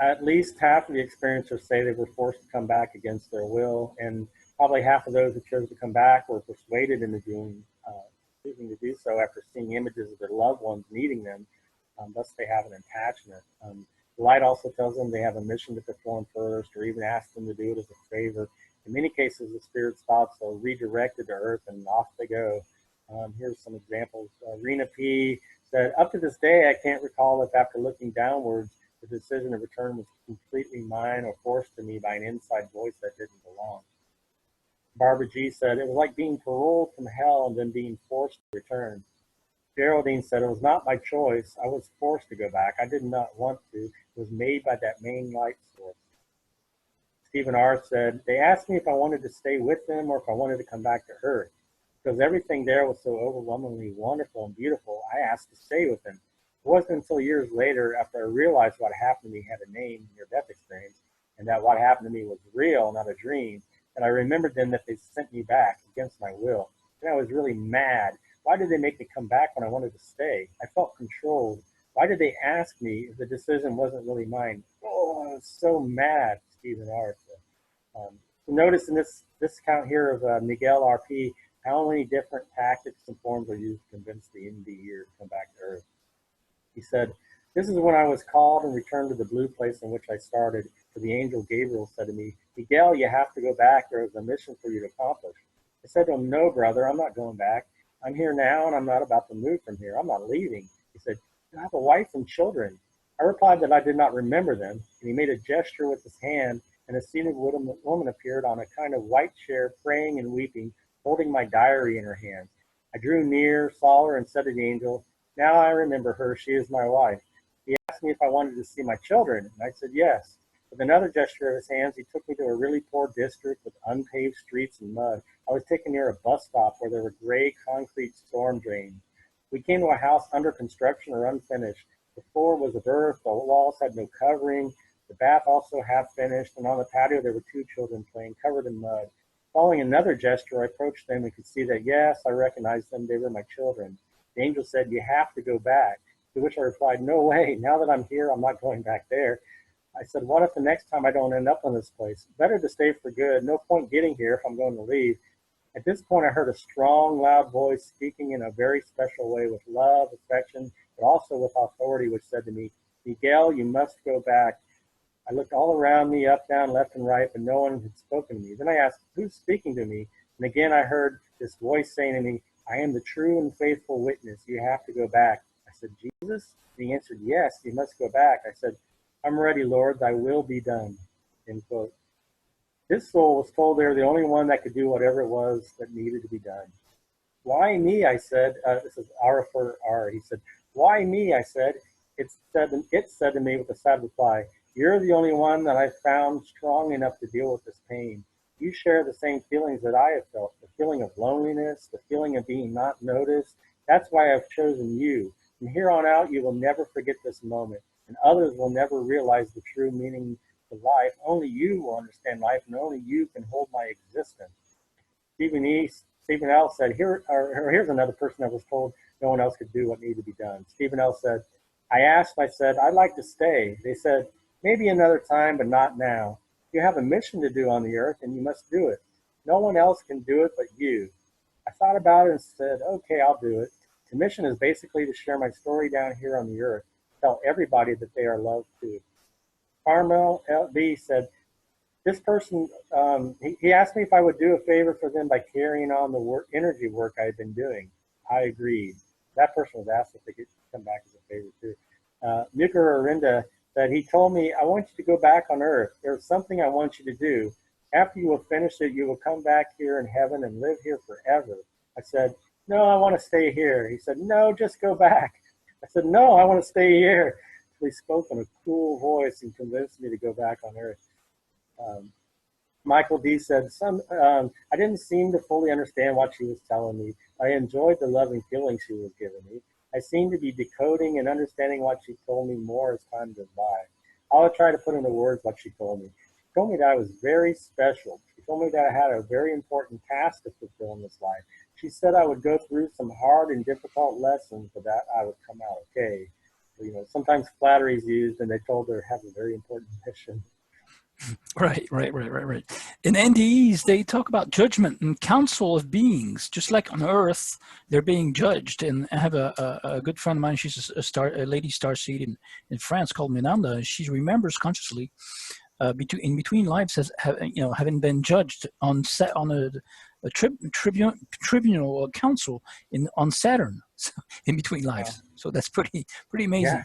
At least half of the experiencers say they were forced to come back against their will, and probably half of those who chose to come back were persuaded into choosing to do so after seeing images of their loved ones needing them, thus they have an attachment. The light also tells them they have a mission to perform first, or even ask them to do it as a favor. In many cases, the spirit's thoughts are redirected to Earth and off they go. Here's some examples. Rena P. said, up to this day, I can't recall if after looking downwards, the decision to return was completely mine or forced to me by an inside voice that didn't belong. Barbara G. said, it was like being paroled from hell and then being forced to return. Geraldine said, it was not my choice. I was forced to go back. I did not want to. It was made by that main light source. Stephen R. said, they asked me if I wanted to stay with them or if I wanted to come back to Earth. Because everything there was so overwhelmingly wonderful and beautiful, I asked to stay with them. It wasn't until years later, after I realized what happened to me had a name, near-death experience, and that what happened to me was real, not a dream, and I remembered then that they sent me back against my will. And I was really mad. Why did they make me come back when I wanted to stay? I felt controlled. Why did they ask me if the decision wasn't really mine? Oh, I was so mad, Stephen R. said. So notice in this account here of Miguel R.P., how many different tactics and forms are used to convince the NDER to come back to Earth. He said, this is when I was called and returned to the blue place in which I started, for the angel Gabriel said to me, Miguel, you have to go back. There is a mission for you to accomplish. I said to him, no, brother, I'm not going back. I'm here now, and I'm not about to move from here. I'm not leaving. He said, I have a wife and children. I replied that I did not remember them, and he made a gesture with his hand, and a seated woman appeared on a kind of white chair, praying and weeping, holding my diary in her hand. I drew near, saw her, and said to the angel, now I remember her. She is my wife. He asked me if I wanted to see my children, and I said yes. With another gesture of his hands, he took me to a really poor district with unpaved streets and mud. I was taken near a bus stop where there were gray concrete storm drains. We came to a house under construction or unfinished. The floor was of earth, the walls had no covering, the bath also half finished, and on the patio there were two children playing, covered in mud. Following another gesture, I approached them and could see that, yes, I recognized them, they were my children. The angel said, you have to go back, to which I replied, no way, now that I'm here, I'm not going back there. I said, what if the next time I don't end up in this place? Better to stay for good, no point getting here if I'm going to leave. At this point, I heard a strong, loud voice speaking in a very special way with love, affection, but also with authority, which said to me, Miguel, you must go back. I looked all around me, up, down, left, and right, but no one had spoken to me. Then I asked, who's speaking to me? And again, I heard this voice saying to me, I am the true and faithful witness. You have to go back. I said, Jesus? And he answered, yes, you must go back. I said, I'm ready, Lord, thy will be done. End quote. This soul was told they were the only one that could do whatever it was that needed to be done. Why me? I said. This is R for R. He said, why me? I said. It said to me with a sad reply, you're the only one that I've found strong enough to deal with this pain. You share the same feelings that I have felt, the feeling of loneliness, the feeling of being not noticed. That's why I've chosen you. From here on out, you will never forget this moment, and others will never realize the true meaning of life. Only you will understand life, and only you can hold my existence. Stephen L. said, here's another person that was told no one else could do what needed to be done. Stephen L. said, I said, I'd like to stay. They said, maybe another time, but not now. You have a mission to do on the earth, and you must do it. No one else can do it but you. I thought about it and said, okay, I'll do it. The mission is basically to share my story down here on the earth, tell everybody that they are loved too. Carmel B. said, this person, he asked me if I would do a favor for them by carrying on the energy work I've been doing. I agreed. That person was asked if they could come back as a favor too. Mika Arinda said, he told me, I want you to go back on earth. There's something I want you to do. After you will finish it, you will come back here in heaven and live here forever. I said, no, I want to stay here. He said, no, just go back. I said, no, I want to stay here. To actually spoke in a cool voice and convinced me to go back on Earth. Michael D said, I didn't seem to fully understand what she was telling me. I enjoyed the loving feeling she was giving me. I seemed to be decoding and understanding what she told me more as time goes by. I'll try to put into words what she told me. She told me that I was very special. She told me that I had a very important task to fulfill in this life. She said I would go through some hard and difficult lessons, but that I would come out okay. So, sometimes flattery is used, and they told her to have a very important mission. Right. In NDEs, they talk about judgment and council of beings, just like on Earth, they're being judged. And I have a good friend of mine. She's a lady starseed in France called Minanda. And she remembers consciously in between lives having been judged on a tribunal council on Saturn in between lives. Wow. So that's pretty amazing.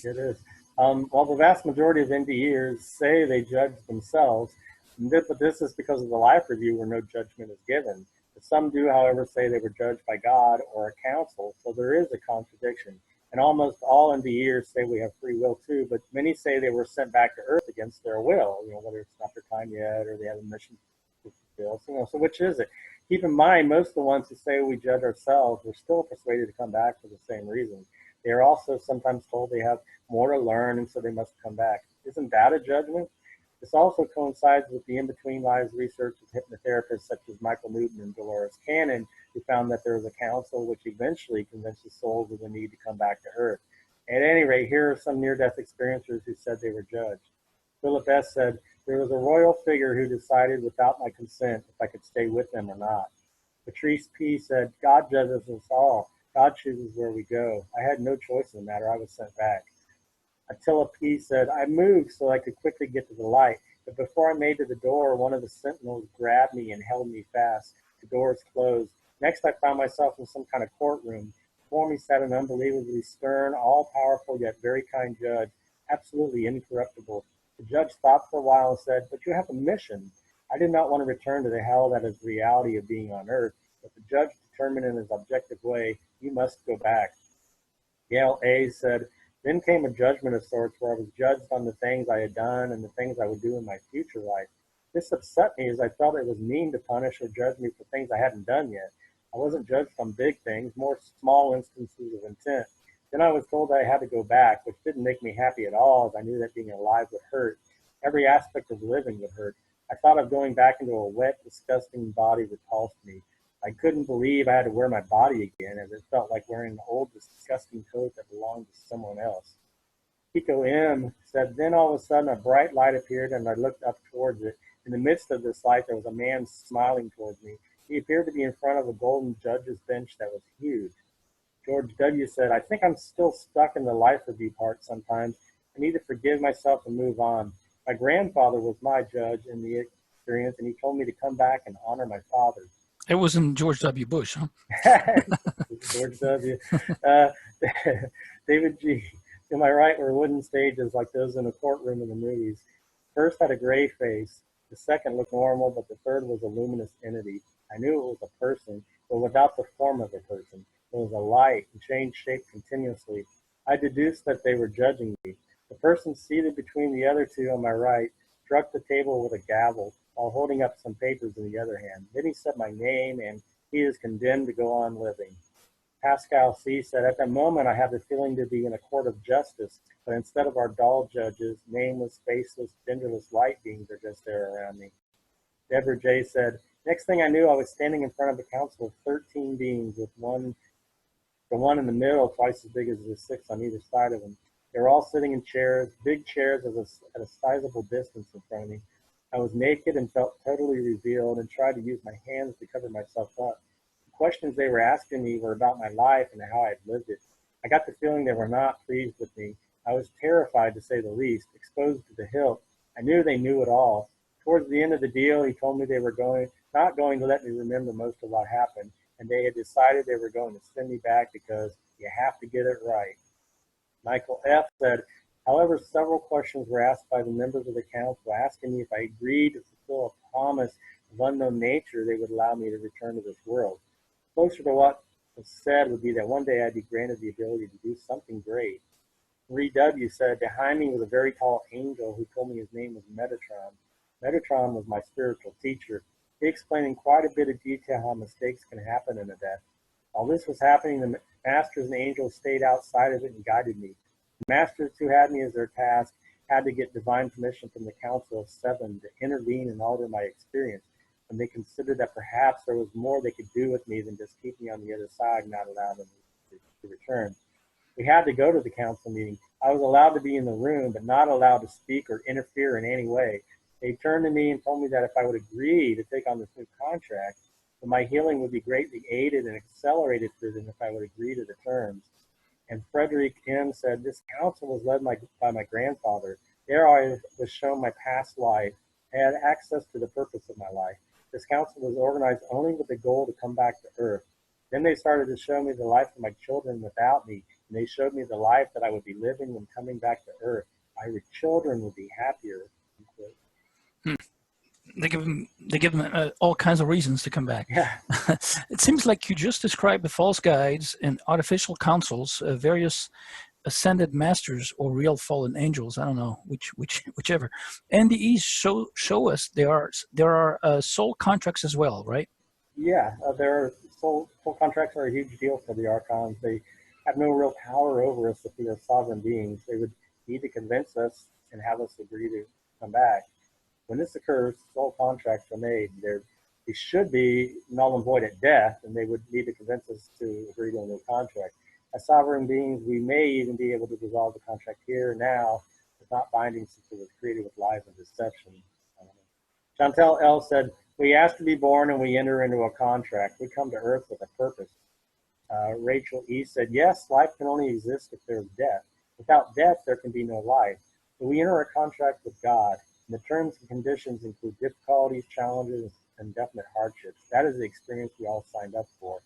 Yeah, it is. While the vast majority of NDErs say they judge themselves, but this is because of the life review where no judgment is given. Some do, however, say they were judged by God or a council, so there is a contradiction. And almost all NDErs say we have free will too, but many say they were sent back to Earth against their will, whether it's not their time yet or they have a mission to fulfill. So which is it? Keep in mind, most of the ones who say we judge ourselves are still persuaded to come back for the same reason. They are also sometimes told they have more to learn, and so they must come back. Isn't that a judgment? This also coincides with the in-between lives research of hypnotherapists such as Michael Newton and Dolores Cannon, who found that there was a council which eventually convinces souls of the need to come back to Earth. At any rate, here are some near-death experiencers who said they were judged. Philip S. said, there was a royal figure who decided without my consent if I could stay with them or not. Patrice P. said, God judges us all. God chooses where we go. I had no choice in the matter. I was sent back. Attila P. said, I moved so I could quickly get to the light, but before I made to the door, one of the sentinels grabbed me and held me fast. The doors closed. Next, I found myself in some kind of courtroom. Before me sat an unbelievably stern, all-powerful, yet very kind judge, absolutely incorruptible. The judge thought for a while and said, but you have a mission. I did not want to return to the hell that is the reality of being on Earth, but the judge determined in his objective way, you must go back. Gail A. said, then came a judgment of sorts where I was judged on the things I had done and the things I would do in my future life. This upset me as I felt it was mean to punish or judge me for things I hadn't done yet. I wasn't judged on big things, more small instances of intent. Then I was told that I had to go back, which didn't make me happy at all, as I knew that being alive would hurt. Every aspect of living would hurt. I thought of going back into a wet, disgusting body repulsed me. I couldn't believe I had to wear my body again, as it felt like wearing an old, disgusting coat that belonged to someone else. Pico M. said, then all of a sudden a bright light appeared and I looked up towards it. In the midst of this light, there was a man smiling towards me. He appeared to be in front of a golden judge's bench that was huge. George W. said, I think I'm still stuck in the life review part sometimes. I need to forgive myself and move on. My grandfather was my judge in the experience, and he told me to come back and honor my father. It wasn't George W. Bush, huh? George W. David G. To my right were wooden stages like those in a courtroom in the movies. First had a gray face. The second looked normal, but the third was a luminous entity. I knew it was a person, but without the form of a person. It was a light and changed shape continuously. I deduced that they were judging me. The person seated between the other two on my right struck the table with a gavel while holding up some papers in the other hand. Then he said my name, and he is condemned to go on living. Pascal C. said, at that moment, I had the feeling to be in a court of justice, but instead of our dull judges, nameless, faceless, genderless light beings are just there around me. Deborah J. said, next thing I knew, I was standing in front of a council of 13 beings with the one in the middle twice as big as the 6 on either side of him. They were all sitting in chairs, big chairs at a sizable distance in front of me. I was naked and felt totally revealed and tried to use my hands to cover myself up. The questions they were asking me were about my life and how I had lived it. I got the feeling they were not pleased with me. I was terrified, to say the least, exposed to the hilt. I knew they knew it all. Towards the end of the deal, he told me they were not going to let me remember most of what happened, and they had decided they were going to send me back because you have to get it right. Michael F. said, however, several questions were asked by the members of the council asking me if I agreed to fulfill a promise of unknown nature they would allow me to return to this world. Closer to what was said would be that one day I'd be granted the ability to do something great. Marie W. said, behind me was a very tall angel who told me his name was Metatron. Metatron was my spiritual teacher. He explained in quite a bit of detail how mistakes can happen in a death. While this was happening, the masters and angels stayed outside of it and guided me. The masters who had me as their task had to get divine permission from the Council of Seven to intervene and alter my experience, and they considered that perhaps there was more they could do with me than just keep me on the other side and not allow them to return. We had to go to the council meeting. I was allowed to be in the room, but not allowed to speak or interfere in any way. They turned to me and told me that if I would agree to take on this new contract, that my healing would be greatly aided and accelerated for them if I would agree to the terms. And Frederick M. said, this council was led by my grandfather. There I was shown my past life. I had access to the purpose of my life. This council was organized only with the goal to come back to Earth. Then they started to show me the life of my children without me, and they showed me the life that I would be living when coming back to Earth. My children would be happier. They give them all kinds of reasons to come back. Yeah. It seems like you just described the false guides and artificial councils, various ascended masters or real fallen angels. I don't know whichever. NDEs show us there are soul contracts as well, right? Yeah, their soul contracts are a huge deal for the Archons. They have no real power over us if we are sovereign beings. They would need to convince us and have us agree to come back. When this occurs, soul contracts are made. They should be null and void at death, and they would need to convince us to agree to a new contract. As sovereign beings, we may even be able to dissolve the contract here now. It's not binding since it was created with lies and deception. Chantel L. said, we ask to be born and we enter into a contract. We come to Earth with a purpose. Rachel E. said, yes, life can only exist if there's death. Without death, there can be no life. So we enter a contract with God. And the terms and conditions include difficulties, challenges, and definite hardships. That is the experience we all signed up for.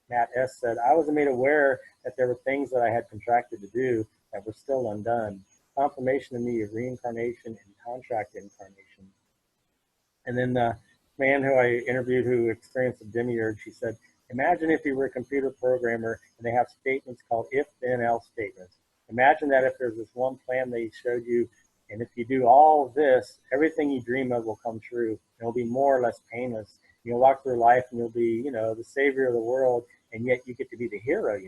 Matt S. said, I was made aware that there were things that I had contracted to do that were still undone. Confirmation to me of reincarnation and contract incarnation. And then the man who I interviewed who experienced a demiurge, she said, imagine if you were a computer programmer and they have statements called if, then, else statements. Imagine that if there's this one plan they showed you, and if you do all of this, everything you dream of will come true. It'll be more or less painless. You'll walk through life and you'll be, the savior of the world, and yet you get to be the hero,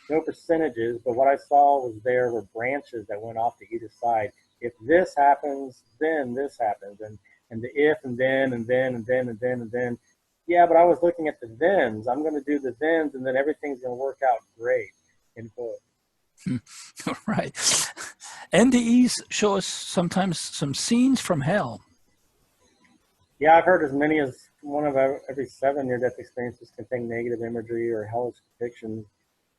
No percentages, but what I saw was there were branches that went off to either side. If this happens, then this happens. And the if and then and then and then and then and then. Yeah, but I was looking at the thens. I'm going to do the thens, and then everything's going to work out great. End quote. Right. NDEs show us sometimes some scenes from hell. Yeah, I've heard as many as one of every 7 near-death experiences contain negative imagery or hellish depictions.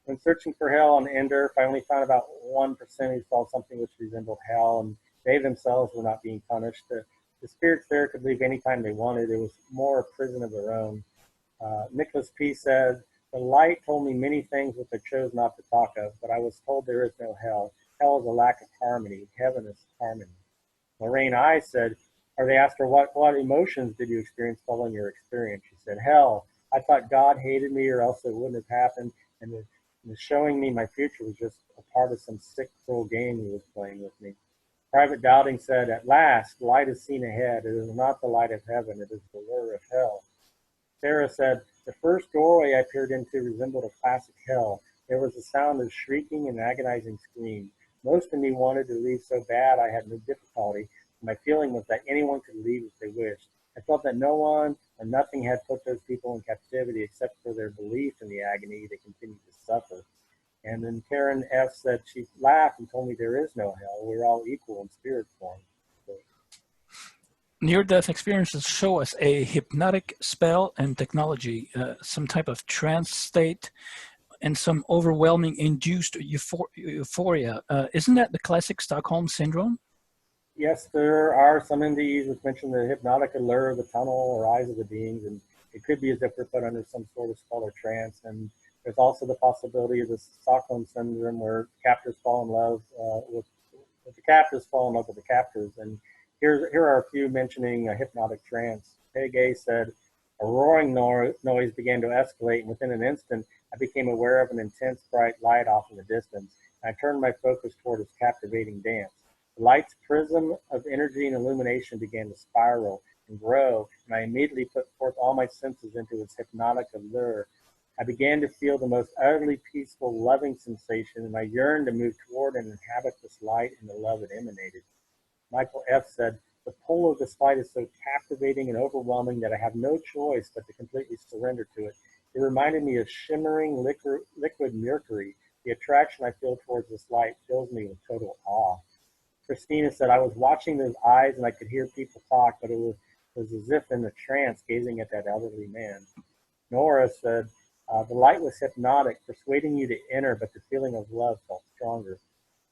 When searching for hell on NDER, I only found about 1% who saw something which resembled hell, and they themselves were not being punished. The spirits there could leave anytime they wanted. It was more a prison of their own. Nicholas P. said, the light told me many things which I chose not to talk of, but I was told there is no hell. Hell is a lack of harmony. Heaven is harmony. Lorraine I. said, or they asked her, what emotions did you experience following your experience? She said, hell. I thought God hated me or else it wouldn't have happened. And the showing me my future was just a part of some sick, cruel game he was playing with me. Private Doubting said, at last, light is seen ahead. It is not the light of heaven. It is the lure of hell. Sarah said, the first doorway I peered into resembled a classic hell. There was a sound of shrieking and agonizing screams. Most of me wanted to leave so bad I had no difficulty. My feeling was that anyone could leave if they wished. I felt that no one or nothing had put those people in captivity except for their belief in the agony they continued to suffer. And then Karen F. said she laughed and told me there is no hell. We're all equal in spirit form. Near-death experiences show us a hypnotic spell and technology, some type of trance state, and some overwhelming induced euphoria. Isn't that the classic Stockholm syndrome? Yes, there are some NDEs which mention the hypnotic allure of the tunnel or eyes of the beings, and it could be as if we're put under some sort of spell or trance. And there's also the possibility of the Stockholm syndrome where captors fall in love with the captors fall in love with the captors. And here are a few mentioning a hypnotic trance. Peg A. said, A roaring noise began to escalate, and within an instant, I became aware of an intense bright light off in the distance. I turned my focus toward its captivating dance. The light's prism of energy and illumination began to spiral and grow, and I immediately put forth all my senses into its hypnotic allure. I began to feel the most utterly peaceful, loving sensation, and I yearned to move toward and inhabit this light and the love it emanated. Michael F. said, the pull of this light is so captivating and overwhelming that I have no choice but to completely surrender to it. It reminded me of shimmering liquid mercury. The attraction I feel towards this light fills me with total awe. Christina said, I was watching those eyes and I could hear people talk, but it was as if in a trance gazing at that elderly man. Nora said, the light was hypnotic, persuading you to enter, but the feeling of love felt stronger.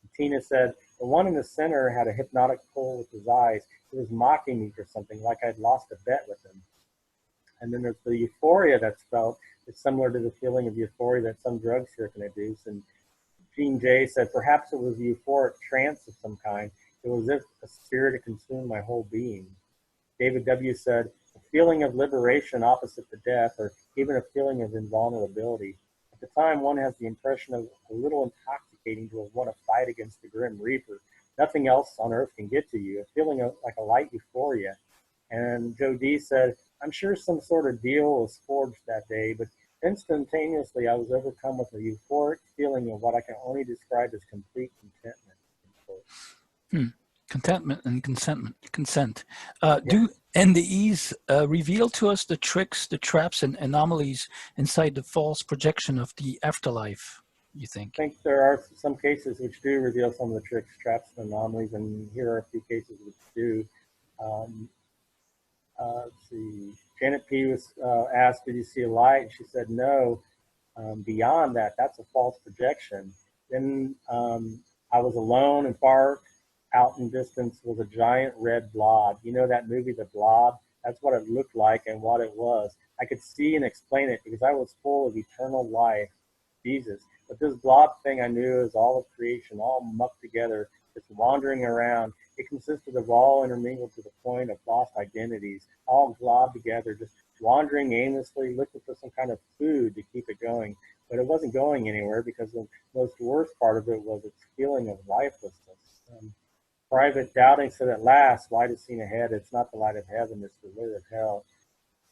And Tina said, the one in the center had a hypnotic pull with his eyes. He was mocking me for something, like I'd lost a bet with him. And then there's the euphoria that's felt. It's similar to the feeling of euphoria that some drugs here can induce. And Jean J. said, perhaps it was a euphoric trance of some kind. It was as if a spirit had consumed my whole being. David W. said, a feeling of liberation opposite to death, or even a feeling of invulnerability. At the time, one has the impression of a little intoxicating to have won a fight against the grim reaper. Nothing else on earth can get to you, a feeling of like a light euphoria. And Joe D. said, I'm sure some sort of deal was forged that day, but instantaneously I was overcome with a euphoric feeling of what I can only describe as complete contentment. Contentment and consent. Do NDEs reveal to us the tricks, the traps, and anomalies inside the false projection of the afterlife, you think? I think there are some cases which do reveal some of the tricks, traps, and anomalies, and here are a few cases which do. Let's see. Janet P. was asked, did you see a light? And she said, no. Beyond that, that's a false projection. Then I was alone, and far out in distance was a giant red blob. You know that movie, The Blob? That's what it looked like and what it was. I could see and explain it because I was full of eternal life, Jesus. But this blob thing I knew is all of creation, all mucked together, just wandering around. It consisted of all intermingled to the point of lost identities, all globbed together, just wandering aimlessly, looking for some kind of food to keep it going. But it wasn't going anywhere because the most worst part of it was its feeling of lifelessness. Private Doubting said, at last, light is seen ahead. It's not the light of heaven, it's the lit of hell.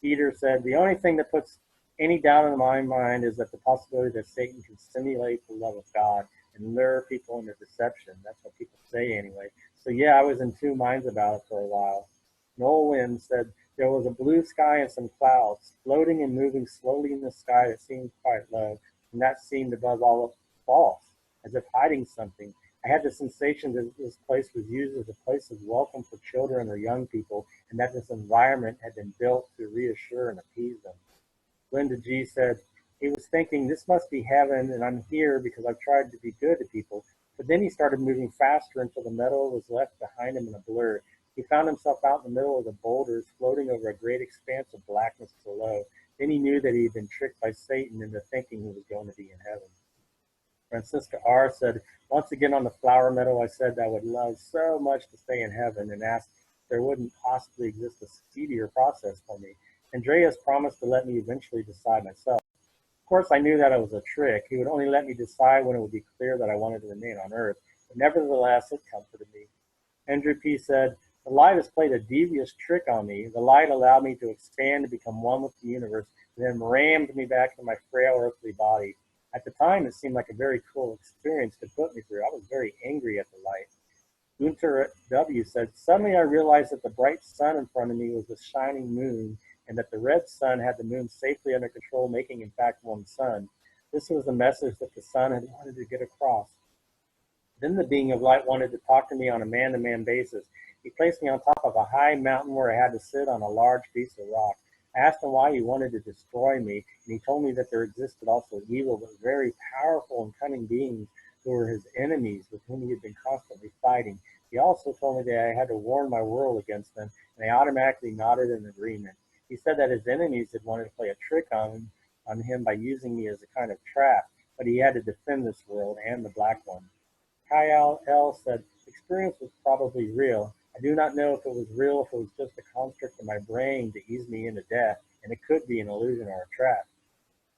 Peter said, the only thing that puts any doubt in my mind is that the possibility that Satan can simulate the love of God and lure people into deception. That's what people say anyway. So yeah, I was in two minds about it for a while. Nolan said, there was a blue sky and some clouds floating and moving slowly in the sky that seemed quite low, and that seemed above all false, as if hiding something. I had the sensation that this place was used as a place of welcome for children or young people, and that this environment had been built to reassure and appease them. Linda G. said, he was thinking, this must be heaven, and I'm here because I've tried to be good to people. But then he started moving faster until the meadow was left behind him in a blur. He found himself out in the middle of the boulders, floating over a great expanse of blackness below. Then he knew that he had been tricked by Satan into thinking he was going to be in heaven. Francisca R. said, once again on the flower meadow, I said I would love so much to stay in heaven and asked if there wouldn't possibly exist a speedier process for me. Andreas promised to let me eventually decide myself. Of course, I knew that it was a trick. He would only let me decide when it would be clear that I wanted to remain on Earth. But nevertheless, it comforted me. Andrew P. said, the light has played a devious trick on me. The light allowed me to expand and become one with the universe, and then rammed me back into my frail earthly body. At the time, it seemed like a very cool experience to put me through. I was very angry at the light. Gunter W. said, suddenly I realized that the bright sun in front of me was the shining moon, and that the red sun had the moon safely under control, making in fact one sun. This was the message that the sun had wanted to get across. Then the being of light wanted to talk to me on a man-to-man basis. He placed me on top of a high mountain where I had to sit on a large piece of rock. I asked him why he wanted to destroy me, and he told me that there existed also evil but very powerful and cunning beings who were his enemies with whom he had been constantly fighting. He also told me that I had to warn my world against them, and I automatically nodded in agreement. He said that his enemies had wanted to play a trick on him by using me as a kind of trap, but he had to defend this world and the black one. Kyle L. said, experience was probably real. I do not know if it was real, if it was just a construct of my brain to ease me into death. and it could be an illusion or a trap.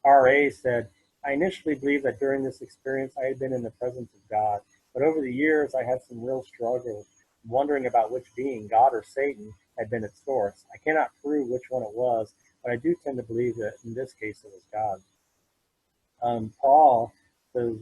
R.A. said, I initially believed that during this experience I had been in the presence of God, but over the years I had some real struggles, wondering about which being, God or Satan, had been its source. I cannot prove which one it was, but I do tend to believe that in this case it was God. Paul says,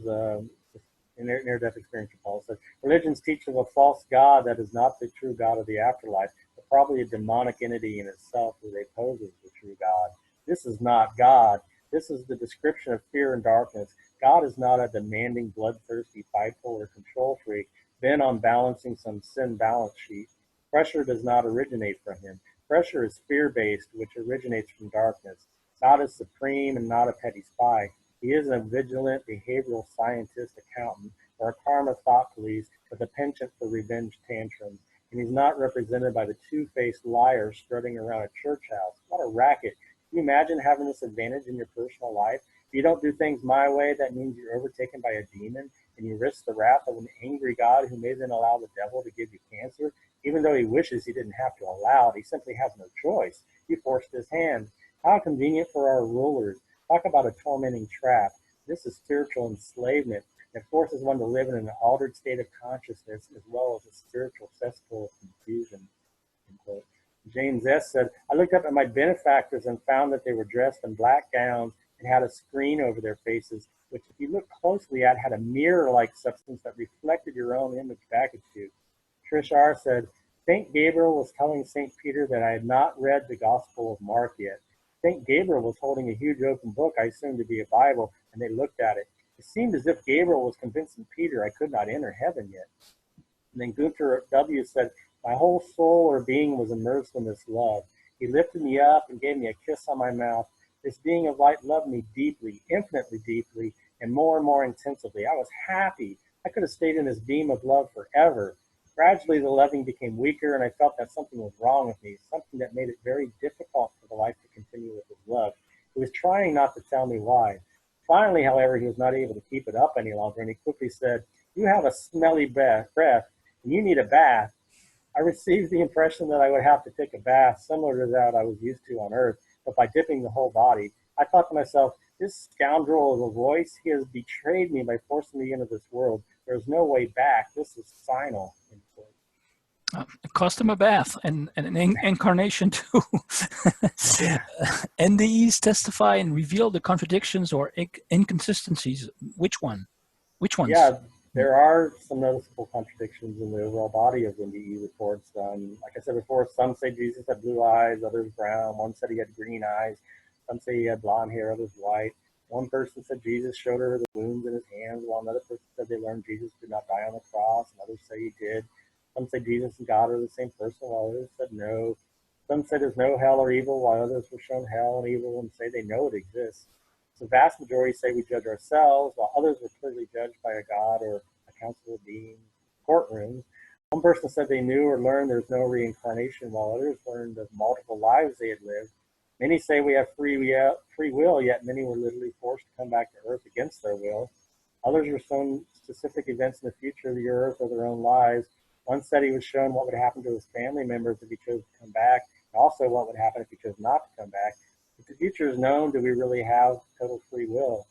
in near-death experience, Paul says, religions teach of a false God that is not the true God of the afterlife, but probably a demonic entity in itself who they pose as the true God. This is not God. This is the description of fear and darkness. God is not a demanding, bloodthirsty, bipolar control freak bent on balancing some sin balance sheet. Pressure does not originate from him. Pressure is fear-based, which originates from darkness. God is supreme and not a petty spy. He is a vigilant behavioral scientist, accountant, or a karma thought police with a penchant for revenge tantrums. And he's not represented by the two-faced liar strutting around a church house. What a racket. Can you imagine having this advantage in your personal life? If you don't do things my way, that means you're overtaken by a demon and you risk the wrath of an angry God who may then allow the devil to give you cancer. Even though he wishes he didn't have to allow it, he simply has no choice. You forced his hand. How convenient for our rulers. Talk about a tormenting trap. This is spiritual enslavement. It forces one to live in an altered state of consciousness as well as a spiritual cesspool of confusion. James S. said, I looked up at my benefactors and found that they were dressed in black gowns and had a screen over their faces, which if you look closely at had a mirror-like substance that reflected your own image back at you. Trish R. said, St. Gabriel was telling St. Peter that I had not read the Gospel of Marc yet. St. Gabriel was holding a huge open book I assumed to be a Bible, and they looked at it. It seemed as if Gabriel was convincing Peter I could not enter heaven yet. And then Gunther W. said, my whole soul or being was immersed in this love. He lifted me up and gave me a kiss on my mouth. This being of light loved me deeply, infinitely deeply, and more intensively. I was happy. I could have stayed in this beam of love forever. Gradually, the loving became weaker, and I felt that something was wrong with me, something that made it very difficult for the life to continue with his love. He was trying not to tell me why. Finally, however, he was not able to keep it up any longer, and he quickly said, you have a smelly breath, and you need a bath. I received the impression that I would have to take a bath similar to that I was used to on Earth, but by dipping the whole body. I thought to myself, this scoundrel of a voice, he has betrayed me by forcing me into this world. There's no way back. This is final. It cost him a bath and an incarnation too. NDEs testify and reveal the contradictions or inconsistencies. Which ones? Yeah, there are some noticeable contradictions in the overall body of NDE reports. Like I said before, some say Jesus had blue eyes, others brown. One said he had green eyes. Some say he had blonde hair, others white. One person said Jesus showed her the wounds in his hands, while another person said they learned Jesus did not die on the cross, and others say he did. Some say Jesus and God are the same person, while others said no. Some said there's no hell or evil, while others were shown hell and evil and say they know it exists. The vast majority say we judge ourselves, while others were clearly judged by a God or a council of beings, courtrooms. One person said they knew or learned there's no reincarnation, while others learned of multiple lives they had lived. Many say we have free will, yet many were literally forced to come back to Earth against their will. Others were shown specific events in the future of the Earth or their own lives. One said he was shown what would happen to his family members if he chose to come back, and also what would happen if he chose not to come back. If the future is known, do we really have total free will?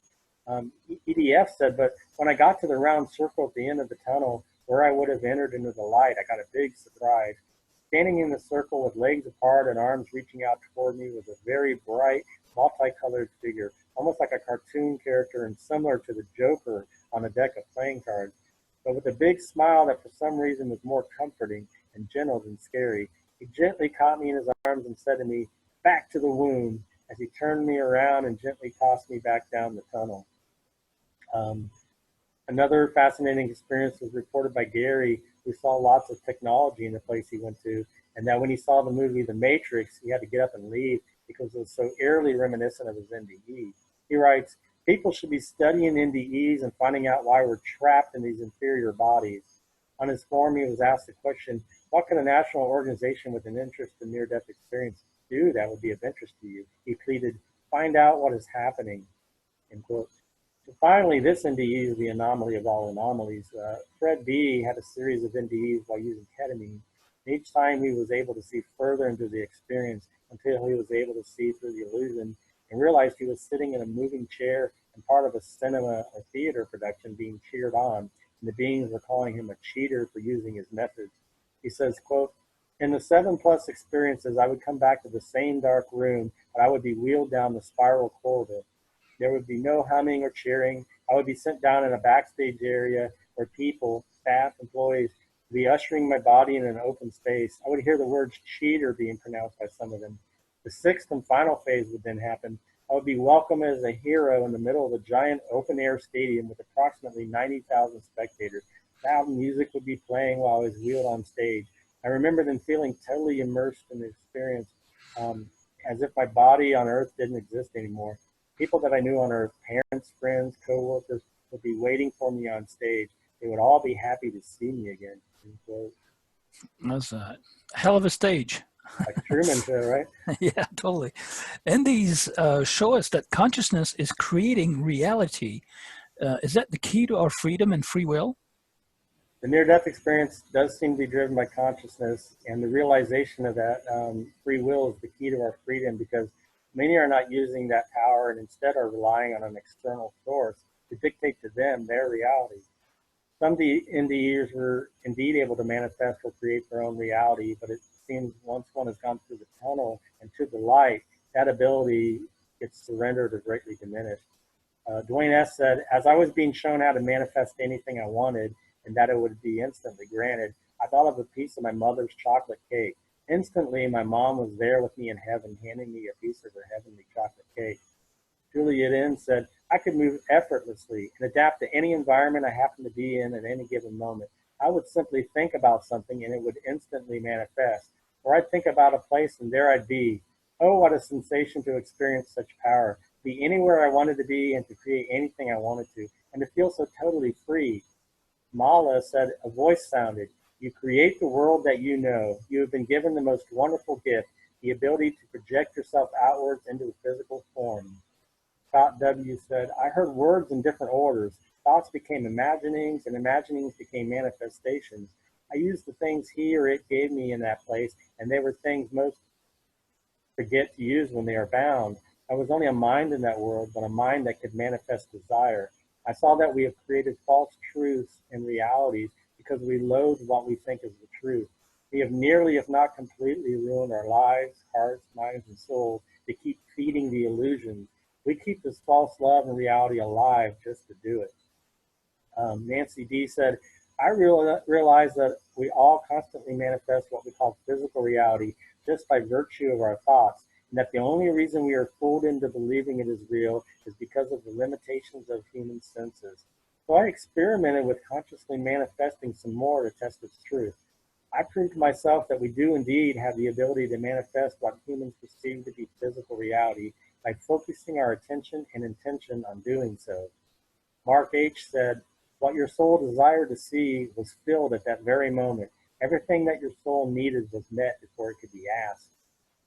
EDF said, but when I got to the round circle at the end of the tunnel, where I would have entered into the light, I got a big surprise. Standing in the circle with legs apart and arms reaching out toward me was a very bright, multicolored figure, almost like a cartoon character and similar to the Joker on a deck of playing cards, but with a big smile that for some reason was more comforting and gentle than scary. He gently caught me in his arms and said to me, back to the womb, as he turned me around and gently tossed me back down the tunnel. Another fascinating experience was reported by Gary, who saw lots of technology in the place he went to, and that when he saw the movie The Matrix, he had to get up and leave because it was so eerily reminiscent of his NDE. He writes, people should be studying NDEs and finding out why we're trapped in these inferior bodies. On his form, he was asked the question, what can a national organization with an interest in near-death experience do that would be of interest to you? He pleaded, find out what is happening, end quote. So finally, this NDE is the anomaly of all anomalies. Fred B. had a series of NDEs while using ketamine. Each time he was able to see further into the experience until he was able to see through the illusion and realized he was sitting in a moving chair and part of a cinema or theater production being cheered on, and the beings were calling him a cheater for using his methods. He says, quote, "In the 7+ experiences, I would come back to the same dark room, but I would be wheeled down the spiral corridor. There would be no humming or cheering. I would be sent down in a backstage area where people, staff, employees, would be ushering my body in an open space. I would hear the words cheater being pronounced by some of them. The 6th and final phase would then happen. I would be welcomed as a hero in the middle of a giant open-air stadium with approximately 90,000 spectators. Loud music would be playing while I was wheeled on stage. I remember then feeling totally immersed in the experience, as if my body on Earth didn't exist anymore. People that I knew on Earth, parents, friends, coworkers, would be waiting for me on stage. They would all be happy to see me again." So, That's a hell of a stage. like Truman Show, right? Yeah, totally. And these show us that consciousness is creating reality. Is that the key to our freedom and free will? The near-death experience does seem to be driven by consciousness, and the realization of that free will is the key to our freedom, because many are not using that power and instead are relying on an external source to dictate to them their reality. Some NDErs were indeed able to manifest or create their own reality, but it seems once one has gone through the tunnel and to the light, that ability gets surrendered or greatly diminished. Dwayne S. said, "As I was being shown how to manifest anything I wanted and that it would be instantly granted, I thought of a piece of my mother's chocolate cake. Instantly, my mom was there with me in heaven, handing me a piece of her heavenly chocolate cake." Juliet N. said, "I could move effortlessly and adapt to any environment I happen to be in at any given moment. I would simply think about something and it would instantly manifest. Or I'd think about a place and there I'd be. Oh, what a sensation to experience such power. Be anywhere I wanted to be and to create anything I wanted to, and to feel so totally free." Mala said, "A voice sounded. You create the world that you know. You have been given the most wonderful gift, the ability to project yourself outwards into a physical form." Scott W. said, "I heard words in different orders. Thoughts became imaginings, and imaginings became manifestations. I used the things he or it gave me in that place, and they were things most forget to use when they are bound. I was only a mind in that world, but a mind that could manifest desire. I saw that we have created false truths and realities because we loathe what we think is the truth. We have nearly, if not completely, ruined our lives, hearts, minds, and souls to keep feeding the illusions. We keep this false love and reality alive just to do it." Nancy D. said, "I realize that we all constantly manifest what we call physical reality just by virtue of our thoughts, and that the only reason we are fooled into believing it is real is because of the limitations of human senses. So I experimented with consciously manifesting some more to test its truth. I proved to myself that we do indeed have the ability to manifest what humans perceive to be physical reality by focusing our attention and intention on doing so." Mark H. said, "What your soul desired to see was filled at that very moment. Everything that your soul needed was met before it could be asked."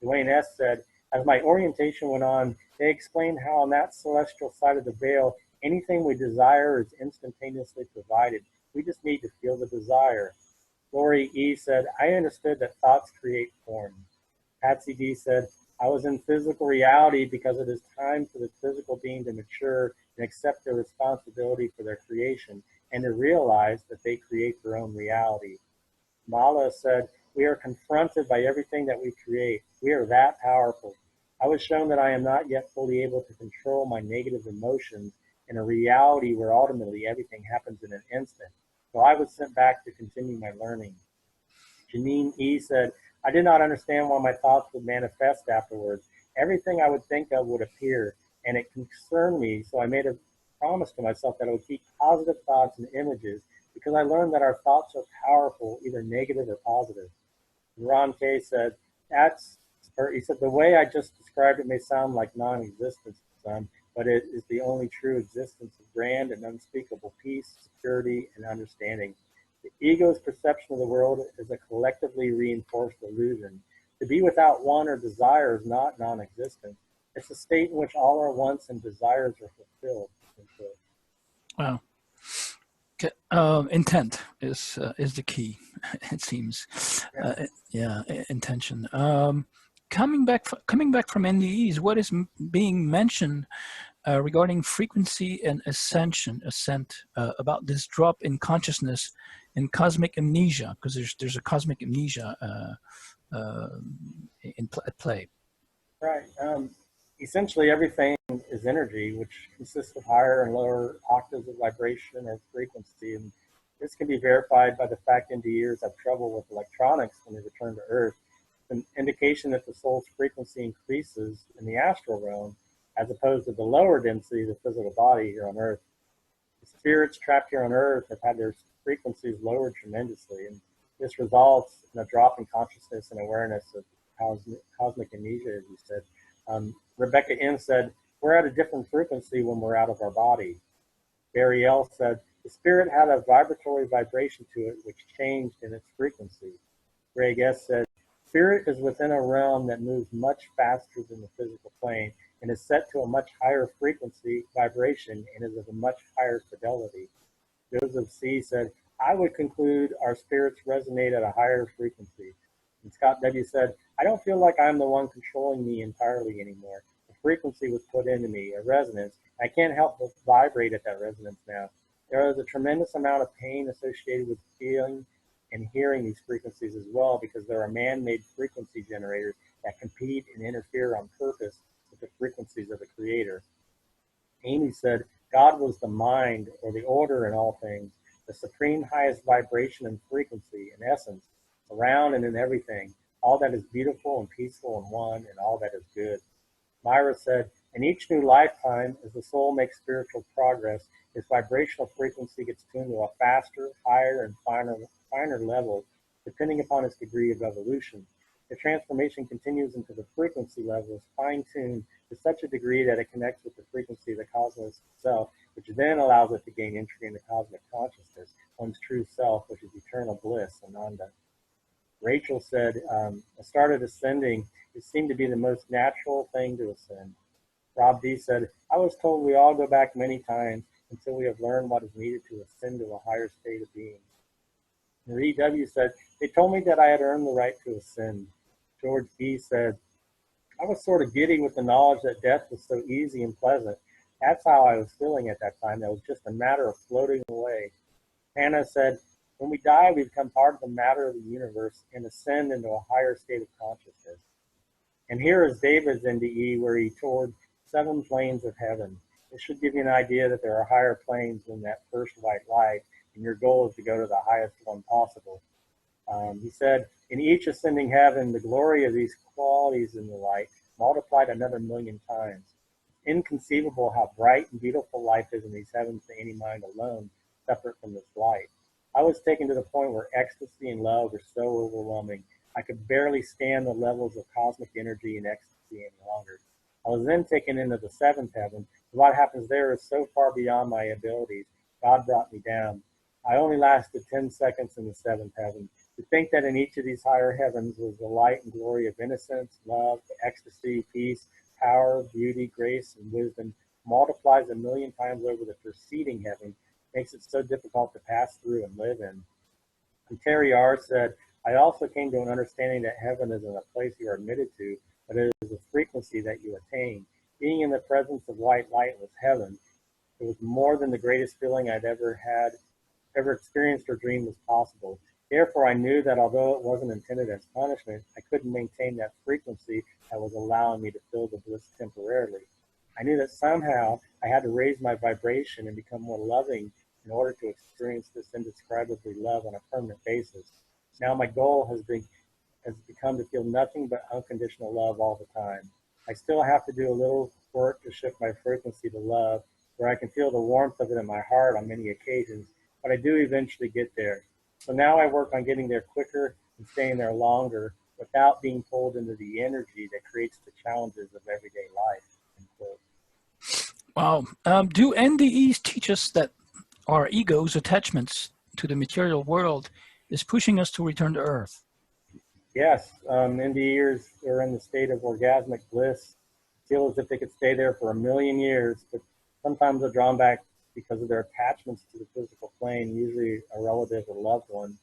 Dwayne S. said, "As my orientation went on, they explained how on that celestial side of the veil, anything we desire is instantaneously provided. We just need to feel the desire." Lori E. said, "I understood that thoughts create form." Patsy D. said, "I was in physical reality because it is time for the physical being to mature and accept their responsibility for their creation and to realize that they create their own reality." Mala said, "We are confronted by everything that we create. We are that powerful. I was shown that I am not yet fully able to control my negative emotions in a reality where ultimately everything happens in an instant. So I was sent back to continue my learning." Janine E. said, "I did not understand why my thoughts would manifest afterwards. Everything I would think of would appear, and it concerned me, so I made a promise to myself that I would keep positive thoughts and images because I learned that our thoughts are powerful, either negative or positive." Ron K. said, he said, "The way I just described it may sound like non-existence to some, but it is the only true existence of grand and unspeakable peace, security, and understanding. The ego's perception of the world is a collectively reinforced illusion. To be without want or desire is not non-existent. It's a state in which all our wants and desires are fulfilled." Wow. Okay. Intent is the key, it seems. Yeah, intention. coming back from NDEs, what is being mentioned regarding frequency and ascent, about this drop in consciousness and cosmic amnesia, because there's a cosmic amnesia at play. Right. Essentially, everything is energy, which consists of higher and lower octaves of vibration or frequency. And this can be verified by the fact NDErs have trouble with electronics when they return to Earth, an indication that the soul's frequency increases in the astral realm as opposed to the lower density of the physical body here on Earth. The spirits trapped here on Earth have had their frequencies lowered tremendously, and this results in a drop in consciousness and awareness of cosmic amnesia, as you said. Rebecca M. said, we're at a different frequency when we're out of our body. Barry L. said, the spirit had a vibratory vibration to it which changed in its frequency. Greg S. said, spirit is within a realm that moves much faster than the physical plane and is set to a much higher frequency vibration and is of a much higher fidelity. Joseph C. said, I would conclude our spirits resonate at a higher frequency. And Scott W. said, I don't feel like I'm the one controlling me entirely anymore. A frequency was put into me, a resonance. I can't help but vibrate at that resonance now. There is a tremendous amount of pain associated with feeling and hearing these frequencies as well, because there are man-made frequency generators that compete and interfere on purpose with the frequencies of the Creator. Amy said, God was the mind, or the order in all things, the supreme highest vibration and frequency and essence, around and in everything, all that is beautiful and peaceful and one, and all that is good. Myra said, in each new lifetime, as the soul makes spiritual progress, its vibrational frequency gets tuned to a faster, higher, and finer level, depending upon its degree of evolution. The transformation continues into the frequency levels, fine-tuned to such a degree that it connects with the frequency of the cosmos itself, which then allows it to gain entry into cosmic consciousness, one's true self, which is eternal bliss, Ananda. Rachel said, I started ascending. It seemed to be the most natural thing to ascend. Rob D. said, I was told we all go back many times until we have learned what is needed to ascend to a higher state of being. Marie W. said, they told me that I had earned the right to ascend. George B. said, I was sort of giddy with the knowledge that death was so easy and pleasant. That's how I was feeling at that time. That was just a matter of floating away. Hannah said, when we die, we become part of the matter of the universe and ascend into a higher state of consciousness. And here is David's NDE, where he toured 7 planes of heaven. This should give you an idea that there are higher planes than that first white light, and your goal is to go to the highest one possible. He said, in each ascending heaven, the glory of these qualities in the light multiplied another 1,000,000 times. Inconceivable how bright and beautiful life is in these heavens to any mind alone, separate from this light. I was taken to the point where ecstasy and love were so overwhelming, I could barely stand the levels of cosmic energy and ecstasy any longer. I was then taken into the 7th heaven. What happens there is so far beyond my abilities. God brought me down. I only lasted 10 seconds in the 7th heaven. To think that in each of these higher heavens was the light and glory of innocence, love, ecstasy, peace, power, beauty, grace, and wisdom multiplies 1,000,000 times over the preceding heaven, makes it so difficult to pass through and live in. And Terry R. said, I also came to an understanding that heaven isn't a place you are admitted to, but it is a frequency that you attain. Being in the presence of white light was heaven. It was more than the greatest feeling I'd ever experienced or dreamed was possible. Therefore, I knew that although it wasn't intended as punishment, I couldn't maintain that frequency that was allowing me to feel the bliss temporarily. I knew that somehow I had to raise my vibration and become more loving in order to experience this indescribably love on a permanent basis. Now my goal has become to feel nothing but unconditional love all the time. I still have to do a little work to shift my frequency to love, where I can feel the warmth of it in my heart on many occasions, but I do eventually get there. So now I work on getting there quicker and staying there longer without being pulled into the energy that creates the challenges of everyday life. Wow. Do NDEs teach us that our ego's attachments to the material world is pushing us to return to Earth? Yes, NDErs are in the state of orgasmic bliss, feel as if they could stay there for 1,000,000 years, but sometimes they're drawn back because of their attachments to the physical plane, usually a relative or loved one.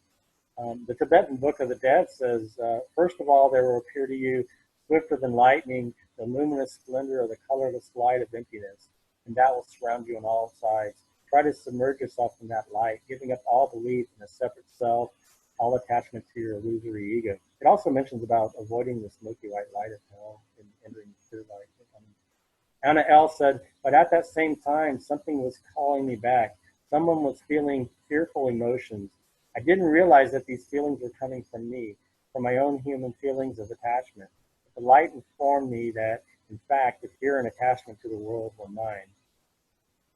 The Tibetan Book of the Dead says, first of all, there will appear to you swifter than lightning, the luminous splendor of the colorless light of emptiness, and that will surround you on all sides. Try to submerge yourself in that light, giving up all belief in a separate self, all attachment to your illusory ego. It also mentions about avoiding the smoky white light of hell and entering the clear light. Anna L. said, but at that same time, something was calling me back. Someone was feeling fearful emotions. I didn't realize that these feelings were coming from me, from my own human feelings of attachment. But the light informed me that, in fact, the fear and attachment to the world were mine.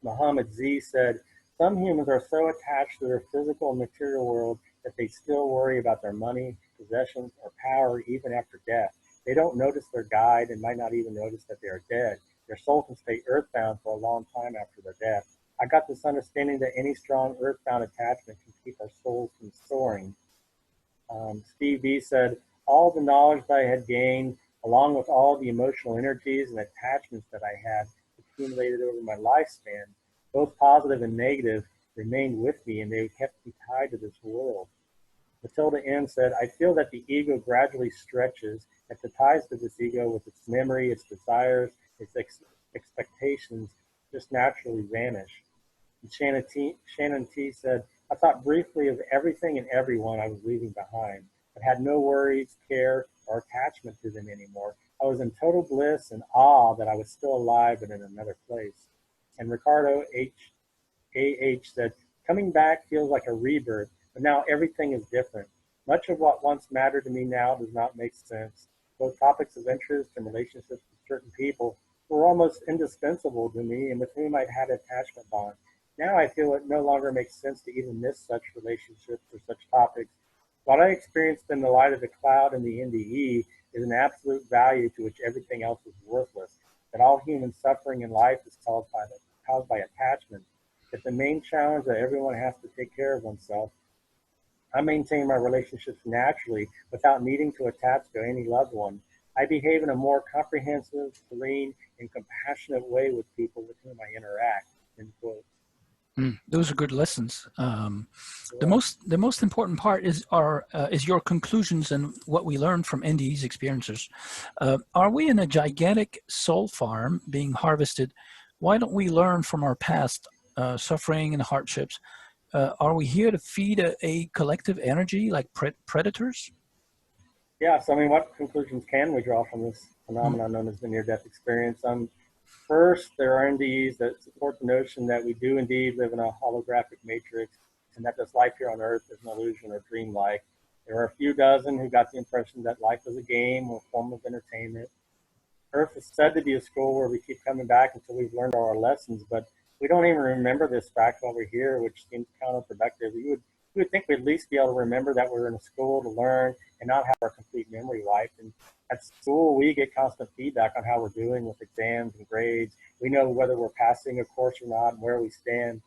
Muhammad Z. said, some humans are so attached to their physical and material world that they still worry about their money, possessions, or power even after death. They don't notice their guide and might not even notice that they are dead. Their soul can stay earthbound for a long time after their death. I got this understanding that any strong earthbound attachment can keep our souls from soaring. Steve B. said, all the knowledge that I had gained, along with all the emotional energies and attachments that I had accumulated over my lifespan, both positive and negative, remained with me, and they kept me tied to this world. Matilda N. said, I feel that the ego gradually stretches, that the ties to this ego with its memory, its desires, its expectations just naturally vanish. And Shannon T. said, I thought briefly of everything and everyone I was leaving behind, but had no worries, care, or attachment to them anymore. I was in total bliss and awe that I was still alive but in another place. And Ricardo H. said, coming back feels like a rebirth, but now everything is different. Much of what once mattered to me now does not make sense. Both topics of interest and relationships with certain people were almost indispensable to me and with whom I'd had an attachment bond. Now I feel it no longer makes sense to even miss such relationships or such topics. What I experienced in the light of the cloud and the NDE is an absolute value to which everything else is worthless, that all human suffering in life is caused by attachment, that the main challenge that everyone has to take care of oneself. I maintain my relationships naturally without needing to attach to any loved one. I behave in a more comprehensive, serene, and compassionate way with people with whom I interact. End quote. Those are good lessons. The most important part is your conclusions and what we learned from NDE's experiences. Are we in a gigantic soul farm being harvested? Why don't we learn from our past suffering and hardships? Are we here to feed a collective energy like predators? Yeah, so I mean, what conclusions can we draw from this phenomenon known as the near-death experience? First, there are NDEs that support the notion that we do indeed live in a holographic matrix and that this life here on Earth is an illusion or dreamlike. There are a few dozen who got the impression that life is a game or form of entertainment. Earth is said to be a school where we keep coming back until we've learned all our lessons, but we don't even remember this fact while we're here, which seems counterproductive. You would think we'd at least be able to remember that we're in a school to learn and not have our complete memory wiped. And at school, we get constant feedback on how we're doing with exams and grades. We know whether we're passing a course or not and where we stand.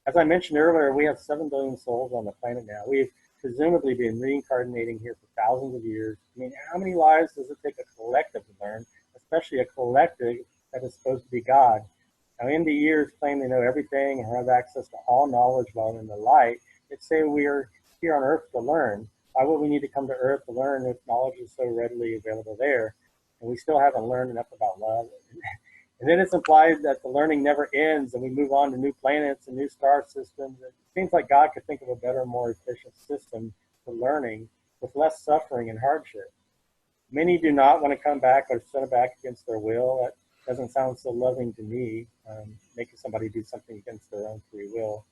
As I mentioned earlier, we have 7 billion souls on the planet now. We've presumably been reincarnating here for thousands of years. I mean, how many lives does it take a collective to learn, especially a collective that is supposed to be God? Now, NDErs claim they know everything and have access to all knowledge while in the light. They say we are here on Earth to learn. Why would we need to come to Earth to learn if knowledge is so readily available there? And we still haven't learned enough about love. And then it's implied that the learning never ends and we move on to new planets and new star systems. It seems like God could think of a better, more efficient system for learning with less suffering and hardship. Many do not want to come back or send it back against their will. That doesn't sound so loving to me, making somebody do something against their own free will.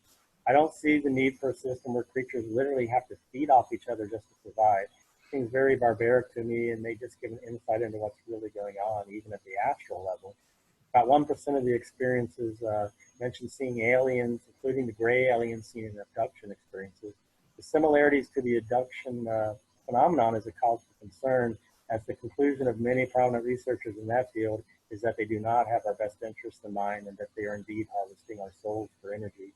I don't see the need for a system where creatures literally have to feed off each other just to survive. It seems very barbaric to me and may just give an insight into what's really going on, even at the astral level. About 1% of the experiences mentioned seeing aliens, including the gray aliens seen in abduction experiences. The similarities to the abduction phenomenon is a cause for concern, as the conclusion of many prominent researchers in that field is that they do not have our best interests in mind and that they are indeed harvesting our souls for energy.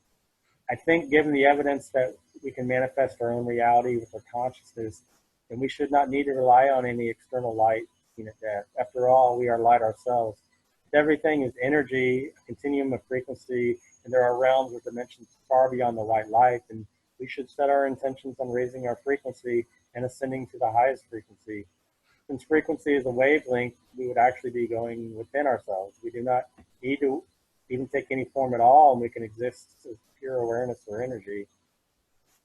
I think given the evidence that we can manifest our own reality with our consciousness, then we should not need to rely on any external light seen at death. After all, we are light ourselves. Everything is energy, a continuum of frequency, and there are realms or dimensions far beyond the white light, and we should set our intentions on raising our frequency and ascending to the highest frequency. Since frequency is a wavelength, we would actually be going within ourselves. We do not need to even take any form at all, and we can exist as pure awareness or energy.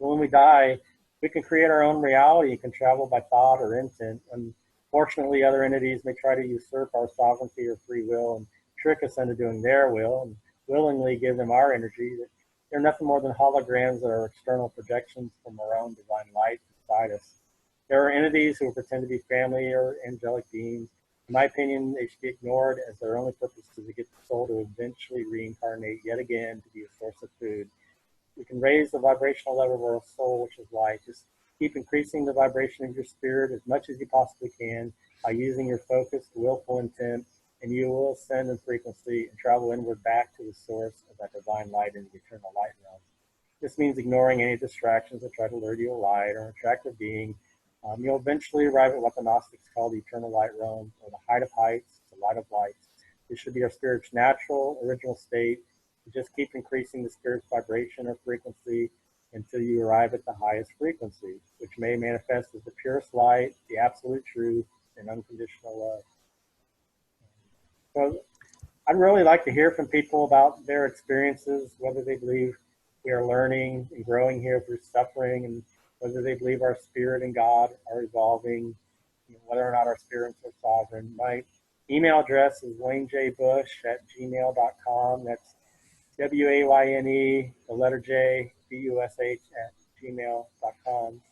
But when we die, we can create our own reality and can travel by thought or intent. Unfortunately, other entities may try to usurp our sovereignty or free will and trick us into doing their will and willingly give them our energy. They're nothing more than holograms that are external projections from our own divine light inside us. There are entities who pretend to be family or angelic beings. In my opinion, they should be ignored, as their only purpose is to get the soul to eventually reincarnate yet again to be a source of food. We can raise the vibrational level of our soul, which is light. Just keep increasing the vibration of your spirit as much as you possibly can by using your focused, willful intent, and you will ascend in frequency and travel inward back to the source of that divine light in the eternal light realm. This means ignoring any distractions that try to lure you a light or an attractive being. You'll eventually arrive at what the Gnostics call the eternal light realm, or the height of heights, the light of lights. This should be our spirit's natural, original state. You just keep increasing the spirit's vibration or frequency until you arrive at the highest frequency, which may manifest as the purest light, the absolute truth, and unconditional love. So I'd really like to hear from people about their experiences, whether they believe we are learning and growing here through suffering, and whether they believe our spirit and God are evolving, whether or not our spirits are sovereign. My email address is wayneJbush@gmail.com. That's WAYNE, the letter J, BUSH@gmail.com.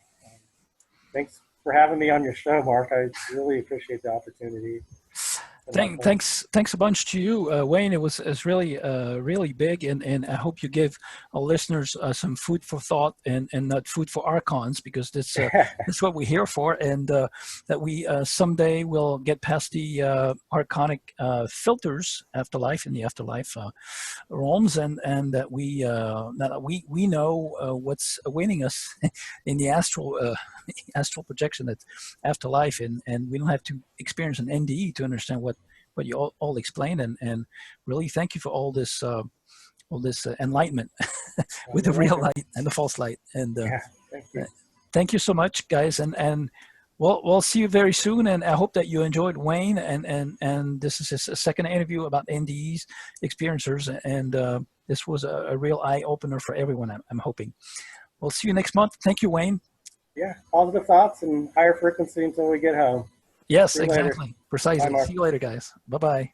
Thanks for having me on your show, Mark. I really appreciate the opportunity. Thanks a bunch to you, Wayne. It was really really big, and I hope you give our listeners some food for thought and not food for archons, because that's what we're here for, and that we someday will get past the archonic filters in the afterlife realms, and that we know what's awaiting us in the astral projection, that's afterlife, and we don't have to experience an NDE to understand what you all explained, and really thank you for all this enlightenment with the real light and the false light, and thank you so much, guys, and we'll see you very soon, and I hope that you enjoyed Wayne, and this is his second interview about NDEs experiencers, and this was a real eye-opener for everyone, I'm hoping. We'll see you next month. Thank you, Wayne. Yeah, positive thoughts and higher frequency until we get home. Yes, exactly. Later. Precisely. Bye, Mark. See you later, guys. Bye-bye.